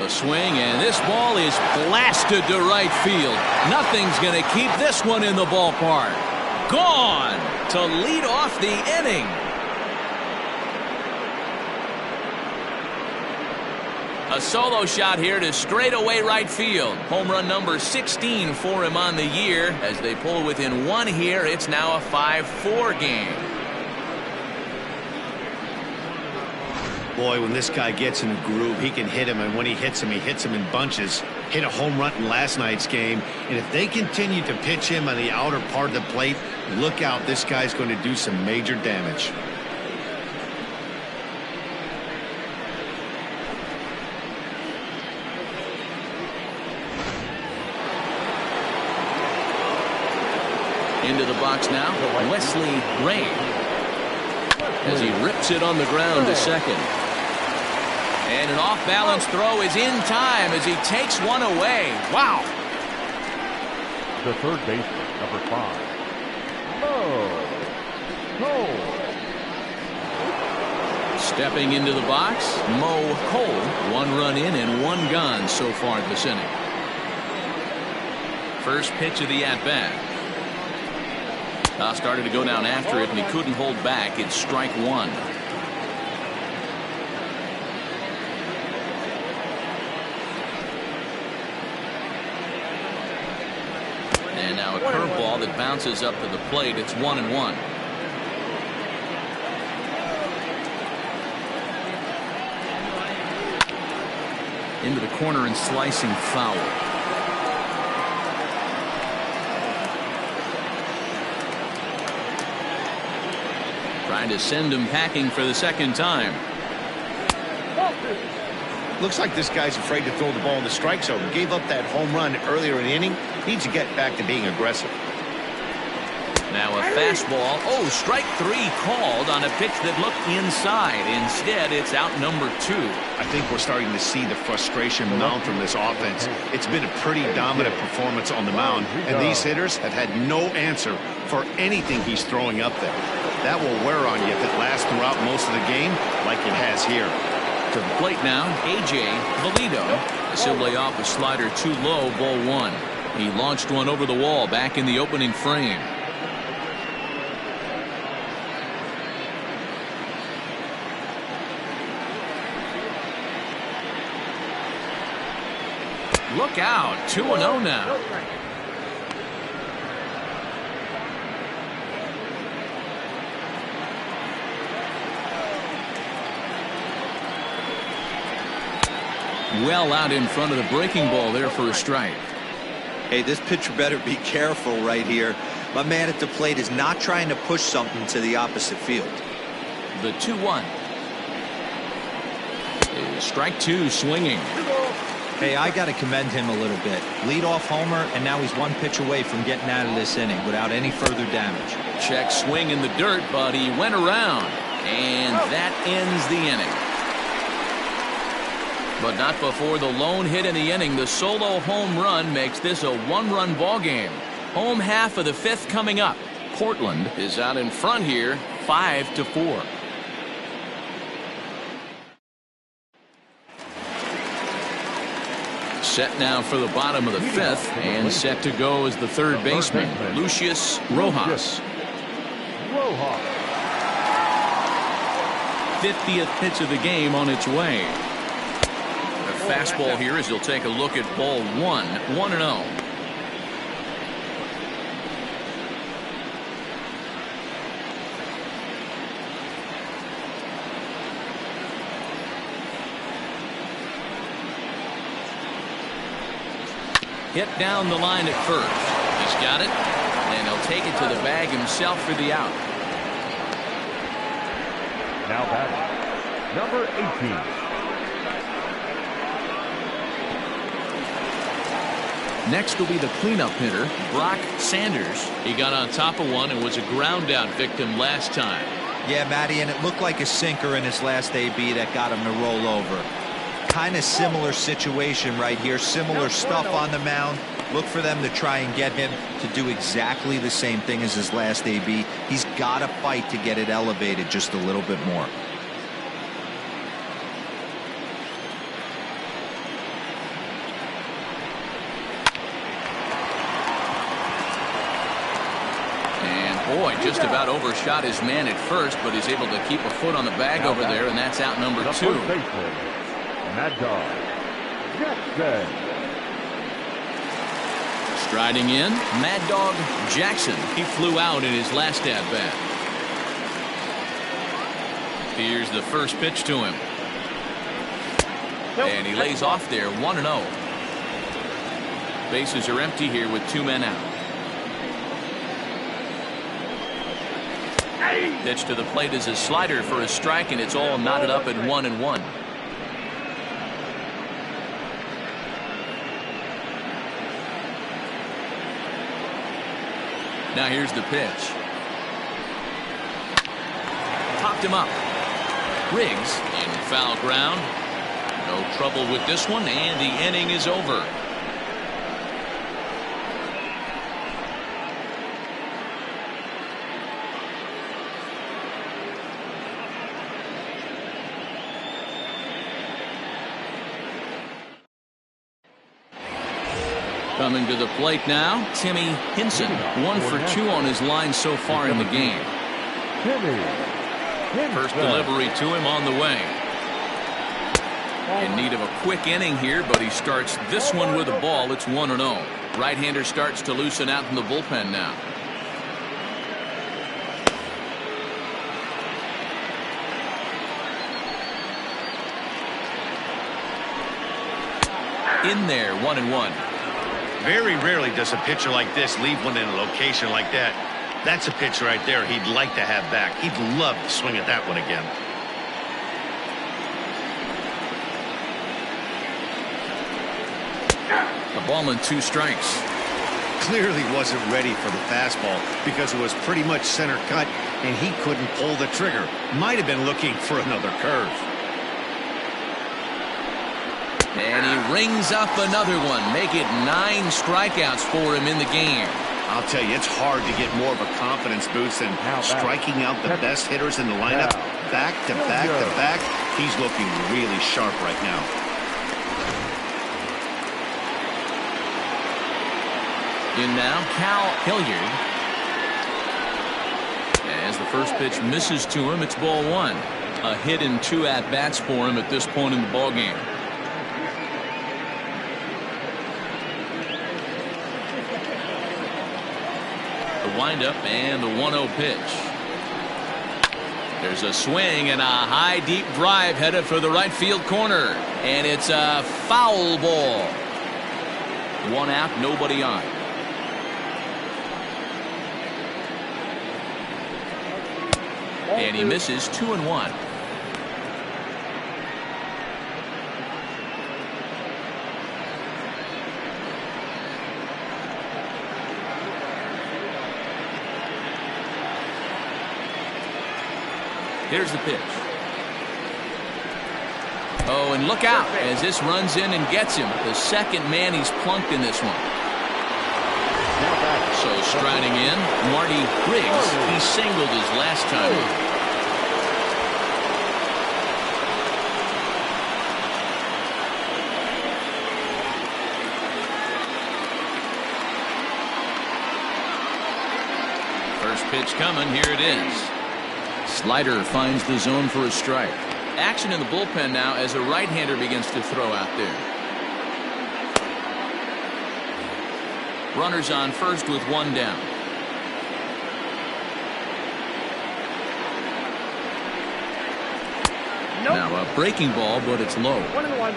A swing, and this ball is blasted to right field. Nothing's going to keep this one in the ballpark. Gone to lead off the inning. A solo shot here to straightaway right field. Home run number 16 for him on the year. As they pull within 1 here, it's now a 5-4 game. Boy, when this guy gets in a groove, he can hit him, and when he hits him in bunches. Hit a home run in last night's game, and if they continue to pitch him on the outer part of the plate, look out, this guy's going to do some major damage. Into the box now, Wesley Ray, as he rips it on the ground to second. And an off-balance throw is in time as he takes one away. Wow. The third baseman, number 5, Mo Cole. Stepping into the box, Mo Cole. 1 run in and 1 gone so far this inning. First pitch of the at-bat. Started to go down after it, and he couldn't hold back. It's strike 1. And now a curveball that bounces up to the plate. It's 1-1. Into the corner and slicing foul. Trying to send him packing for the second time. Looks like this guy's afraid to throw the ball in the strike zone. Gave up that home run earlier in the inning. Needs to get back to being aggressive. Now a fastball. Oh, strike 3 called on a pitch that looked inside. Instead, it's out number 2. I think we're starting to see the frustration mount from this offense. It's been a pretty dominant performance on the mound, and these hitters have had no answer for anything he's throwing up there. That will wear on you if it lasts throughout most of the game like it has here. To the plate now, A.J. Valido. Simply off a slider too low, ball 1. He launched one over the wall back in the opening frame. Look out, 2-0 now. Well out in front of the breaking ball there for a strike. Hey, this pitcher better be careful right here. My man at the plate is not trying to push something to the opposite field. The 2-1. Strike 2 swinging. Hey, I got to commend him a little bit. Leadoff homer, and now he's 1 pitch away from getting out of this inning without any further damage. Check swing in the dirt, but he went around, and that ends the inning. But not before the lone hit in the inning. The solo home run makes this a 1-run ball game. Home half of the 5th coming up. Portland is out in front here, 5-4. Set now for the bottom of the 5th, and set to go is the third baseman, Lucius Rojas. 50th pitch of the game on its way. A fastball here as he'll take a look at ball 1, 1-0. Hit down the line at first. He's got it, and he'll take it to the bag himself for the out. Now batting, number 18. Next will be the cleanup hitter, Brock Sanders. He got on top of one and was a ground out victim last time. Yeah, Matty, and it looked like a sinker in his last AB that got him to roll over. Kind of similar situation right here. Similar stuff on the mound. Look for them to try and get him to do exactly the same thing as his last AB. He's got to fight to get it elevated just a little bit more. Boy, just about overshot his man at first, but he's able to keep a foot on the bag over there, and that's out number 2. Mad Dog Jackson. Striding in, Mad Dog Jackson. He flew out in his last at-bat. Here's the first pitch to him. And he lays off there, 1-0. Bases are empty here with 2 men out. Pitch to the plate is a slider for a strike, and it's all knotted up at 1-1. Now here's the pitch. Popped him up. Riggs in foul ground. No trouble with this one, and the inning is over. Coming to the plate now, Timmy Hinson. 1 for 2 on his line so far in the game. First delivery to him on the way. In need of a quick inning here, but he starts this one with a ball. It's 1-0. Right-hander starts to loosen out in the bullpen now. In there, 1-1. Very rarely does a pitcher like this leave one in a location like that. That's a pitch right there he'd like to have back. He'd love to swing at that one again. A ball and 2 strikes. Clearly wasn't ready for the fastball because it was pretty much center cut and he couldn't pull the trigger. Might have been looking for another curve. And he rings up another one. Make it 9 strikeouts for him in the game. I'll tell you, it's hard to get more of a confidence boost than striking out the best hitters in the lineup. Back to back to back. He's looking really sharp right now. In now, Cal Hilliard. As the first pitch misses to him, it's ball 1. A hit and 2 at-bats for him at this point in the ballgame. The windup and the 1-0 pitch. There's a swing and a high deep drive headed for the right field corner. And it's a foul ball. 1 out, nobody on. And he misses 2-1. Here's the pitch. Oh, and look out as this runs in and gets him. The second man he's plunked in this one. So striding in, Marty Riggs. He singled his last time. First pitch coming. Here it is. Slider finds the zone for a strike. Action in the bullpen now as a right-hander begins to throw out there. Runners on first with 1 down. Nope. Now a breaking ball, but it's low. 1-1.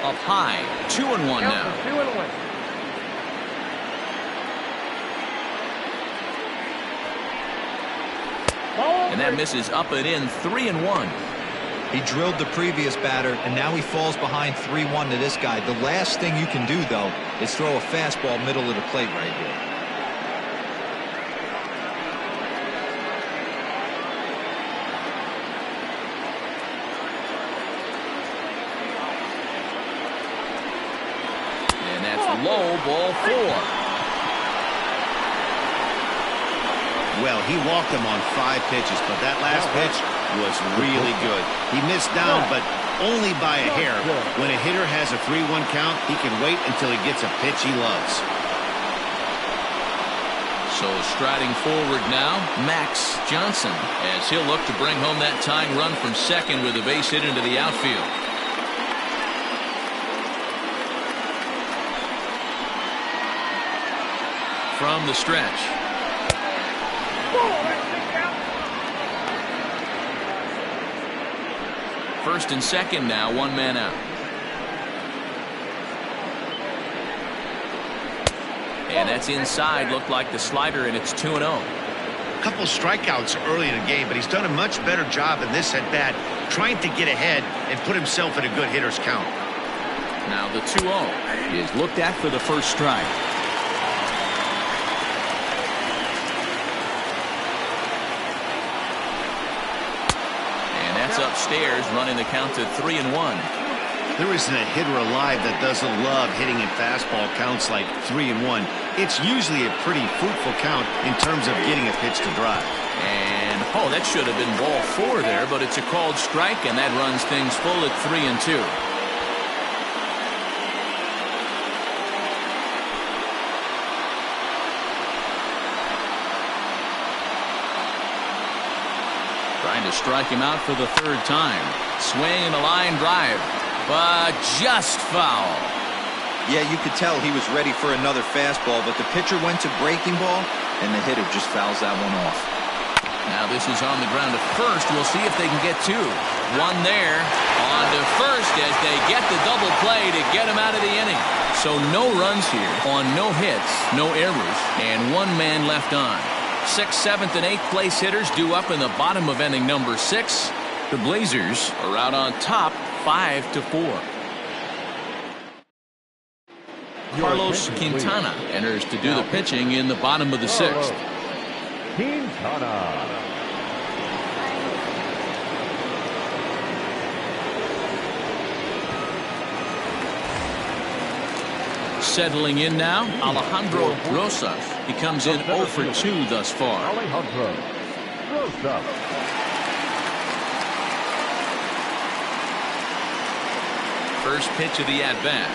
Up high, 2-1 now. 2-1. And that misses up and in, 3-1. He drilled the previous batter, and now he falls behind 3-1 to this guy. The last thing you can do, though, is throw a fastball middle of the plate right here. And that's low, ball 4. Well, he walked him on 5 pitches, but that last pitch was really good. He missed down, but only by a hair. When a hitter has a 3-1 count, he can wait until he gets a pitch he loves. So striding forward now, Max Johnson, as he'll look to bring home that tying run from second with a base hit into the outfield. From the stretch. First and second now, 1 man out. And that's inside. Looked like the slider, and it's 2-0. A couple strikeouts early in the game, but he's done a much better job in this at bat trying to get ahead and put himself in a good hitter's count. Now the 2-0 is looked at for the first strike. And that's upstairs, running the count to 3-1. There isn't a hitter alive that doesn't love hitting in fastball counts like 3-1. It's usually a pretty fruitful count in terms of getting a pitch to drive. And, oh, that should have been ball 4 there, but it's a called strike, and that runs things full at 3-2. Trying to strike him out for the 3rd time. Swing and a line drive, but just foul. Yeah, you could tell he was ready for another fastball, but the pitcher went to breaking ball, and the hitter just fouls that one off. Now this is on the ground to first. We'll see if they can get 2. One there. On to first as they get the double play to get him out of the inning. So no runs here on no hits, no errors, and 1 man left on. 6th, 7th, and 8th place hitters due up in the bottom of inning number 6. The Blazers are out on top 5-4. Carlos Quintana enters to do the pitching in the bottom of the 6th. Quintana. Settling in now, Alejandro Rosas. He comes in 0 for 2 thus far. Alejandro Rosas. First pitch of the at-bat.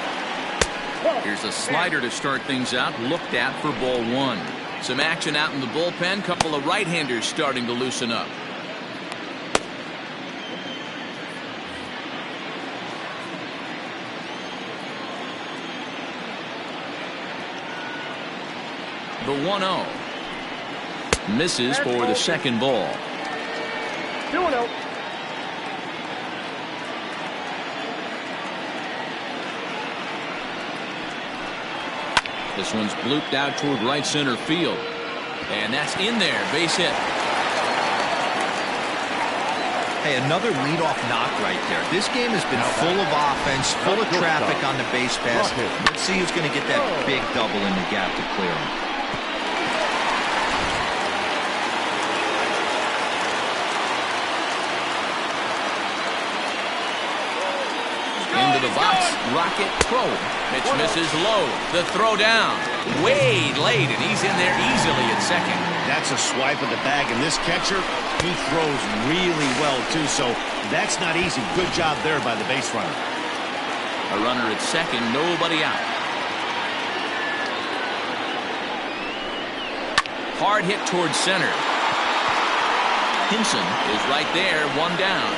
Here's a slider to start things out, looked at for ball 1. Some action out in the bullpen. Couple of right-handers starting to loosen up. The 1-0. Misses for the 2nd ball. 2-0. This one's blooped out toward right center field. And that's in there. Base hit. Hey, another leadoff knock right there. This game has been full of offense, full of traffic on the base pass. Let's see who's going to get that big double in the gap to clear him. Into the box, Rocket throw. Pitch misses low. The throw down. Way late, and he's in there easily at 2nd. That's a swipe of the bag, and this catcher, he throws really well, too, so that's not easy. Good job there by the base runner. A runner at 2nd, nobody out. Hard hit towards center. Hinson is right there, 1 down.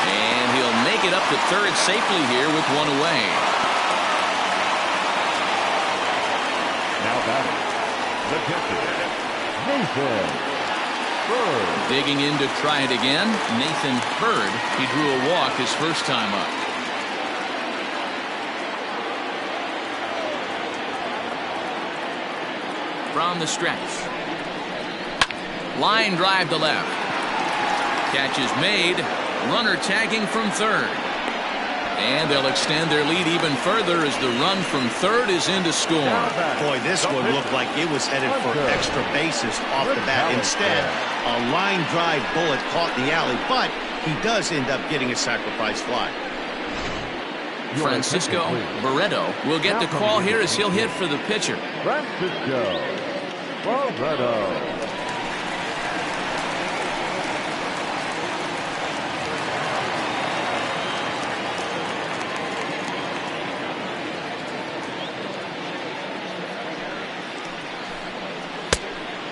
And he'll make it up to 3rd safely here with 1 away. Now batting, the catcher, Nathan Bird. Digging in to try it again, Nathan Bird. He drew a walk his first time up. From the stretch. Line drive to left. Catch is made. Runner tagging from 3rd. And they'll extend their lead even further as the run from 3rd is in to score. Boy, this one looked like it was headed for extra bases off the bat. Instead, a line drive bullet caught in the alley, but he does end up getting a sacrifice fly. Francisco Barreto will get the call here as he'll hit for the pitcher. Francisco Barreto.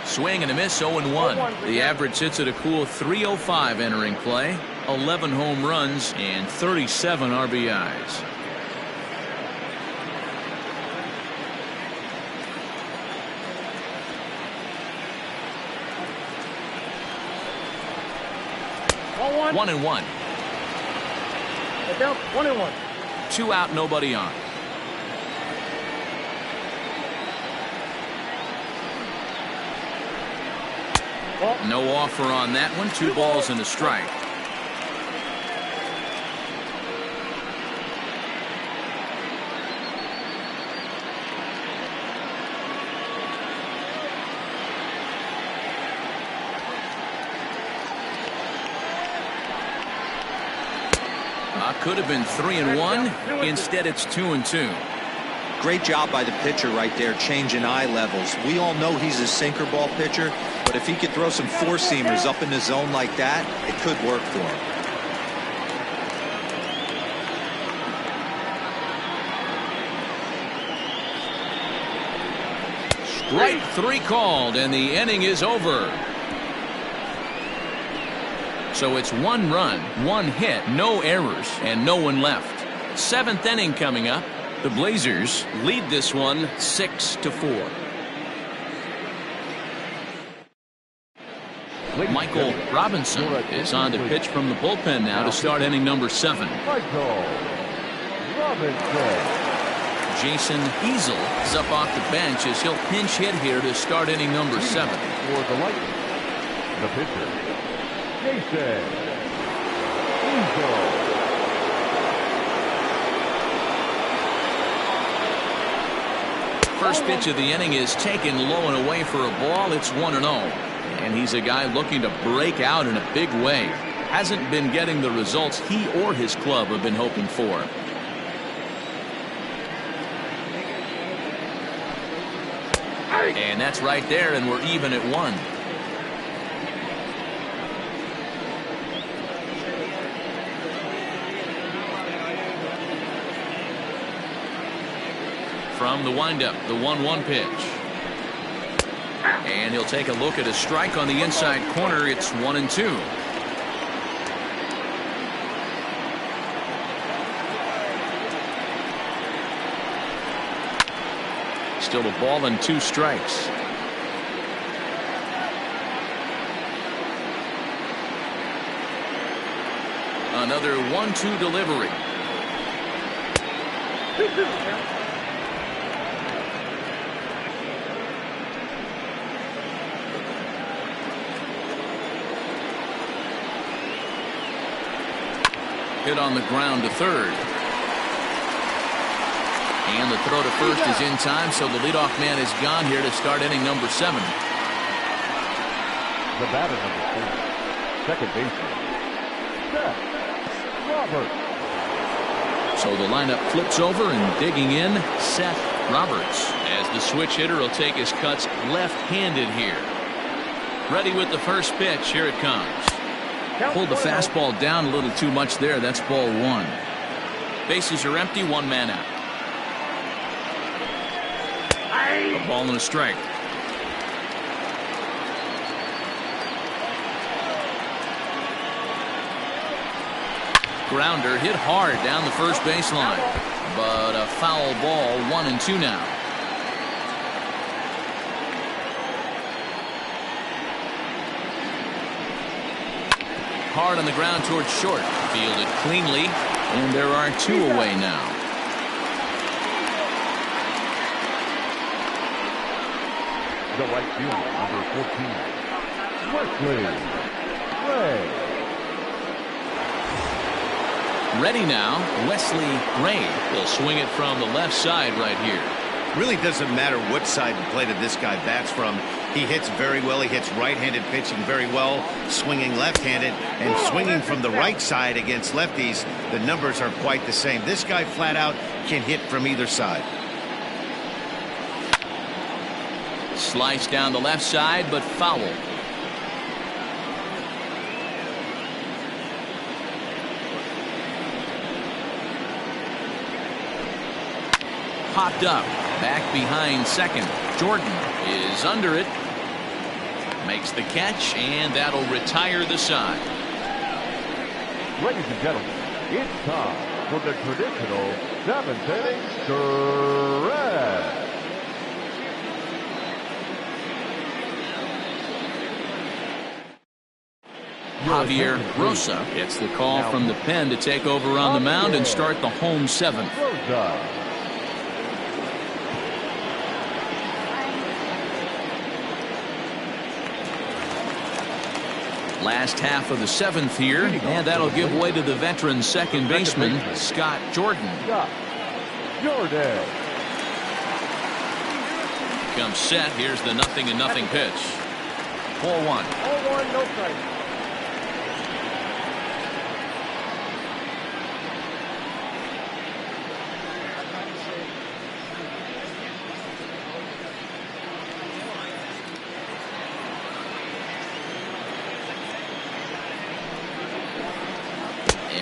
Swing and a miss, 0-1. The average sits at a cool 305 entering play. 11 home runs and 37 RBIs. One and one. 1-1. 2 out, nobody on. No offer on that one. 2 balls and a strike. could have been 3-1. Instead, it's 2-2. Great job by the pitcher right there, changing eye levels. We all know he's a sinker ball pitcher, but if he could throw some four-seamers up in the zone like that, it could work for him. Strike 3 called, and the inning is over. So it's 1 run, 1 hit, no errors, and no one left. 7th inning coming up. The Blazers lead this one 6-4. Michael Robinson is on to pitch from the bullpen now to start inning number 7. Michael Robinson. Jason Easel is up off the bench as he'll pinch hit here to start inning number 7. For the Lightning, the pitcher, Jason Easel. First pitch of the inning is taken low and away for a ball. It's 1-0. And he's a guy looking to break out in a big way. Hasn't been getting the results he or his club have been hoping for. And that's right there, and we're even at 1. From the windup, the 1-1 pitch. And he'll take a look at a strike on the inside corner. It's 1-2. Still a ball and 2 strikes. Another 1-2 delivery. Hit on the ground to third. And the throw to first is in time, so the leadoff man is gone here to start inning number 7. The batter number 2, second baseman, Seth Roberts. So the lineup flips over, and digging in, Seth Roberts. As the switch hitter will take his cuts left-handed here. Ready with the first pitch. Here it comes. Pulled the fastball down a little too much there. That's ball 1. Bases are empty, 1 man out. A ball and a strike. Grounder hit hard down the first baseline, but a foul ball. 1-2 now. Hard on the ground towards short. Fielded cleanly, and there are 2 away now. The right fielder, number 14, Wesley Ray. Ready now, Wesley Ray will swing it from the left side right here. Really doesn't matter what side of the plate this guy bats from. He hits very well. He hits right-handed pitching very well, swinging left-handed, and swinging from the right side against lefties. The numbers are quite the same. This guy flat out can hit from either side. Slice down the left side, but foul. Popped up. Back behind second. Jordan is under it. Makes the catch, and that'll retire the side. Ladies and gentlemen, it's time for the traditional 7th inning stretch. Javier Rosa gets the call from the pen to take over on the mound and start the home 7th. Rosa. Last half of the 7th here, and that'll give way to the veteran second baseman, Scott Jordan. Scott Jordan. Comes set. Here's the 0-0 pitch. 4-1. 0-1, no strike.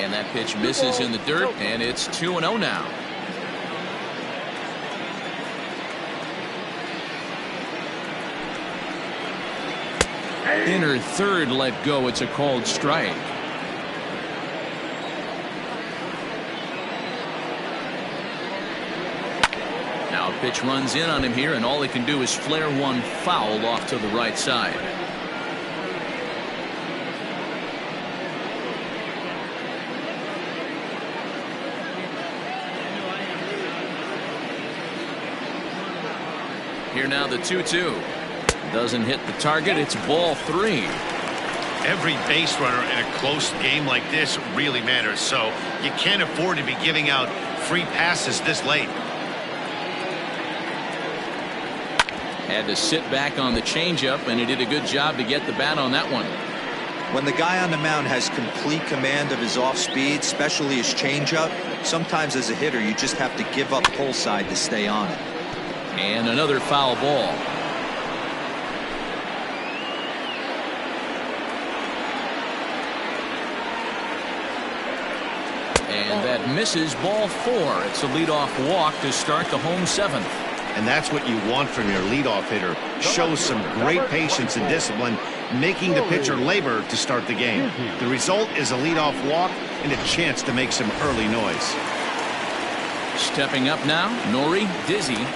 And that pitch misses in the dirt, and it's 2-0 now. Inner third let go. It's a called strike. Now a pitch runs in on him here, and all he can do is flare one foul off to the right side. Here now the 2-2. Doesn't hit the target. It's ball 3. Every base runner in a close game like this really matters, so you can't afford to be giving out free passes this late. Had to sit back on the changeup, and he did a good job to get the bat on that one. When the guy on the mound has complete command of his off speed, especially his changeup, sometimes as a hitter you just have to give up pull side to stay on it. And another foul ball. And that misses, ball 4. It's a leadoff walk to start the home 7th. And that's what you want from your leadoff hitter. Shows some great patience and discipline, making the pitcher labor to start the game. The result is a leadoff walk and a chance to make some early noise. Stepping up now, Nori Dizzy.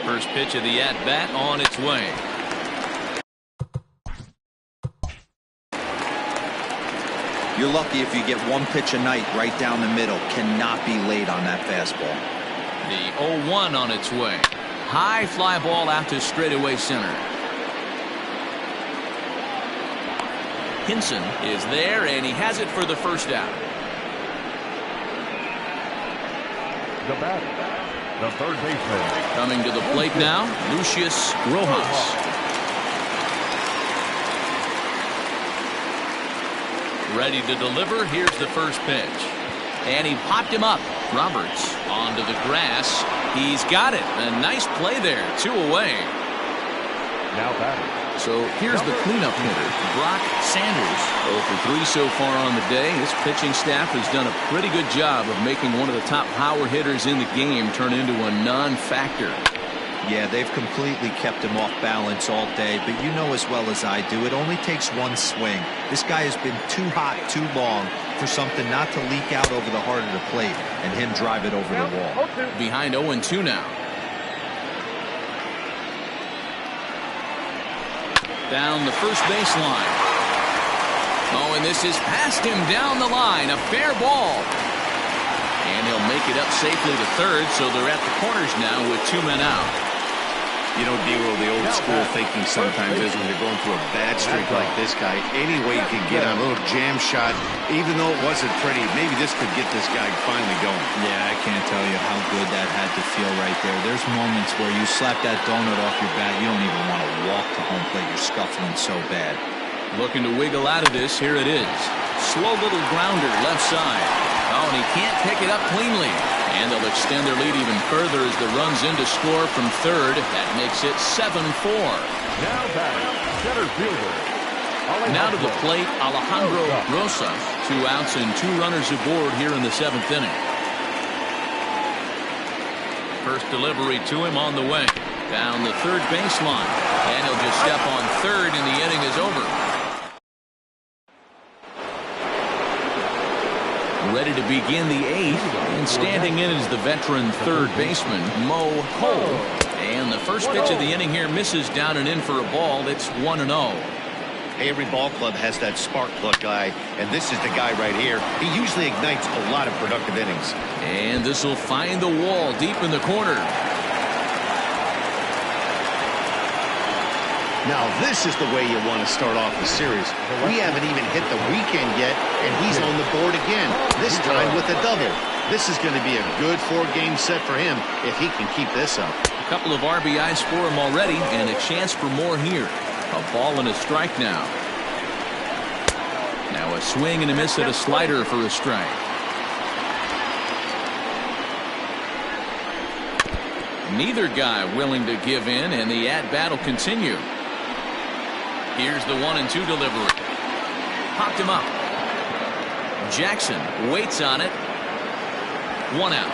First pitch of the at-bat on its way. You're lucky if you get one pitch a night right down the middle. Cannot be late on that fastball. The 0-1 on its way. High fly ball out to straightaway center. Hinson is there, and he has it for the first out. The batter, the third baseman. Coming to the plate now, Lucius Rojas. Ready to deliver. Here's the first pitch. And he popped him up. Roberts onto the grass. He's got it. A nice play there. 2 away. Now batting. So here's the cleanup hitter, Brock Sanders. 0 for 3 so far on the day. His pitching staff has done a pretty good job of making one of the top power hitters in the game turn into a non-factor. Yeah, they've completely kept him off balance all day, but you know as well as I do, it only takes one swing. This guy has been too hot too long for something not to leak out over the heart of the plate and him drive it over the wall. Behind 0-2 now. Down the first baseline. Oh, and this is past him down the line. A fair ball. And he'll make it up safely to third, so they're at the corners now with 2 men out. You know, Dero, the old school thinking sometimes is when you're going through a bad streak like this guy, any way you can get on a little jam shot, even though it wasn't pretty, maybe this could get this guy finally going. Yeah, I can't tell you how good that had to feel right there. There's moments where you slap that donut off your bat, you don't even want to walk to home plate. You're scuffling so bad. Looking to wiggle out of this. Here it is. Slow little grounder left side. Oh, and he can't pick it up cleanly. And they'll extend their lead even further as the runs in to score from third. That makes it 7-4. Now batting, center fielder. Now to the plate, Alejandro Rosa. 2 outs and 2 runners aboard here in the 7th inning. First delivery to him on the way. Down the third baseline. And he'll just step on third and the inning is over. Ready to begin the 8th, and standing in is the veteran third baseman, Mo Cole. And the first pitch of the inning here misses down and in for a ball. It's 1-0. Every ball club has that spark plug guy, and this is the guy right here. He usually ignites a lot of productive innings. And this will find the wall deep in the corner. Now this is the way you want to start off the series. We haven't even hit the weekend yet, and he's on the board again, this time with a double. This is going to be a good 4-game set for him if he can keep this up. A couple of RBIs for him already, and a chance for more here. A ball and a strike now. Now a swing and a miss at a slider for a strike. Neither guy willing to give in, and the at-bat will continue. Here's the 1-2 delivery. Popped him up. Jackson waits on it. 1 out.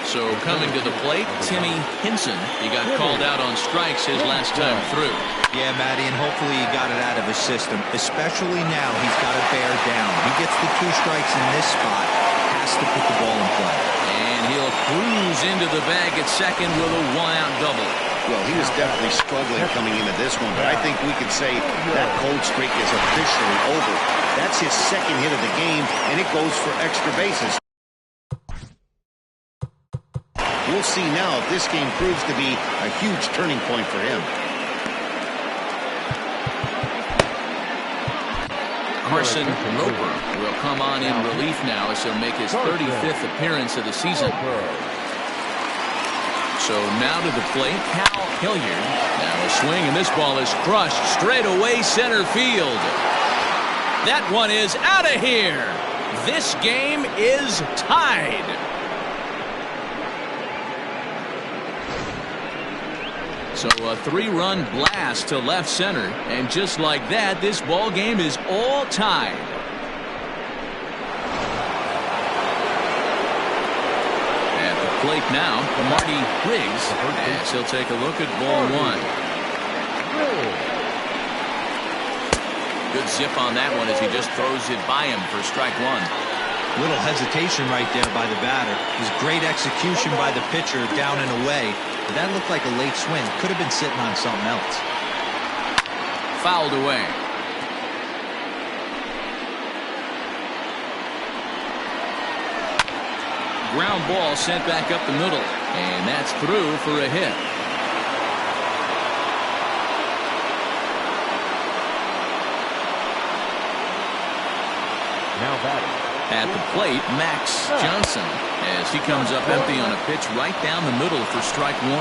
So coming to the plate, Timmy Henson. He got called out on strikes his last time through. Yeah, Matty, and hopefully he got it out of his system. Especially now, he's got to bear down. He gets the 2 strikes in this spot, has to put the ball in play. And he'll cruise into the bag at second with a 1-out double. Well, he was definitely struggling coming into this one, but I think we could say that cold streak is officially over. That's his second hit of the game, and it goes for extra bases. We'll see now if this game proves to be a huge turning point for him. Carson Roper will come on in relief now as he'll make his 35th appearance of the season. So now to the plate, Cal Hilliard. Now a swing, and this ball is crushed straight away center field. That one is out of here. This game is tied. So a 3-run blast to left center, and just like that, this ball game is all tied. At the plate now, Marty Riggs, as he'll take a look at ball 1. Good zip on that one as he just throws it by him for strike 1. Little hesitation right there by the batter. It was great execution by the pitcher down and away. That looked like a late swing. Could have been sitting on something else. Fouled away. Ground ball sent back up the middle, and that's through for a hit. Now batting. At the plate, Max Johnson, as he comes up empty on a pitch right down the middle for strike 1.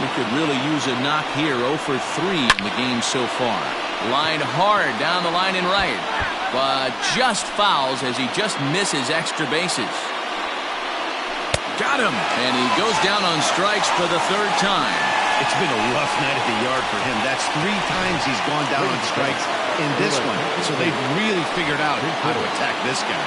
We could really use a knock here. 0 for 3 in the game so far. Lined hard down the line and right, but just fouls as he just misses extra bases. Got him, and he goes down on strikes for the 3rd time. It's been a rough night at the yard for him. That's 3 times he's gone down on strikes in this one. So they've really figured out how to attack this guy.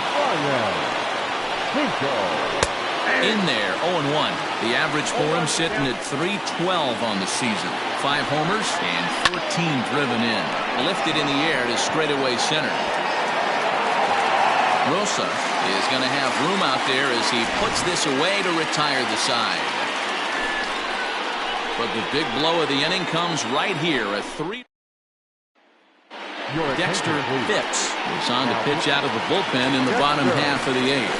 In there, 0-1. The average for him sitting at .312 on the season. 5 homers and 14 driven in. Lifted in the air to straightaway center. Rosa is going to have room out there as he puts this away to retire the side. But the big blow of the inning comes right here. A 3. Dexter Phipps is on to pitch out of the bullpen in the bottom half of the 8th.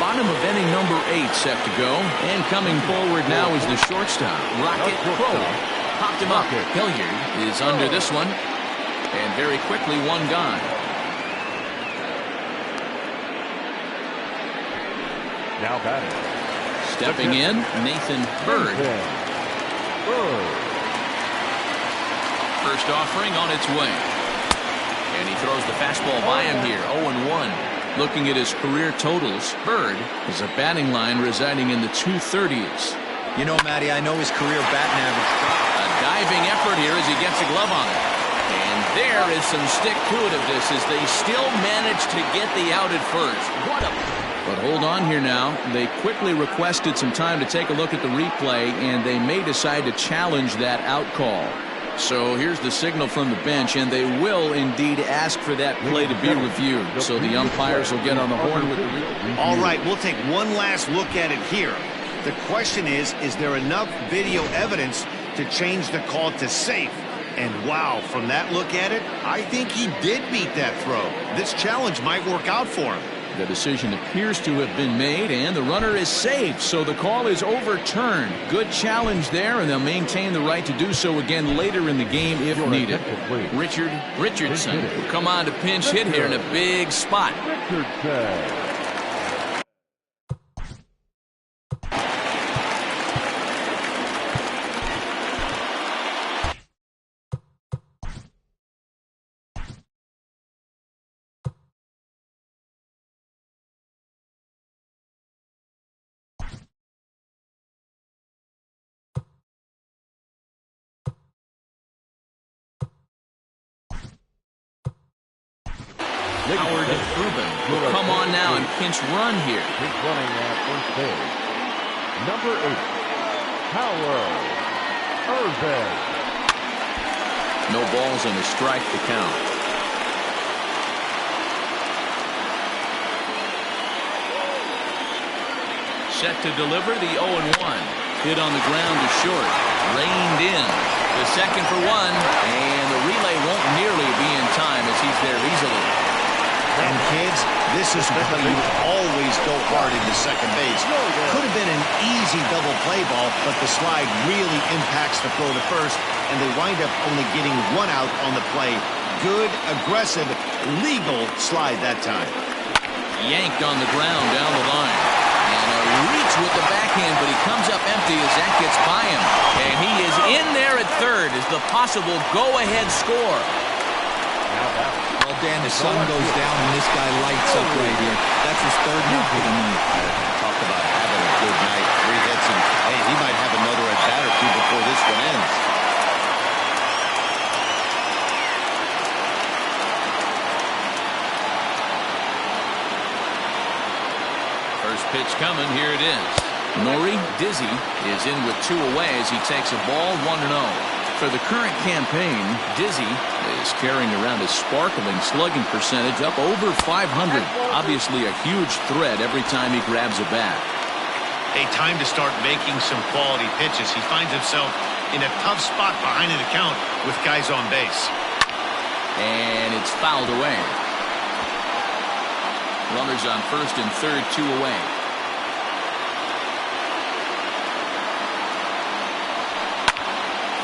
Bottom of inning number 8 set to go. And coming forward now is the shortstop, Rocket Crow. Popped him up. Hilliard is under this one. And very quickly, 1 gone. Now batting. Stepping in, Nathan Bird. First offering on its way. And he throws the fastball by him here. 0-1. Looking at his career totals, Bird is a batting line residing in the 230s. You know, Matty, I know his career batting average dropped. A diving effort here as he gets a glove on it. And there is some stick-to-itiveness as they still manage to get the out at first. What a... But hold on here now. They quickly requested some time to take a look at the replay, and they may decide to challenge that out call. So here's the signal from the bench, and they will indeed ask for that play to be reviewed. So the umpires will get on the horn with the replay. All right, we'll take one last look at it here. The question is there enough video evidence to change the call to safe? And wow, from that look at it, I think he did beat that throw. This challenge might work out for him. The decision appears to have been made, and the runner is safe, so the call is overturned. Good challenge there, and they'll maintain the right to do so again later in the game if needed. Richard Richardson will come on to pinch hit here in a big spot. Howard Ruben will come on now and pinch run here. He's running at first base. Number 8, Howard Irvin. No balls and a strike to count. Set to deliver the 0-1. Hit on the ground to short. Reined in. The second for one. And the relay won't nearly be in time as he's there easily. And kids, this is why you always go hard into second base. Could have been an easy double play ball, but the slide really impacts the throw to first, and they wind up only getting one out on the play. Good, aggressive, legal slide that time. Yanked on the ground down the line. And a reach with the backhand, but he comes up empty as that gets by him. And he is in there at third as the possible go-ahead score. Well, Dan, the sun goes down and this guy lights up right here. That's his third hit for the night. Talk about having a good night. 3 hits, and hey, he might have another at bat or two before this one ends. First pitch coming. Here it is. Nori Dizzy is in with 2 away as he takes a ball 1-0. For the current campaign, Dizzy is carrying around a sparkling slugging percentage up over 500. Obviously a huge threat every time he grabs a bat. A time to start making some quality pitches. He finds himself in a tough spot behind an account with guys on base. And it's fouled away. Runners on first and third, 2 away.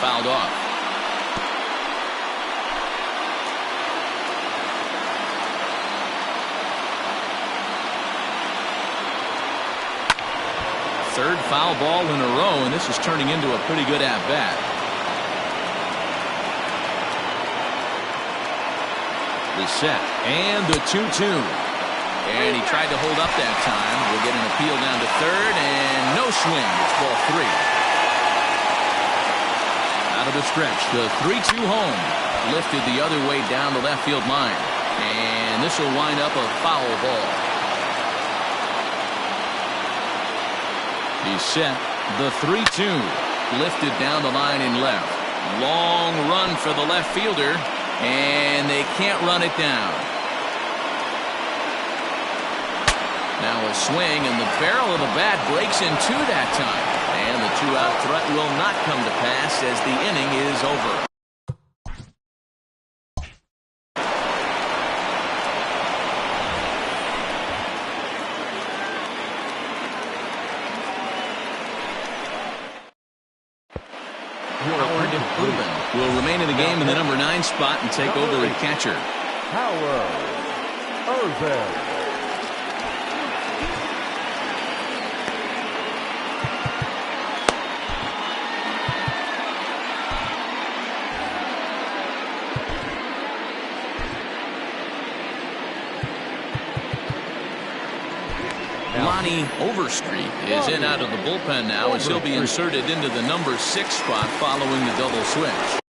Fouled off. Third foul ball in a row, and this is turning into a pretty good at-bat. The set, and the 2-2. And he tried to hold up that time. We'll get an appeal down to third, and no swing. It's ball 3. Out of the stretch, the 3-2 home. Lifted the other way down the left field line. And this will wind up a foul ball. He's set. The 3-2. Lifted down the line in left. Long run for the left fielder. And they can't run it down. Now a swing, and the barrel of the bat breaks in 2 that time. And the 2-out threat will not come to pass as the inning is over. Howard Ruben will remain in the game in the number 9 spot and take over at catcher. Howard Irvin. Lonnie Overstreet is in out of the bullpen now as he'll be inserted into the number 6 spot following the double switch.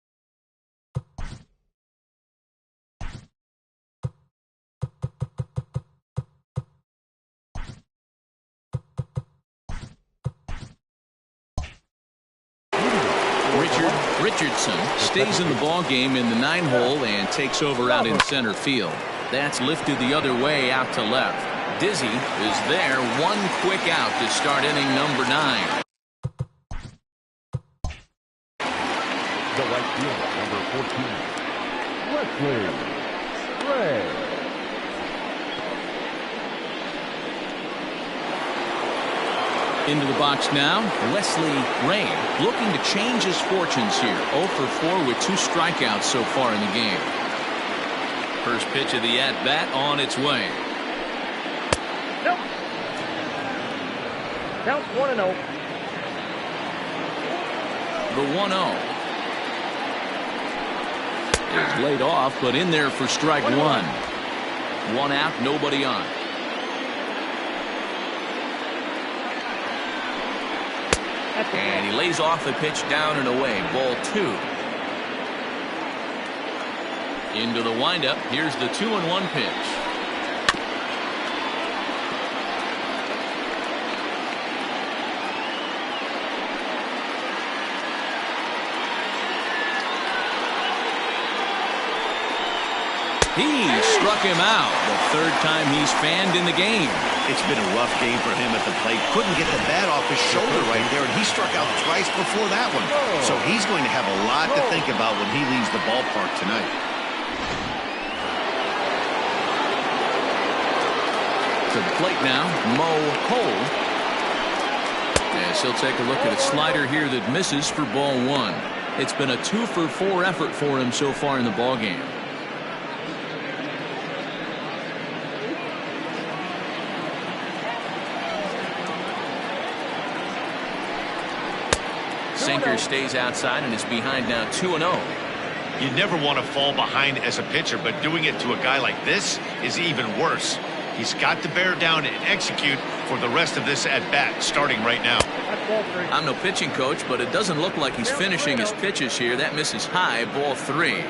Richardson stays in the ball game in the 9-hole and takes over out in center field. That's lifted the other way out to left. Dizzy is there, 1 quick out to start inning number 9. The right fielder, number 14, Wesley Ray. Into the box now, Wesley Ray looking to change his fortunes here. 0 for 4 with 2 strikeouts so far in the game. First pitch of the at-bat on its way. Nope. Count 1-0. The 1-0 is laid off, but in there for strike 1. 1 out, nobody on. And he lays off the pitch down and away. Ball 2. Into the windup. Here's the 2-1 pitch. He struck him out. The third time he's fanned in the game. It's been a rough game for him at the plate. Couldn't get the bat off his shoulder right there, and he struck out twice before that one. So he's going to have a lot to think about when he leaves the ballpark tonight. To the plate now, Mo Cole. As he'll take a look at a slider here that misses for ball one. It's been a 2-for-4 effort for him so far in the ballgame. Sinker stays outside and is behind now 2-0. You never want to fall behind as a pitcher, but doing it to a guy like this is even worse. He's got to bear down and execute for the rest of this at-bat, starting right now. I'm no pitching coach, but it doesn't look like he's finishing his pitches here. That misses high, ball 3.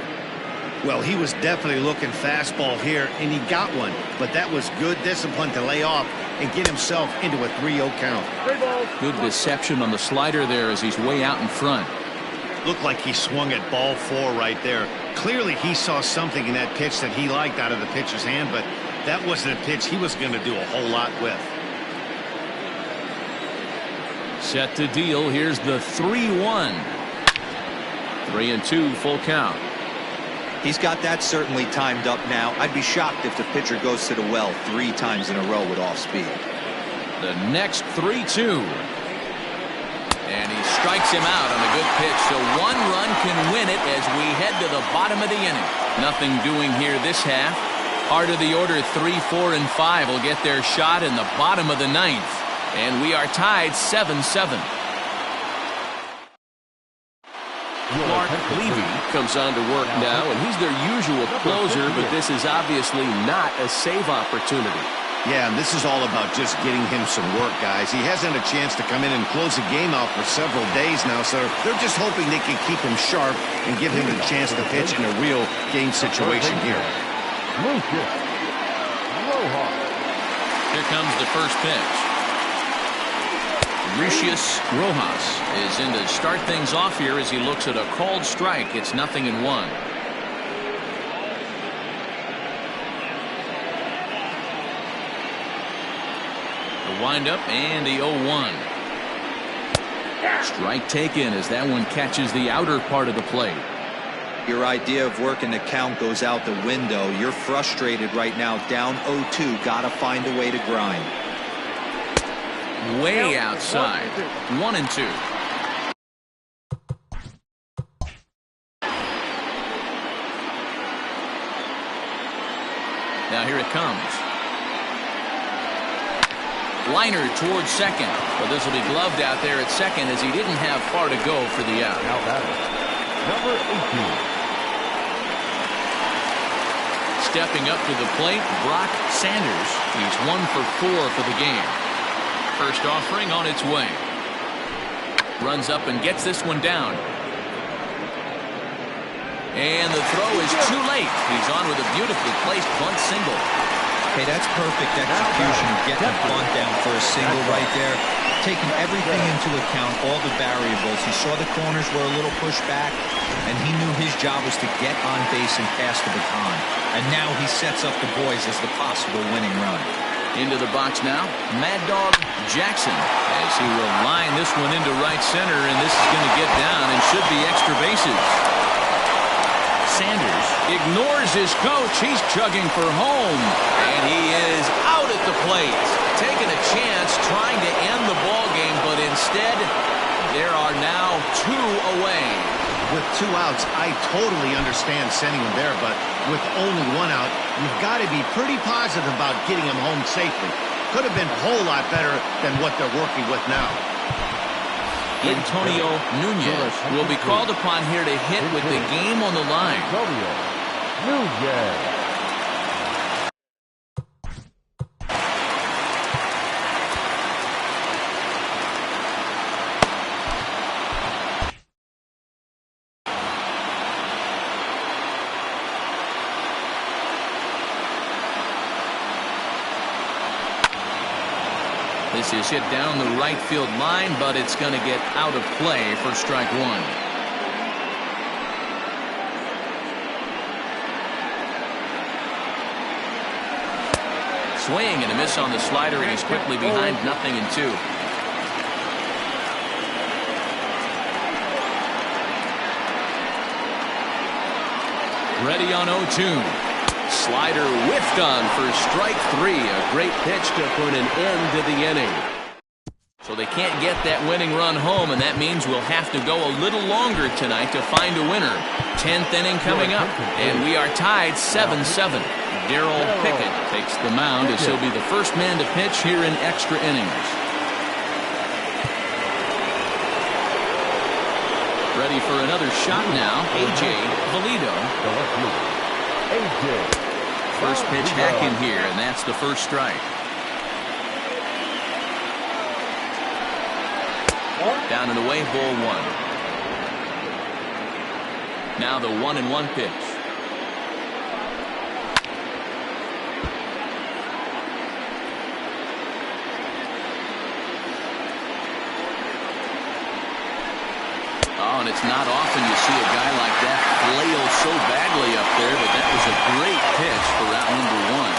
Well, he was definitely looking fastball here, and he got one. But that was good discipline to lay off and get himself into a 3-0 count. Good deception on the slider there as he's way out in front. Looked like he swung at ball 4 right there. Clearly, he saw something in that pitch that he liked out of the pitcher's hand, but that wasn't a pitch he was going to do a whole lot with. Set to deal. Here's the 3-1. 3-2, full count. He's got that certainly timed up now. I'd be shocked if the pitcher goes to the well 3 times in a row with off speed. The next 3-2. And he strikes him out on a good pitch. So 1 run can win it as we head to the bottom of the inning. Nothing doing here this half. Heart of the order 3, 4, and 5 will get their shot in the bottom of the 9th. And we are tied 7-7. Clark Levy comes on to work now, and he's their usual closer, but this is obviously not a save opportunity. Yeah, and this is all about just getting him some work, guys. He hasn't had a chance to come in and close the game out for several days now, so they're just hoping they can keep him sharp and give him a chance to pitch in a real game situation here. Here comes the first pitch. Lucius Rojas is in to start things off here as he looks at a called strike. It's 0-1. The windup and the 0-1. Strike taken as that one catches the outer part of the plate. Your idea of working the count goes out the window. You're frustrated right now, down 0-2. Gotta find a way to grind. Way outside. 1-2. Now here it comes. Liner towards second. But this will be gloved out there at second as he didn't have far to go for the out. Now batting, number 18. Stepping up to the plate, Brock Sanders. He's 1 for 4 for the game. First offering on its way. Runs up and gets this one down. And the throw is too late. He's on with a beautifully placed bunt single. Hey, that's perfect execution of getting a bunt down for a single right there. Taking everything into account, all the variables. He saw the corners were a little pushed back, and he knew his job was to get on base and pass the baton. And now he sets up the boys as the possible winning run. Into the box now, Mad Dog Jackson, as he will line this one into right center, and this is going to get down and should be extra bases. Sanders ignores his coach. He's chugging for home, and he is out at the plate. Taking a chance, trying to end the ball game, but instead, there are now 2 away. With 2 outs, I totally understand sending him there, but with only 1 out, you've got to be pretty positive about getting him home safely. Could have been a whole lot better than what they're working with now. Antonio Nunez will be called upon here to hit with the game on the line. Antonio Nunez. This is hit down the right field line, but it's going to get out of play for strike one. Swing and a miss on the slider, and he's quickly behind 0-2. Ready on 0-2. Slider whiffed on for strike three. A great pitch to put an end to the inning. So they can't get that winning run home, and that means we'll have to go a little longer tonight to find a winner. 10th inning coming up, and we are tied 7-7. Darrell Pickett takes the mound as he'll be the first man to pitch here in extra innings. Ready for another shot now, A.J. Valido. First pitch hack in here, and that's the first strike. Down and away, ball one. Now the 1-1 pitch. Oh, and it's not often you see a guy like that flail so badly up there, but that was a great pitch for route number one.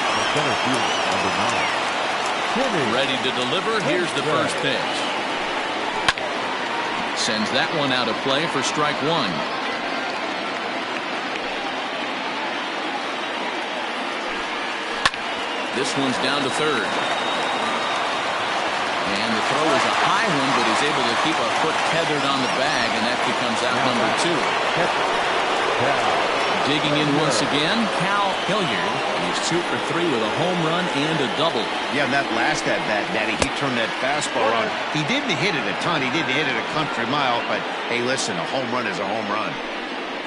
Ready to deliver. Here's the first pitch. Sends that one out of play for strike one. This one's down to third. And the throw is a high one, but he's able to keep a foot tethered on the bag, and that becomes out number two. Digging in once again, Cal Hilliard. He's 2 for 3 with a home run and a double. Yeah, and that last at-bat, Daddy, he turned that fastball on. He didn't hit it a ton. He didn't hit it a country mile, but hey, listen, a home run is a home run.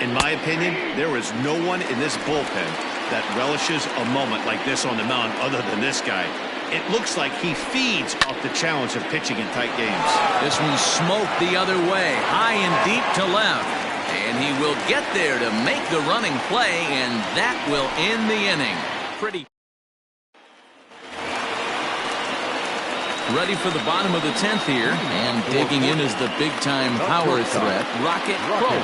In my opinion, there is no one in this bullpen that relishes a moment like this on the mound other than this guy. It looks like he feeds off the challenge of pitching in tight games. This one smoked the other way, high and deep to left. And he will get there to make the running play, and that will end the inning. Pretty. Ready for the bottom of the 10th here, and digging in is the big-time power threat, Rocket Crow.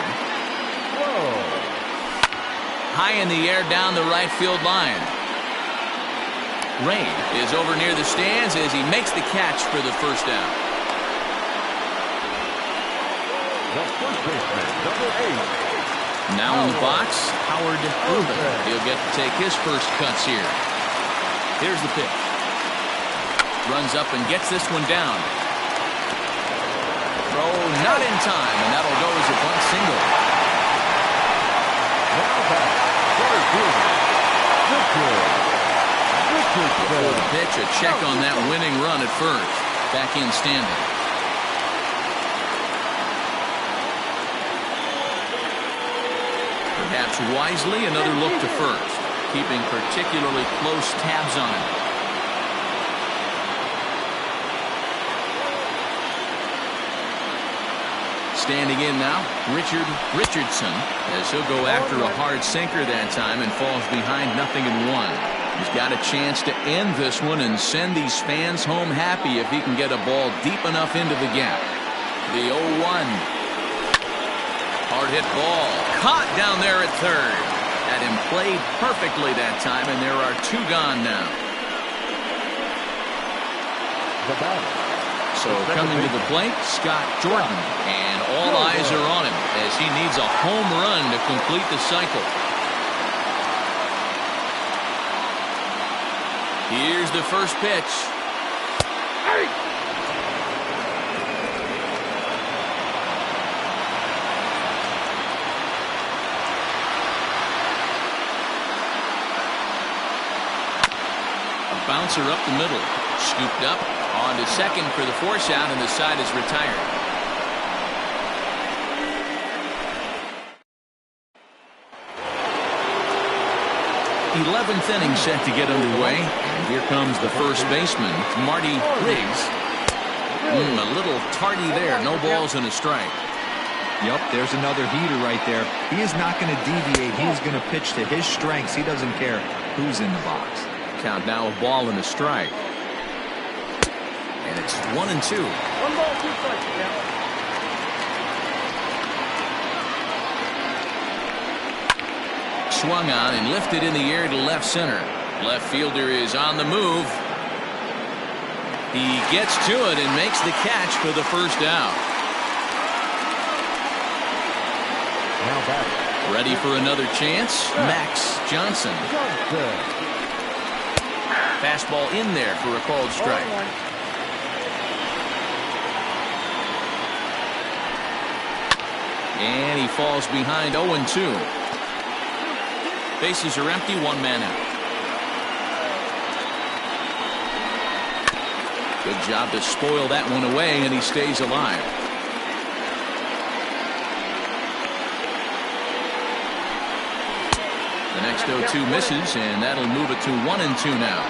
High in the air down the right field line. Ray is over near the stands as he makes the catch for the first down. The first baseman, number 8. Now in the box, Howard Urban. He'll get to take his first cuts here. Here's the pitch. Runs up and gets this one down. Throw not in time, and that'll go as a bunt single. Now back, center fielder, Before the pitch, a check on that winning run at first. Back in standing. Perhaps wisely, another look to first, keeping particularly close tabs on him. Standing in now, Richard Richardson, as he'll go after a hard sinker that time and falls behind 0-1. He's got a chance to end this one and send these fans home happy if he can get a ball deep enough into the gap. The 0-1. Hard hit ball. Caught down there at third. Had him played perfectly that time, and there are 2 gone now. So coming to the plate, Scott Jordan. And all eyes are on him as he needs a home run to complete the cycle. Here's the first pitch. A bouncer up the middle. Scooped up. On to second for the force out, and the side is retired. '11th inning set to get underway, and here comes the first baseman, Marty Riggs. A little tardy there, no balls and a strike. Yep, there's another heater right there. He is not going to deviate. He's going to pitch to his strengths. He doesn't care who's in the box. Count now, a ball and a strike. And it's 1-2. 1 ball, 2 strikes, yeah. Swung on and lifted in the air to left center. Left fielder is on the move. He gets to it and makes the catch for the first out. Now back. Ready for another chance? Max Johnson. Fastball in there for a called strike. And he falls behind 0-2. Bases are empty, 1 man out. Good job to spoil that one away, and he stays alive. The next 0-2 misses, and that'll move it to 1-2 now.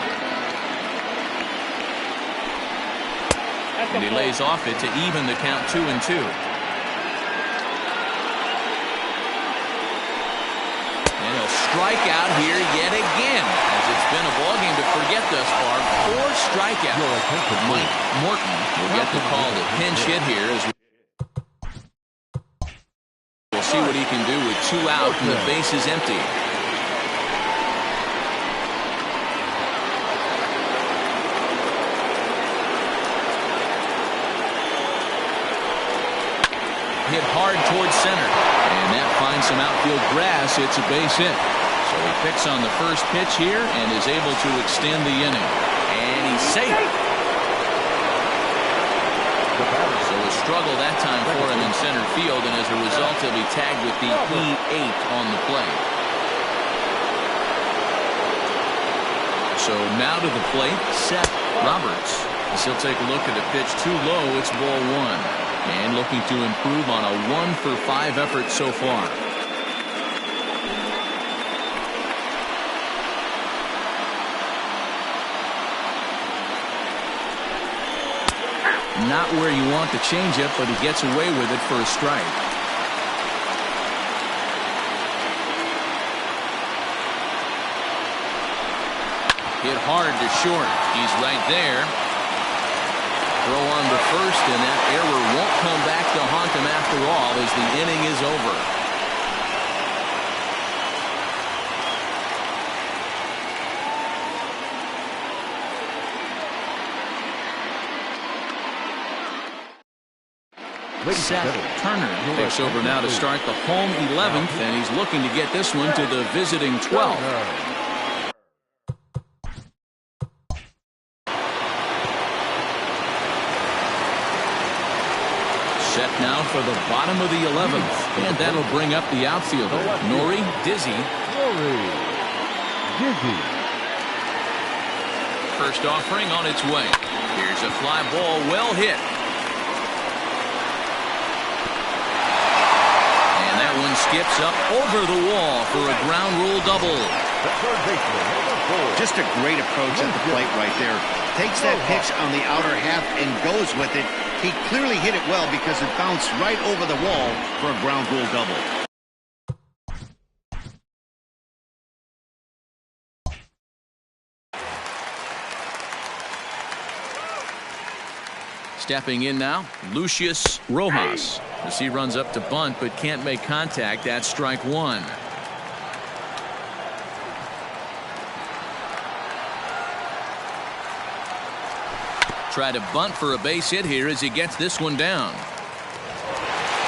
And he lays off it to even the count 2-2. And he'll strike out here yet again, as it's been a ballgame to forget thus far. 4 strikeouts. Mike Morton will get the call to pinch hit here, as we'll see what he can do with 2 out and the base is empty. Hit hard towards center, and that finds some outfield grass. It's a base hit. So he picks on the first pitch here and is able to extend the inning. And he's safe. So a struggle that time for him in center field, and as a result he'll be tagged with the E8 on the play. So now to the plate, Seth Roberts. As he'll take a look at a pitch too low, it's ball 1. And looking to improve on a 1-for-5 effort so far. Not where you want the changeup, but he gets away with it for a strike. Hit hard to short. He's right there. Throw on to first, and that error won't come back to haunt him after all, as the inning is over. Seth Turner takes over now to start the home 11th, and he's looking to get this one to the visiting 12th. Set now for the bottom of the 11th, and that'll bring up the outfielder, Nori Dizzy. First offering on its way. Here's a fly ball, well hit. And that one skips up over the wall for a ground rule double. Just a great approach at the plate right there. Takes that pitch on the outer half and goes with it. He clearly hit it well because it bounced right over the wall for a ground rule double. Stepping in now, Lucius Rojas. As he runs up to bunt but can't make contact. That's strike 1. Try to bunt for a base hit here as he gets this one down.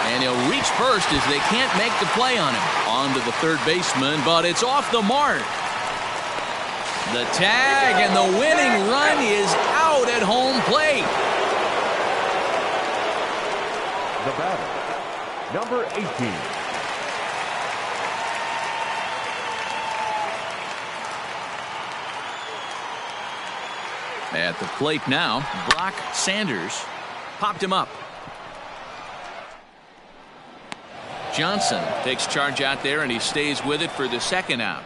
And he'll reach first as they can't make the play on him. On to the third baseman, but it's off the mark. The tag and the winning run is out at home plate. The batter, number 18. At the plate now, Brock Sanders popped him up. Johnson takes charge out there, and he stays with it for the second out.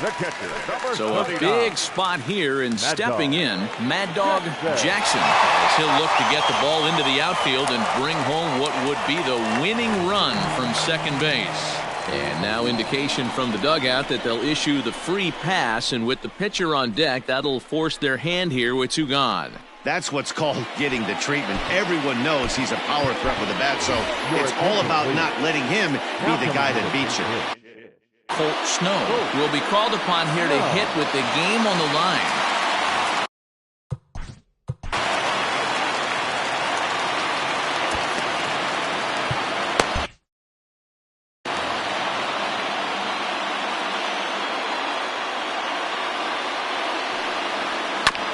The catcher, number So a 29. big spot here, and stepping in, Mad Dog Jackson, as he'll look to get the ball into the outfield and bring home what would be the winning run from second base. And now indication from the dugout that they'll issue the free pass, and with the pitcher on deck, that'll force their hand here with 2 gone. That's what's called getting the treatment. Everyone knows he's a power threat with a bat, so it's all about not letting him be the guy that beats you. Colt Snow will be called upon here to hit with the game on the line.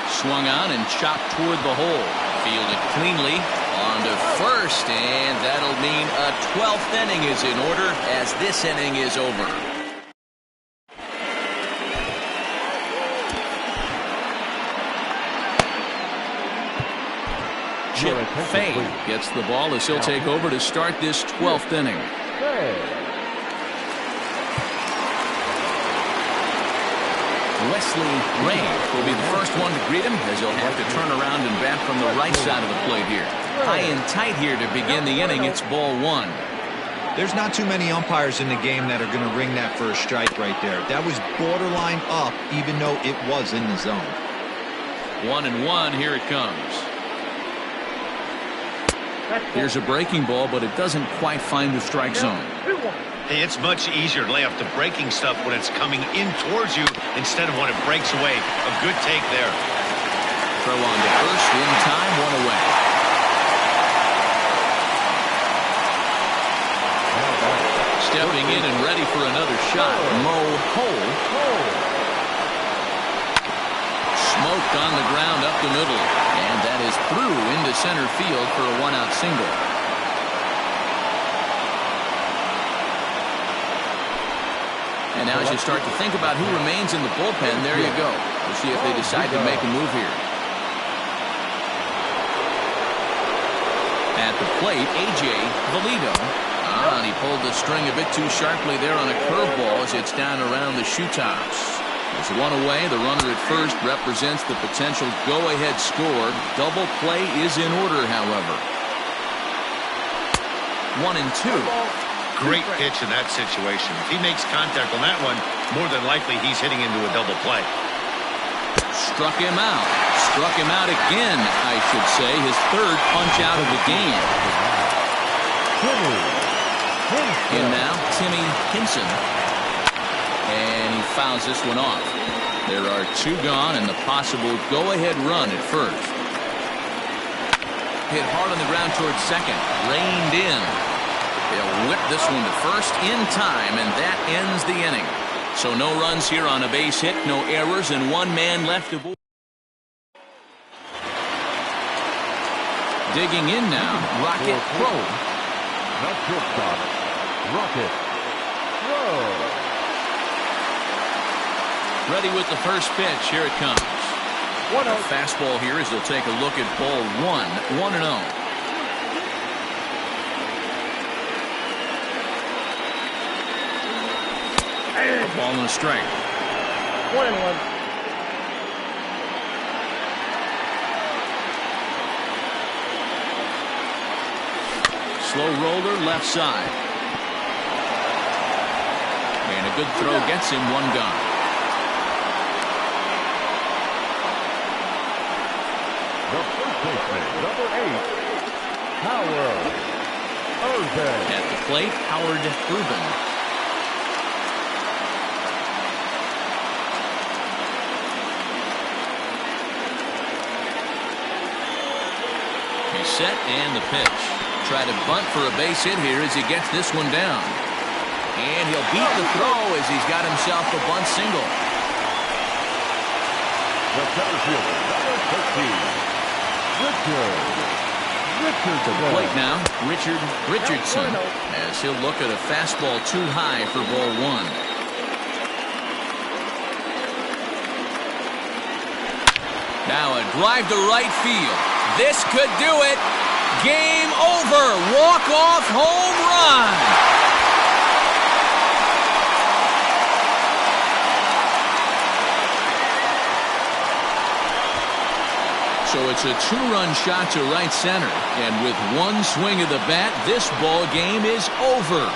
Swung on and chopped toward the hole. Fielded cleanly on to first, and that'll mean a 12th inning is in order as this inning is over. Chip Fay gets the ball as he'll take over to start this 12th inning. Wesley Ray will be the first one to greet him as he'll have to turn around and bat from the right side of the plate here. High and tight here to begin the inning. It's ball 1. There's not too many umpires in the game that are going to ring that for a strike right there. That was borderline up, even though it was in the zone. 1-1. Here it comes. Here's a breaking ball, but it doesn't quite find the strike zone. Hey, it's much easier to lay off the breaking stuff when it's coming in towards you instead of when it breaks away. A good take there. Throw on to first in time, 1 away. Stepping in and ready for another shot, Mo Hole. Smoked on the ground up the middle, and that is through into center field for a 1-out single. And now as you start to think about who remains in the bullpen, there you go. We'll see if they decide to make a move here. At the plate, A.J. Valido. And he pulled the string a bit too sharply there on a curveball as it's down around the shoe tops. There's 1 away. The runner at first represents the potential go-ahead score. Double play is in order, however. 1-2. Great pitch in that situation. If he makes contact on that one, more than likely he's hitting into a double play. Struck him out. Struck him out again, I should say. His 3rd punch out of the game. In now, Timmy Henson. And he fouls this one off. There are 2 gone and the possible go-ahead run at first. Hit hard on the ground towards second. Reined in. They'll whip this one to first in time, and that ends the inning. So no runs here on a base hit, no errors, and 1 man left to board. Digging in now, Rocket Crow. Not shortstop, Rocket Crow. Ready with the first pitch. Here it comes. A fastball here as they'll take a look at ball 1. 1-0. Ball and a strike. 1-1. Slow roller left side. And a good throw gets him 1 gone. The first baseman, number 8, Howard Urban. At the plate, Howard Urban. Set and the pitch. Try to bunt for a base hit here as he gets this one down. And he'll beat the throw as he's got himself a bunt single. The center fielder, number 13, Richard. To the plate now, Richard Richardson, as he'll look at a fastball too high for ball 1. Now a drive to right field. This could do it. Game over. Walk-off home run. So it's a 2-run shot to right center. And with 1 swing of the bat, this ball game is over.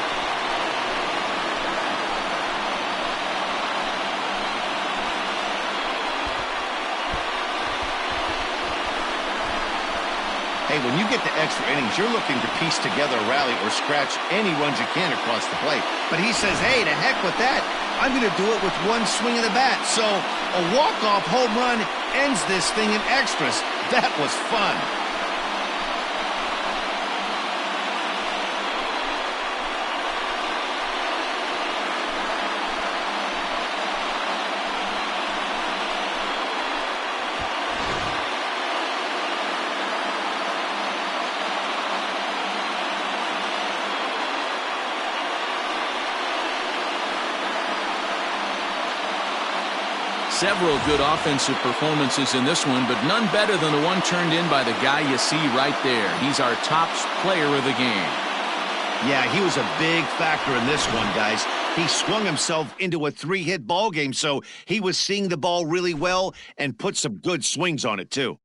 Hey, when you get to extra innings, you're looking to piece together a rally or scratch any runs you can across the plate. But he says, hey, to heck with that. I'm going to do it with one swing of the bat. So a walk-off home run ends this thing in extras. That was fun. Several good offensive performances in this one, but none better than the one turned in by the guy you see right there. He's our top player of the game. Yeah, he was a big factor in this one, guys. He swung himself into a 3-hit ball game, so he was seeing the ball really well and put some good swings on it, too.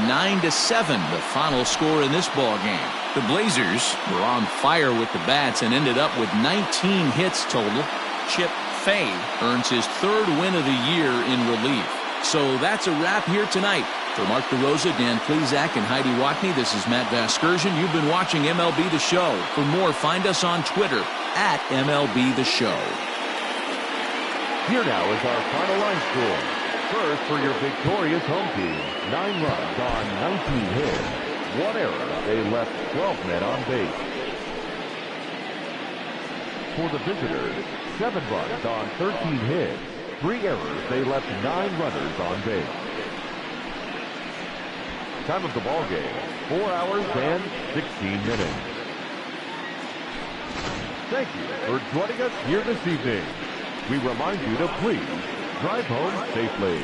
Nine to 7, the final score in this ball game. The Blazers were on fire with the bats and ended up with 19 hits total. Chip Fay earns his 3rd win of the year in relief. So that's a wrap here tonight. For Mark DeRosa, Dan Plesac, and Heidi Watney, this is Matt Vasgersian. You've been watching MLB The Show. For more, find us on Twitter at MLB The Show. Here now is our final line score. First, for your victorious home team, 9 runs on 19 hits. 1 error, they left 12 men on base. For the visitors, 7 runs on 13 hits. 3 errors, they left 9 runners on base. Time of the ball game, 4 hours and 16 minutes. Thank you for joining us here this evening. We remind you to please drive home safely.